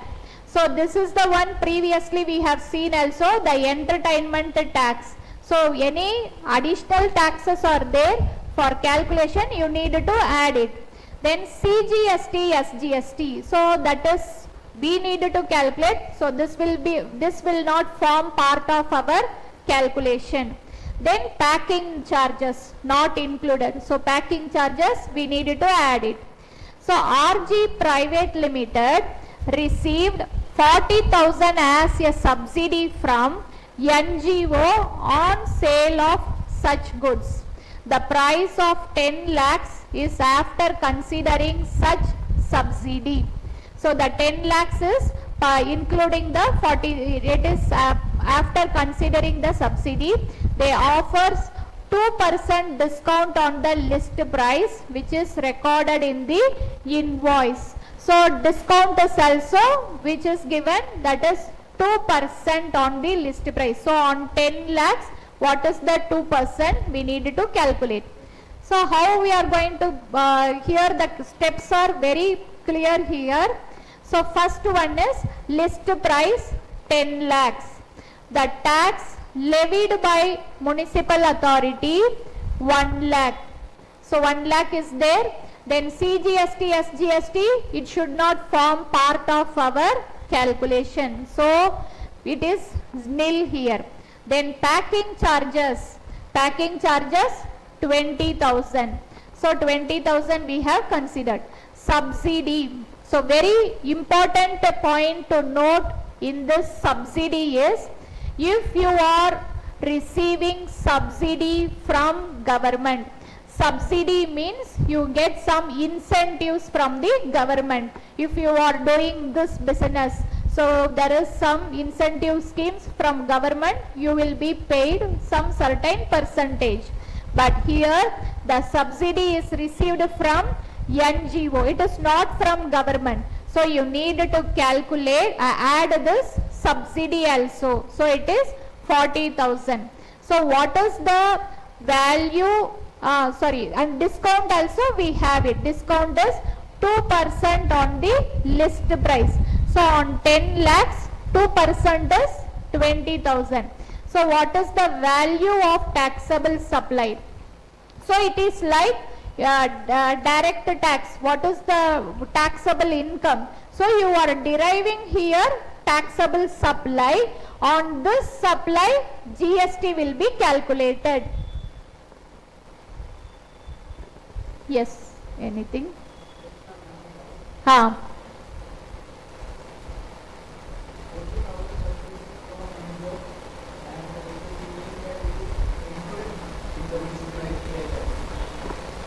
So this is the one previously we have seen also, the entertainment tax. So any additional taxes are there for calculation, you need to add it. Then CGST, SGST. So that is we need to calculate. So this will not form part of our calculation. Then packing charges not included. So packing charges we need to add it. So RG Private Limited received 40,000 as a subsidy from NGO on sale of such goods. The price of 10 lakhs is after considering such subsidy. So the 10 lakhs is including the 40, it is after considering the subsidy. They offers 2% discount on the list price which is recorded in the invoice. So discount is also which is given, that is 2% on the list price. So on 10 lakhs, what is the 2%? We need to calculate. So how we are going to, here the steps are very clear here. So first one is list price 10 lakhs. The tax levied by municipal authority 1 lakh. So 1 lakh is there. Then CGST, SGST, it should not form part of our calculation. So it is nil here. Then packing charges 20,000. So 20,000 we have considered. Subsidy. So very important point to note in this subsidy is, if you are receiving subsidy from government, subsidy means you get some incentives from the government. If you are doing this business, so there is some incentive schemes from government, you will be paid some certain percentage. But here the subsidy is received from NGO, it is not from government. So you need to calculate, add this subsidy also. So it is 40,000. So what is the value, and discount also we have it. Discount is 2% on the list price. So on 10 lakhs, 2% is 20,000. So what is the value of taxable supply? So it is like direct tax. What is the taxable income? So you are deriving here taxable supply. On this supply, GST will be calculated. Yes, anything?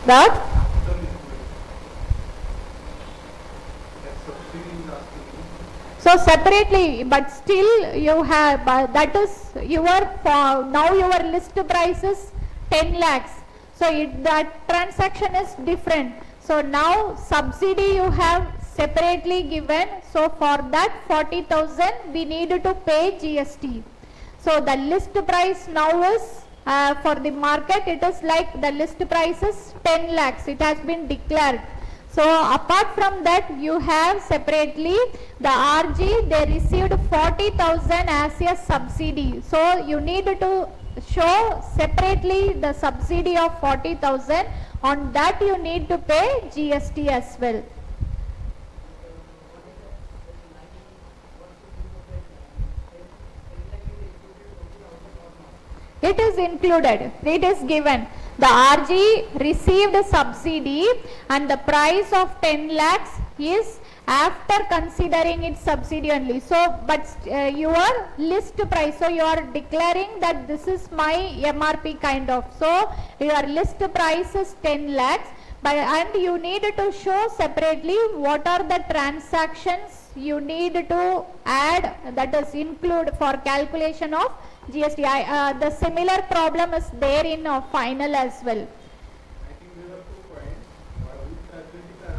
That? So separately, but still you have, that is your, now your list price is 10 lakhs. So that transaction is different. So now subsidy you have separately given. So for that 40,000 we need to pay GST. So the list price now is, for the market it is like the list price is 10 lakhs. It has been declared. So apart from that, you have separately the RG, they received 40,000 as a subsidy. So you need to show separately the subsidy of 40,000. On that you need to pay GST as well. It is included, it is given. The RG received subsidy and the price of 10 lakhs is after considering its subsidy only. So, but your list price, so you are declaring that this is my MRP kind of. So, your list price is 10 lakhs, but and you need to show separately what are the transactions you need to add, that is include for calculation of GST. The similar problem is there in final as well. I think there are 2 points. One is calculating the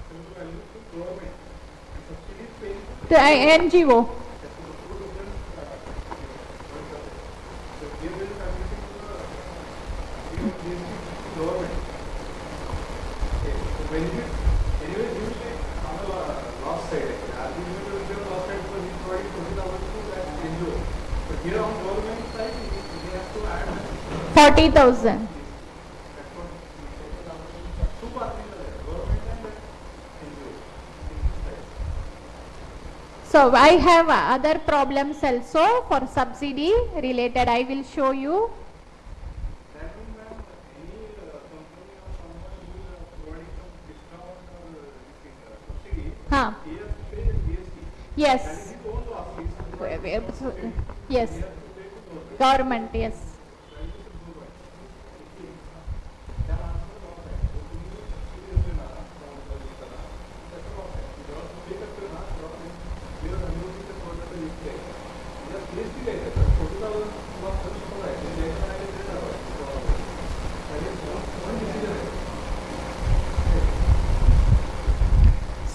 simple value to government and subsidy is paying The NGO. So here there is calculation to the government. Okay. So benefit anyway usually on the loss side. As usual will be on the loss side because he's providing 20,000 to that NGO. But here on government side, they have to add 40,000. that's what two parties are there, government and NGO. So I have other problems also for subsidy related. I will show you. That means, ma'am, any company or someone who is providing some discount or subsidy, Huh. he has to pay the GST. That Yes. is his own loss. He is providing Yes. he has to pay to government. Government. Yes. That is a good one. That answers all that. So, तुम्ही subsidy असेल ना, त्याचं loss आहे. जेव्हा तुम्ही करतो ना, तेव्हा तुम्ही जेव्हा अनुमतीचं कोर्टाचं लिस्ट आहे, त्याच्यात GST द्यायचं. तर 40,000 loss करू शकत नाही. ते द्यायचं नाही, ते द्यायचं नाही. that is one decision आहे.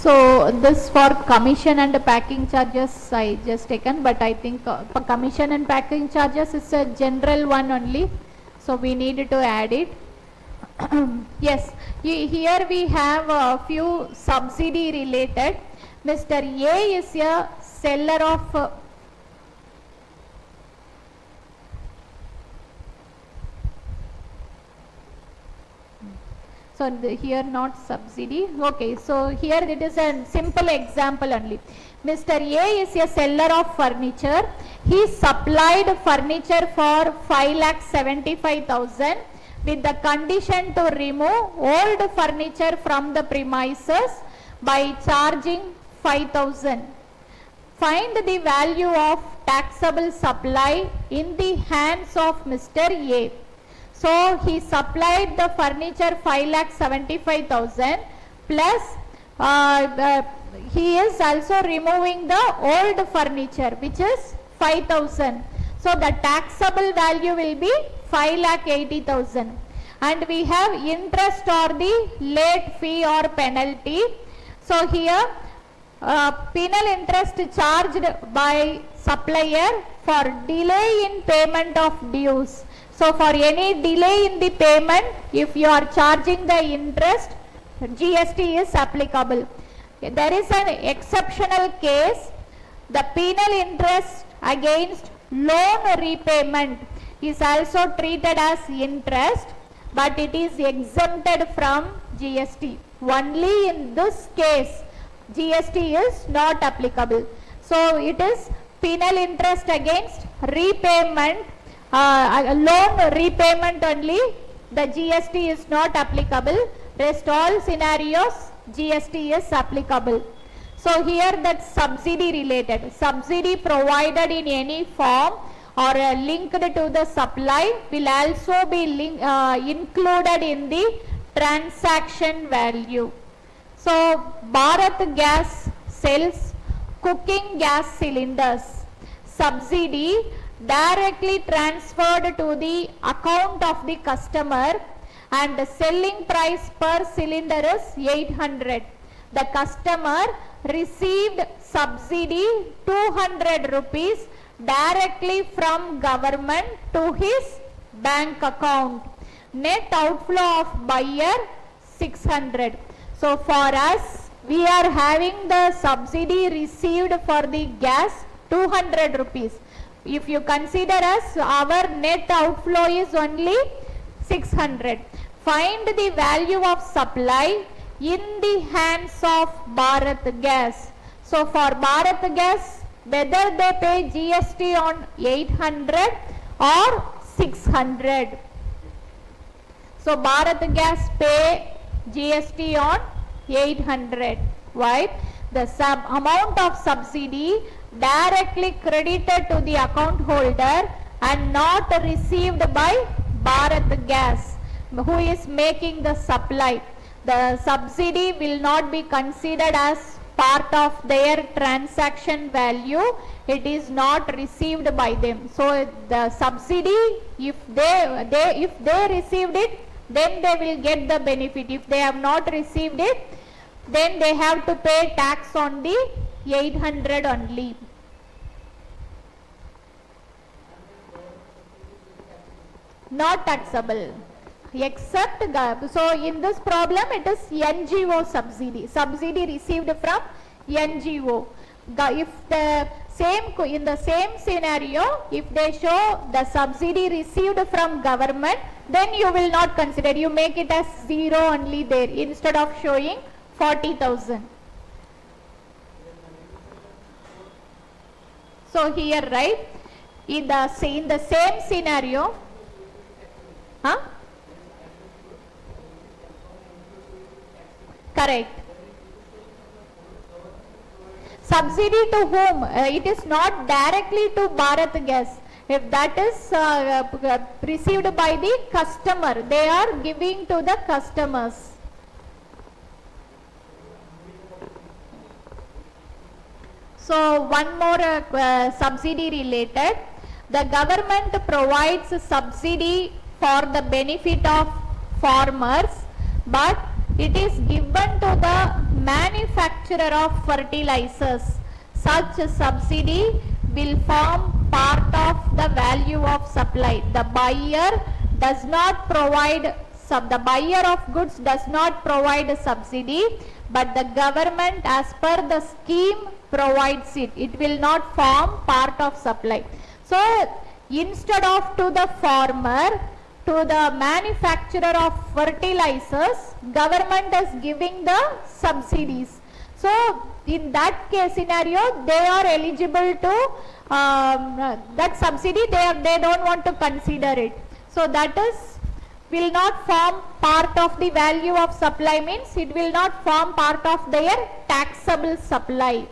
So this for commission and packing charges I just taken, but I think for commission and packing charges is a general one only, so we need to add it. Yes, here we have a few subsidy related. Mr. A is a seller of so here not subsidy. Okay, so here it is a simple example only. Mr. A is a seller of furniture. He supplied furniture for 5,75,000 with the condition to remove old furniture from the premises by charging 5,000. Find the value of taxable supply in the hands of Mr. A. So he supplied the furniture 5,75,000 plus he is also removing the old furniture which is 5,000. So the taxable value will be 5,80,000. And we have interest or the late fee or penalty. So here penal interest charged by supplier for delay in payment of dues. So for any delay in the payment, if you are charging the interest, GST is applicable. There is an exceptional case, the penal interest against loan repayment is also treated as interest, but it is exempted from GST. Only in this case, GST is not applicable. So it is penal interest against repayment, loan repayment only, the GST is not applicable. Rest all scenarios GST is applicable. So here that subsidy related, subsidy provided in any form or linked to the supply will also be included in the transaction value. So Bharat Gas sells cooking gas cylinders. Subsidy directly transferred to the account of the customer and the selling price per cylinder is 800. The customer received subsidy 200 rupees directly from government to his bank account. Net outflow of buyer 600. So for us, we are having the subsidy received for the gas 200 rupees. If you consider us, our net outflow is only 600. Find the value of supply in the hands of Bharat Gas. So for Bharat Gas, whether they pay GST on 800 or 600. So Bharat Gas pay GST on 800. Why? the amount of subsidy directly credited to the account holder and not received by Bharat Gas, who is making the supply. The subsidy will not be considered as part of their transaction value. It is not received by them. So the subsidy, if they received it, then they will get the benefit. If they have not received it, then they have to pay tax on the 800 only. Not taxable, except so in this problem it is NGO subsidy received from NGO. If the same in the same scenario, if they show the subsidy received from government, then you will not consider, you make it as 0 only there instead of showing 40,000. So here, right, in the same scenario, huh? Correct. Subsidy to whom? It is not directly to Bharat Gas. If that is received by the customer, they are giving to the customers. So one more subsidy related. The government provides subsidy for the benefit of farmers, but it is given to the manufacturer of fertilizers. Such subsidy will form part of the value of supply. The buyer does not provide the buyer of goods does not provide a subsidy, but the government as per the scheme provides it. It will not form part of supply. So instead of to the farmer, to the manufacturer of fertilizers, government is giving the subsidies. So in that case scenario, they are eligible to that subsidy. They don't want to consider it. So that is will not form part of the value of supply, means it will not form part of their taxable supply. And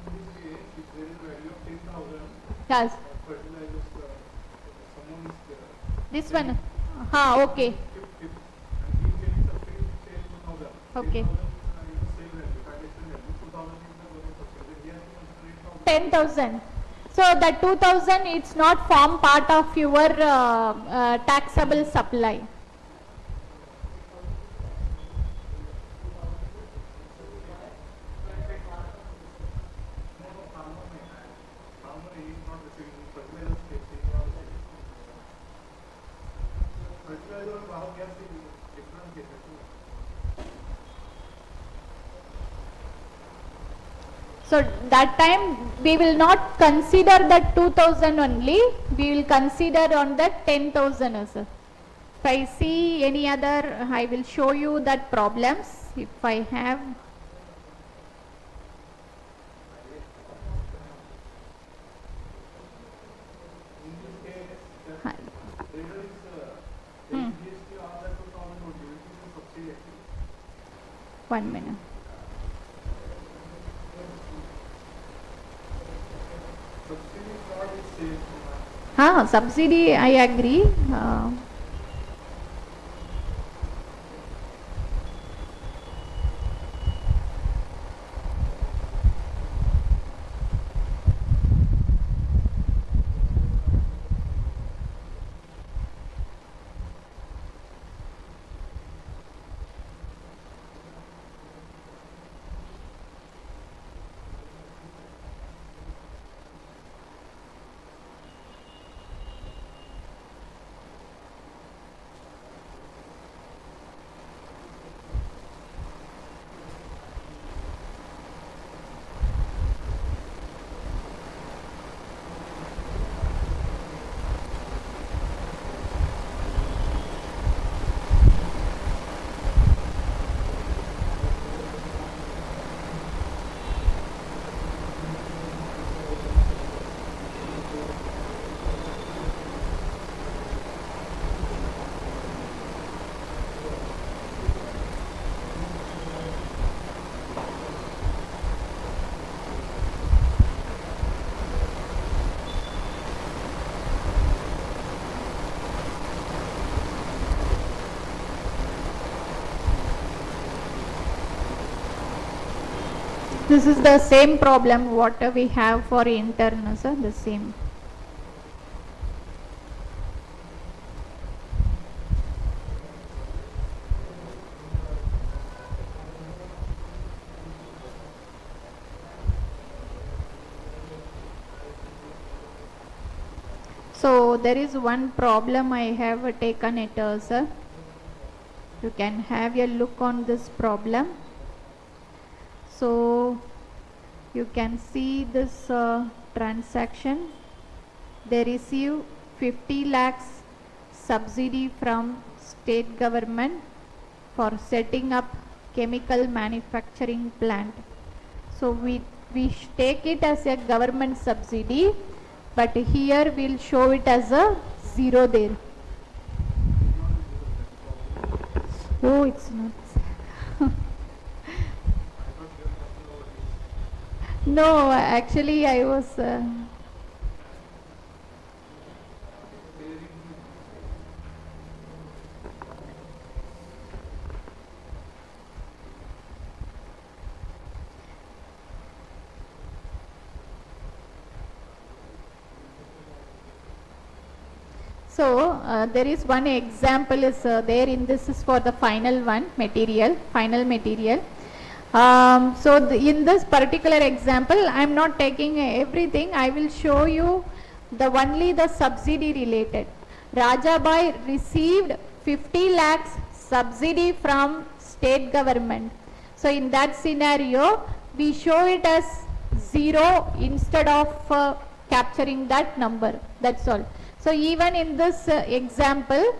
in this case, if there is a value of 10,000, Yes. fertilizers, someone is This one. Okay. and he is getting subsidy, say 2,000. Okay. 10,000 is the same value, financial value. 2,000 is the government subsidy. He has to consider 10,000. So the 2,000, it's not form part of your taxable supply. farmer is not receiving fertilizers, he is not receiving. Fertilizer and Bharat Gas is different cases. So that time we will not consider that 2,000 only, we will consider on that 10,000 also. If I see any other, I will show you that problems if I have. In this case, the trader is paying GST on that 2,000 only, which is a subsidy actually. 1 minute. Subsidy is not the same. Subsidy, I agree. This is the same problem what we have for internal, sir, the same. So there is one problem I have taken it, sir. You can have a look on this problem. So you can see this transaction. They receive 50 lakhs subsidy from state government for setting up chemical manufacturing plant. So we take it as a government subsidy, but here we'll show it as a zero there. Oh, it's not. No, actually I was so there is one example is there in this is for the final material. So in this particular example, I am not taking everything. I will show you only the subsidy related. Rajabai received 50 lakhs subsidy from state government. So in that scenario, we show it as zero instead of capturing that number. That's all. So even in this example,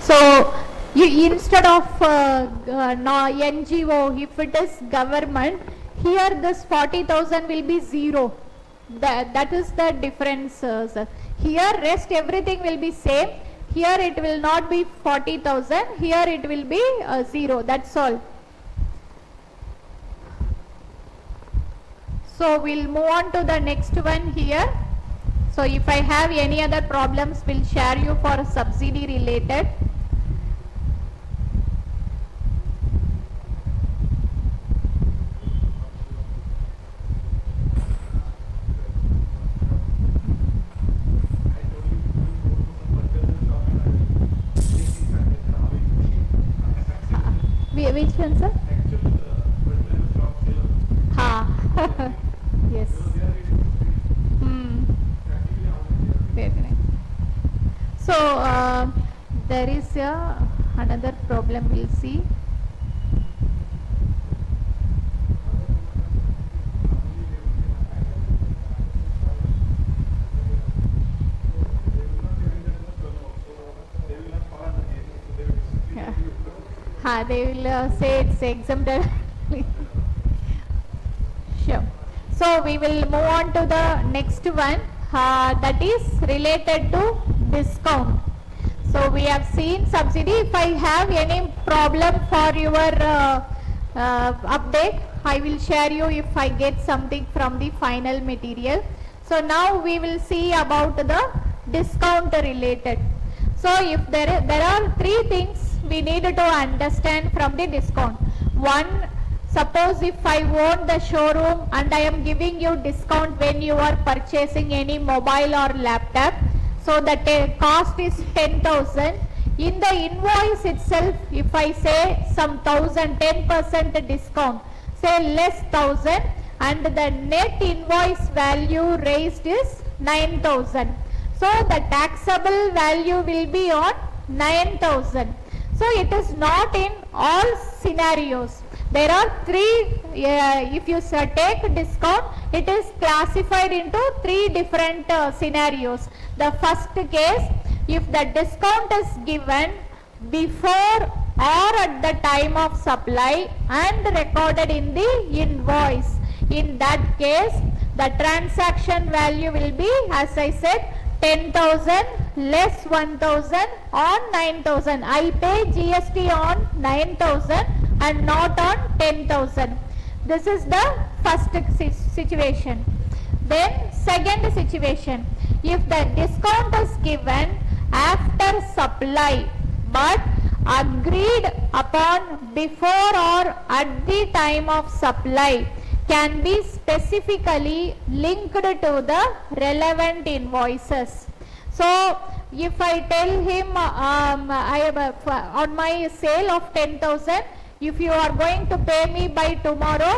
so instead of NGO, if it is government, here this 40,000 will be zero. That is the difference, sir. Here rest everything will be same. Here it will not be 40,000. Here it will be zero. That's all. So we'll move on to the next one here. So if I have any other problems, we'll share you for subsidy related. Which one, sir? Ha. Yes. Very nice. So there is another problem we'll see. They will say it's exempted. Sure. So we will move on to the next one that is related to discount. So we have seen subsidy. If I have any problem for your update, I will share you if I get something from the final material. So now we will see about the discount related. So if there are three things we need to understand from the discount. One, suppose if I own the showroom and I am giving you discount when you are purchasing any mobile or laptop. So the cost is 10,000. In the invoice itself, if I say some 10% discount, say less 1,000, and the net invoice value raised is 9,000. So the taxable value will be on 9,000. So it is not in all scenarios. There are three, if you take discount, it is classified into three different scenarios. The first case, if the discount is given before or at the time of supply and recorded in the invoice, in that case, the transaction value will be, as I said, 10,000 less 1,000 on 9,000. I pay GST on 9,000 and not on 10,000. This is the first situation. Then second situation, if the discount is given after supply but agreed upon before or at the time of supply, can be specifically linked to the relevant invoices. So if I tell him I have on my sale of 10,000, if you are going to pay me by tomorrow,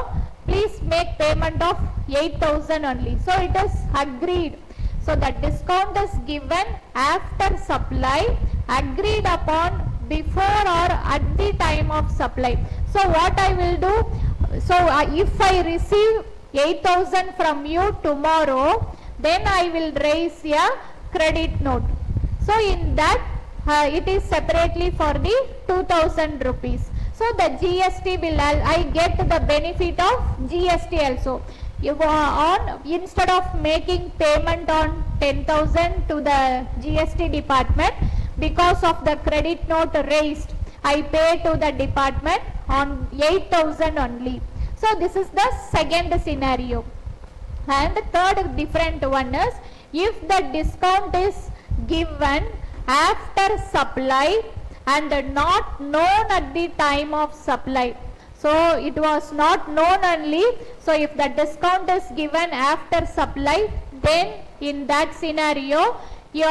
please make payment of 8,000 only. So it is agreed. So the discount is given after supply, agreed upon before or at the time of supply. So what I will do, so if I receive 8,000 from you tomorrow, then I will raise a credit note. So in that it is separately for the 2,000 rupees. So the GST will, I get the benefit of GST also. If on instead of making payment on 10,000 to the GST department, because of the credit note raised, I pay to the department on 8,000 only. So this is the second scenario. And third different one is, if the discount is given after supply and not known at the time of supply. So it was not known only. So if the discount is given after supply, then in that scenario you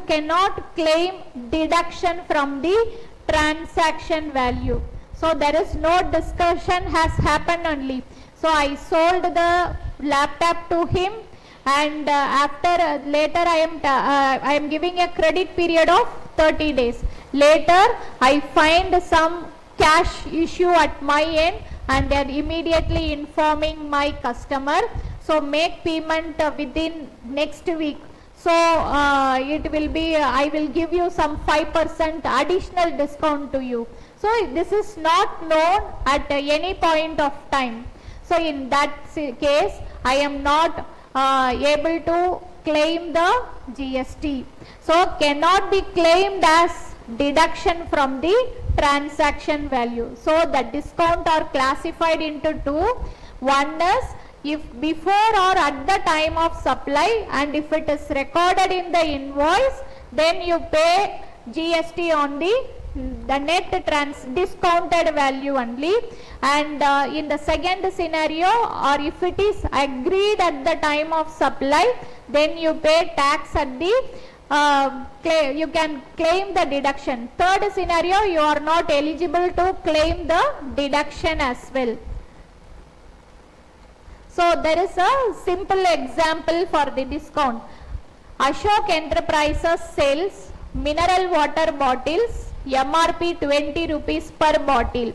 cannot claim deduction from the transaction value. So there is no discussion has happened only. So I sold the laptop to him, and after later I am giving a credit period of 30 days. Later I find some cash issue at my end, and they are immediately informing my customer, so make payment within next week. So it will be I will give you some 5% additional discount to you. So this is not known at any point of time. So in that case I am not able to claim the GST. So cannot be claimed as deduction from the transaction value. So the discount are classified into two. One is if before or at the time of supply, and if it is recorded in the invoice, then you pay GST on the net discounted value only. And in the second scenario, or if it is agreed at the time of supply, then you pay tax at the you can claim the deduction. Third scenario, you are not eligible to claim the deduction as well. So there is a simple example for the discount. Ashok Enterprises sells mineral water bottles, MRP 20 rupees per bottle.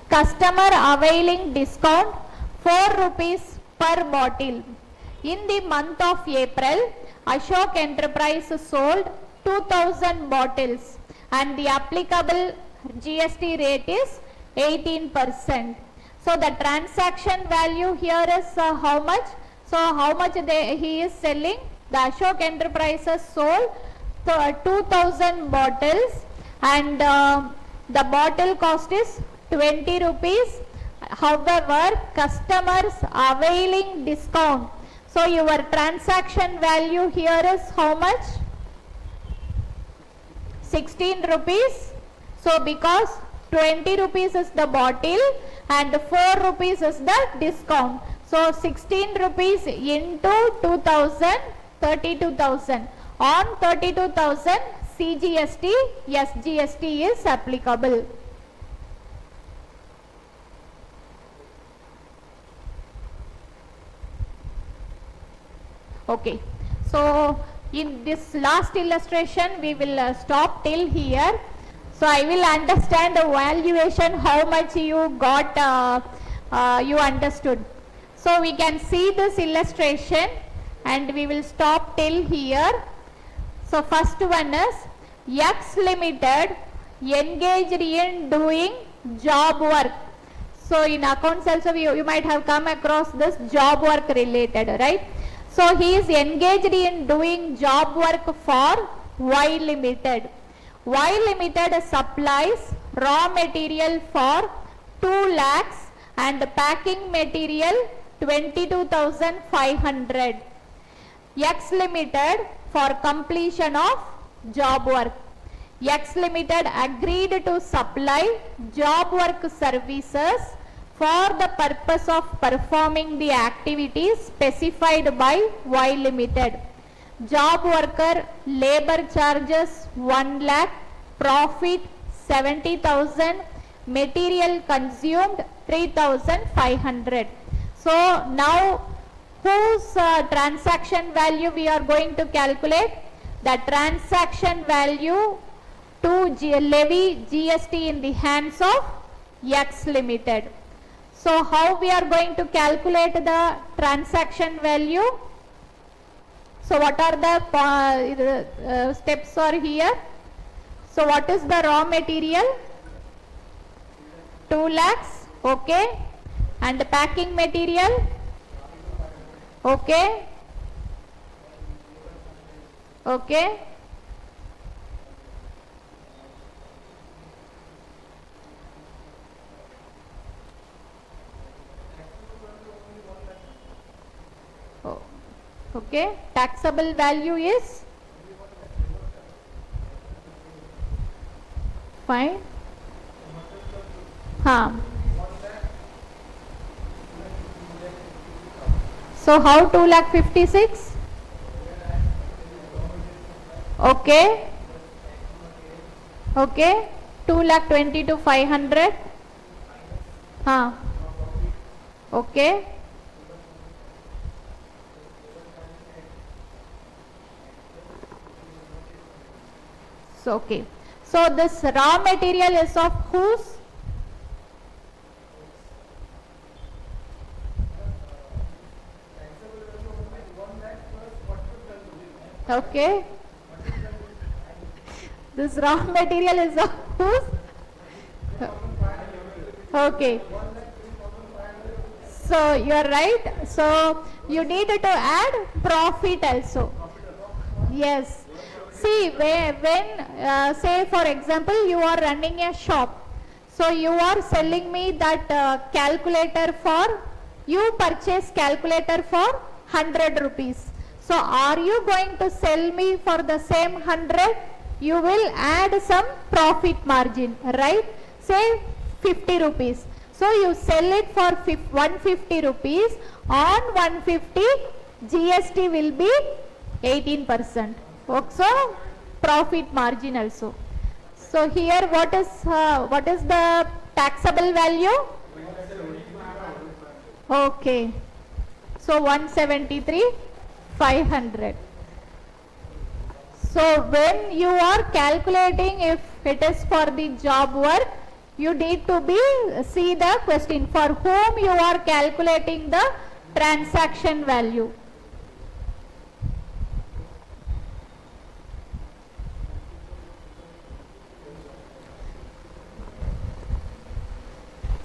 Customer availing discount 4 rupees per bottle. In the month of April, Ashok Enterprises sold 2,000 bottles, and the applicable GST rate is 18%. So the transaction value here is how much? So how much he is selling? The Ashok Enterprises sold 2,000 bottles, and the bottle cost is 20 rupees. However, customers availing discount. So your transaction value here is how much? 16 rupees. So because 20 rupees is the bottle and 4 rupees is the discount. So 16 rupees into 2,000, 32,000. On 32,000, CGST, SGST is applicable. Okay. So in this last illustration, we will stop till here. So I will understand the valuation, how much you got, you understood. So we can see this illustration, and we will stop till here. So first one is X Limited engaged in doing job work. So in accounts also you might have come across this job work related, right? So he is engaged in doing job work for Y Limited. Y Limited supplies raw material for 2 lakhs and packing material 22,500. X Limited for completion of job work. X Limited agreed to supply job work services for the purpose of performing the activities specified by Y Limited. Job worker labor charges 1 lakh, profit 70,000, material consumed 3,500. So now whose transaction value we are going to calculate? The transaction value to levy GST in the hands of X Limited. So how we are going to calculate the transaction value? So what are the steps are here? So what is the raw material? 2 lakhs, okay. And the packing material? Okay. Okay. Oh, okay. Taxable value is fine. So how 2,56,000? Okay. Okay. 2,22,500. Okay. So okay. So this raw material is of whose? Okay. This raw material is of whose? Okay. So you are right. So you need to add profit also. Yes. See, when say for example you are running a shop. So you are selling me that calculator for, you purchase calculator for 100 rupees. So are you going to sell me for the same 100? You will add some profit margin, right? Say 50 rupees. So you sell it for 150 rupees. On 150, GST will be 18%. So profit margin also. So here what is the taxable value? Okay. So 173,500. So when you are calculating if it is for the job work, you need to see the question for whom you are calculating the transaction value.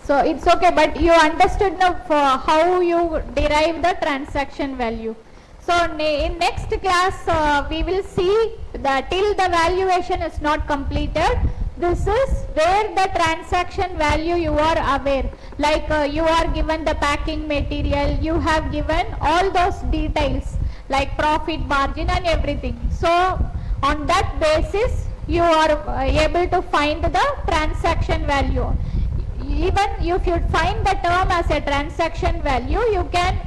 So it's okay, but you understood now how you derive the transaction value. So in next class we will see that till the valuation is not completed, this is where the transaction value you are aware, like you are given the packing material, you have given all those details like profit margin and everything. So on that basis you are able to find the transaction value. Even if you find the term as a transaction value, you can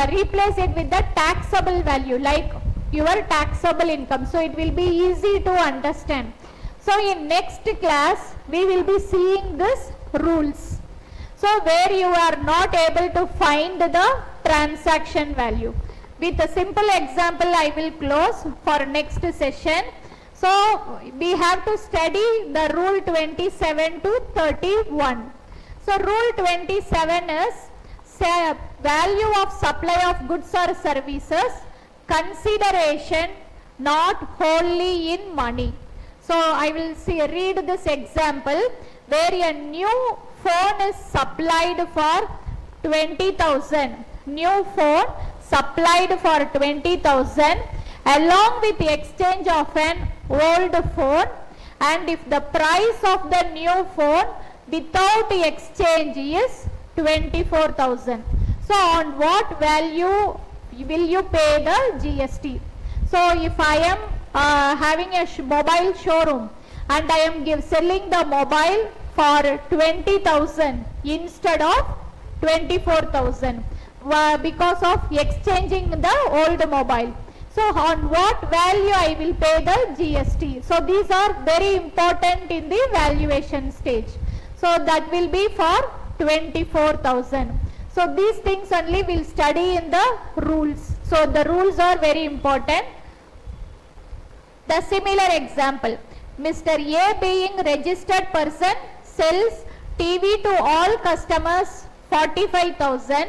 replace it with the taxable value, like your taxable income. So it will be easy to understand. So in next class, we will be seeing this rules. So where you are not able to find the transaction value. With a simple example, I will close for next session. So we have to study the rule 27 to 31. So rule 27 is value of supply of goods or services, consideration not wholly in money. So I will read this example where a new phone is supplied for 20,000. New phone supplied for 20,000 along with the exchange of an old phone, and if the price of the new phone without exchange is 24,000. So on what value will you pay the GST? So if I am having a mobile showroom and I am selling the mobile for 20,000 instead of 24,000 because of exchanging the old mobile. So on what value I will pay the GST? So these are very important in the valuation stage. So that will be for 24,000. So these things only will study in the rules. So the rules are very important. The similar example, Mr. A being registered person sells TV to all customers 45,000.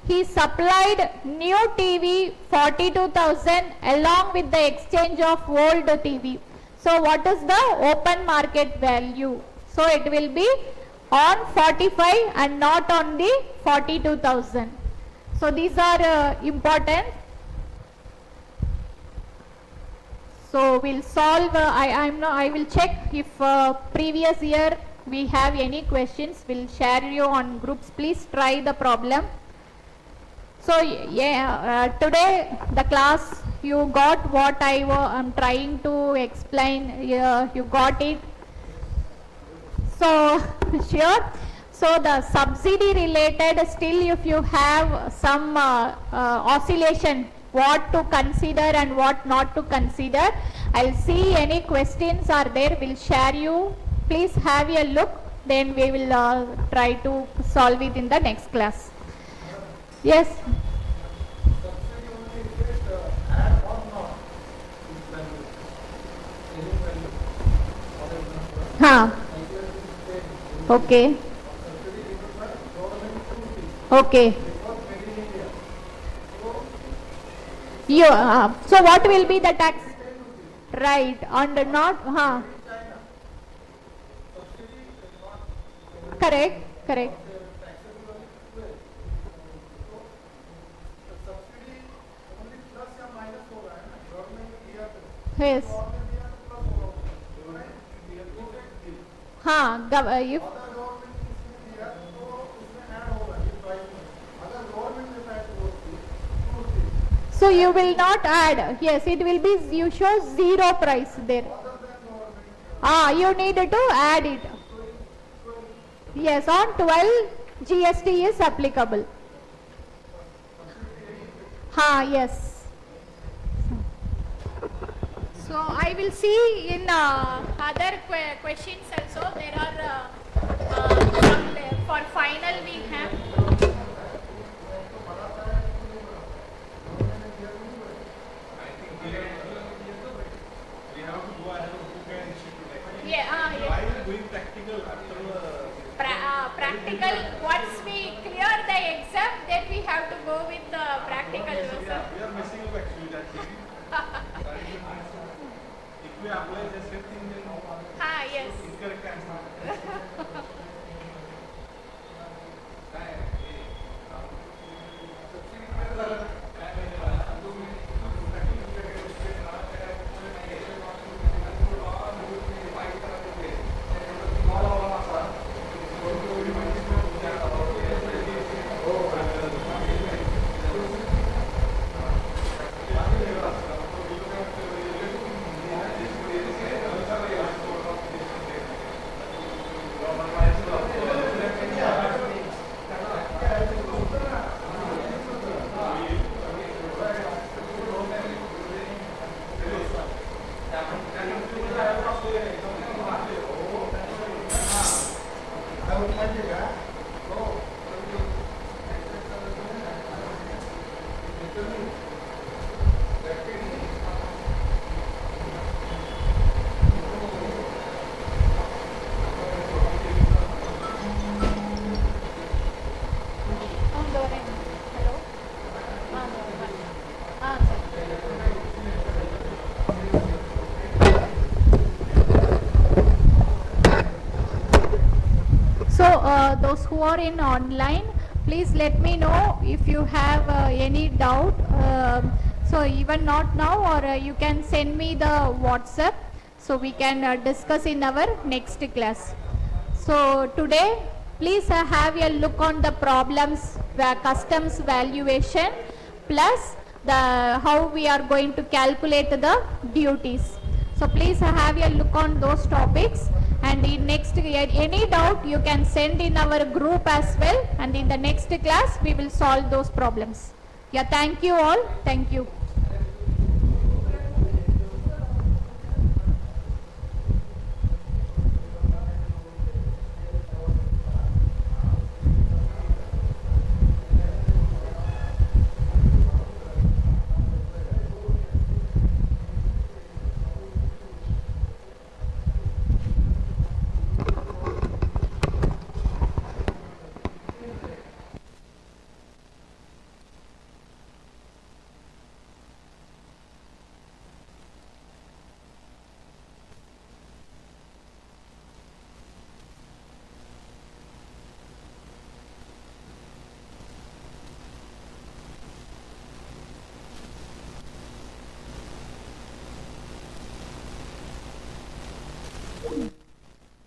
He supplied new TV 42,000 along with the exchange of old TV. So what is the open market value? So it will be on 45 and not on the 42,000. So these are important. So we'll solve, I will check if previous year we have any questions. We'll share you on groups. Please try the problem. So today the class you got what I am trying to explain. You got it. So sure. So the subsidy related, still if you have some oscillation, what to consider and what not to consider, I'll see any questions are there, we'll share you. Please have a look, then we will try to solve it in the next class. Yes. Huh. Okay. Okay. You, so what will be the tax? Right, and not, correct, correct. Yes. If so you will not add, yes, it will be, you show zero price there. You need to add it. Yes, on 12 GST is applicable. Yes. So I will see in other questions also. There are some for final we have. Practical, once we clear the exam, then we have to go with the practical. We are messing up actually that thing. If we apply the same thing, then yes. incorrect answer. Those who are in online, please let me know if you have any doubt. So even not now, or you can send me the WhatsApp, so we can discuss in our next class. So today, please have a look on the problems, customs valuation, plus the how we are going to calculate the duties. So please have a look on those topics, and in next any doubt you can send in our group as well, and in the next class we will solve those problems. Yeah, thank you all. Thank you.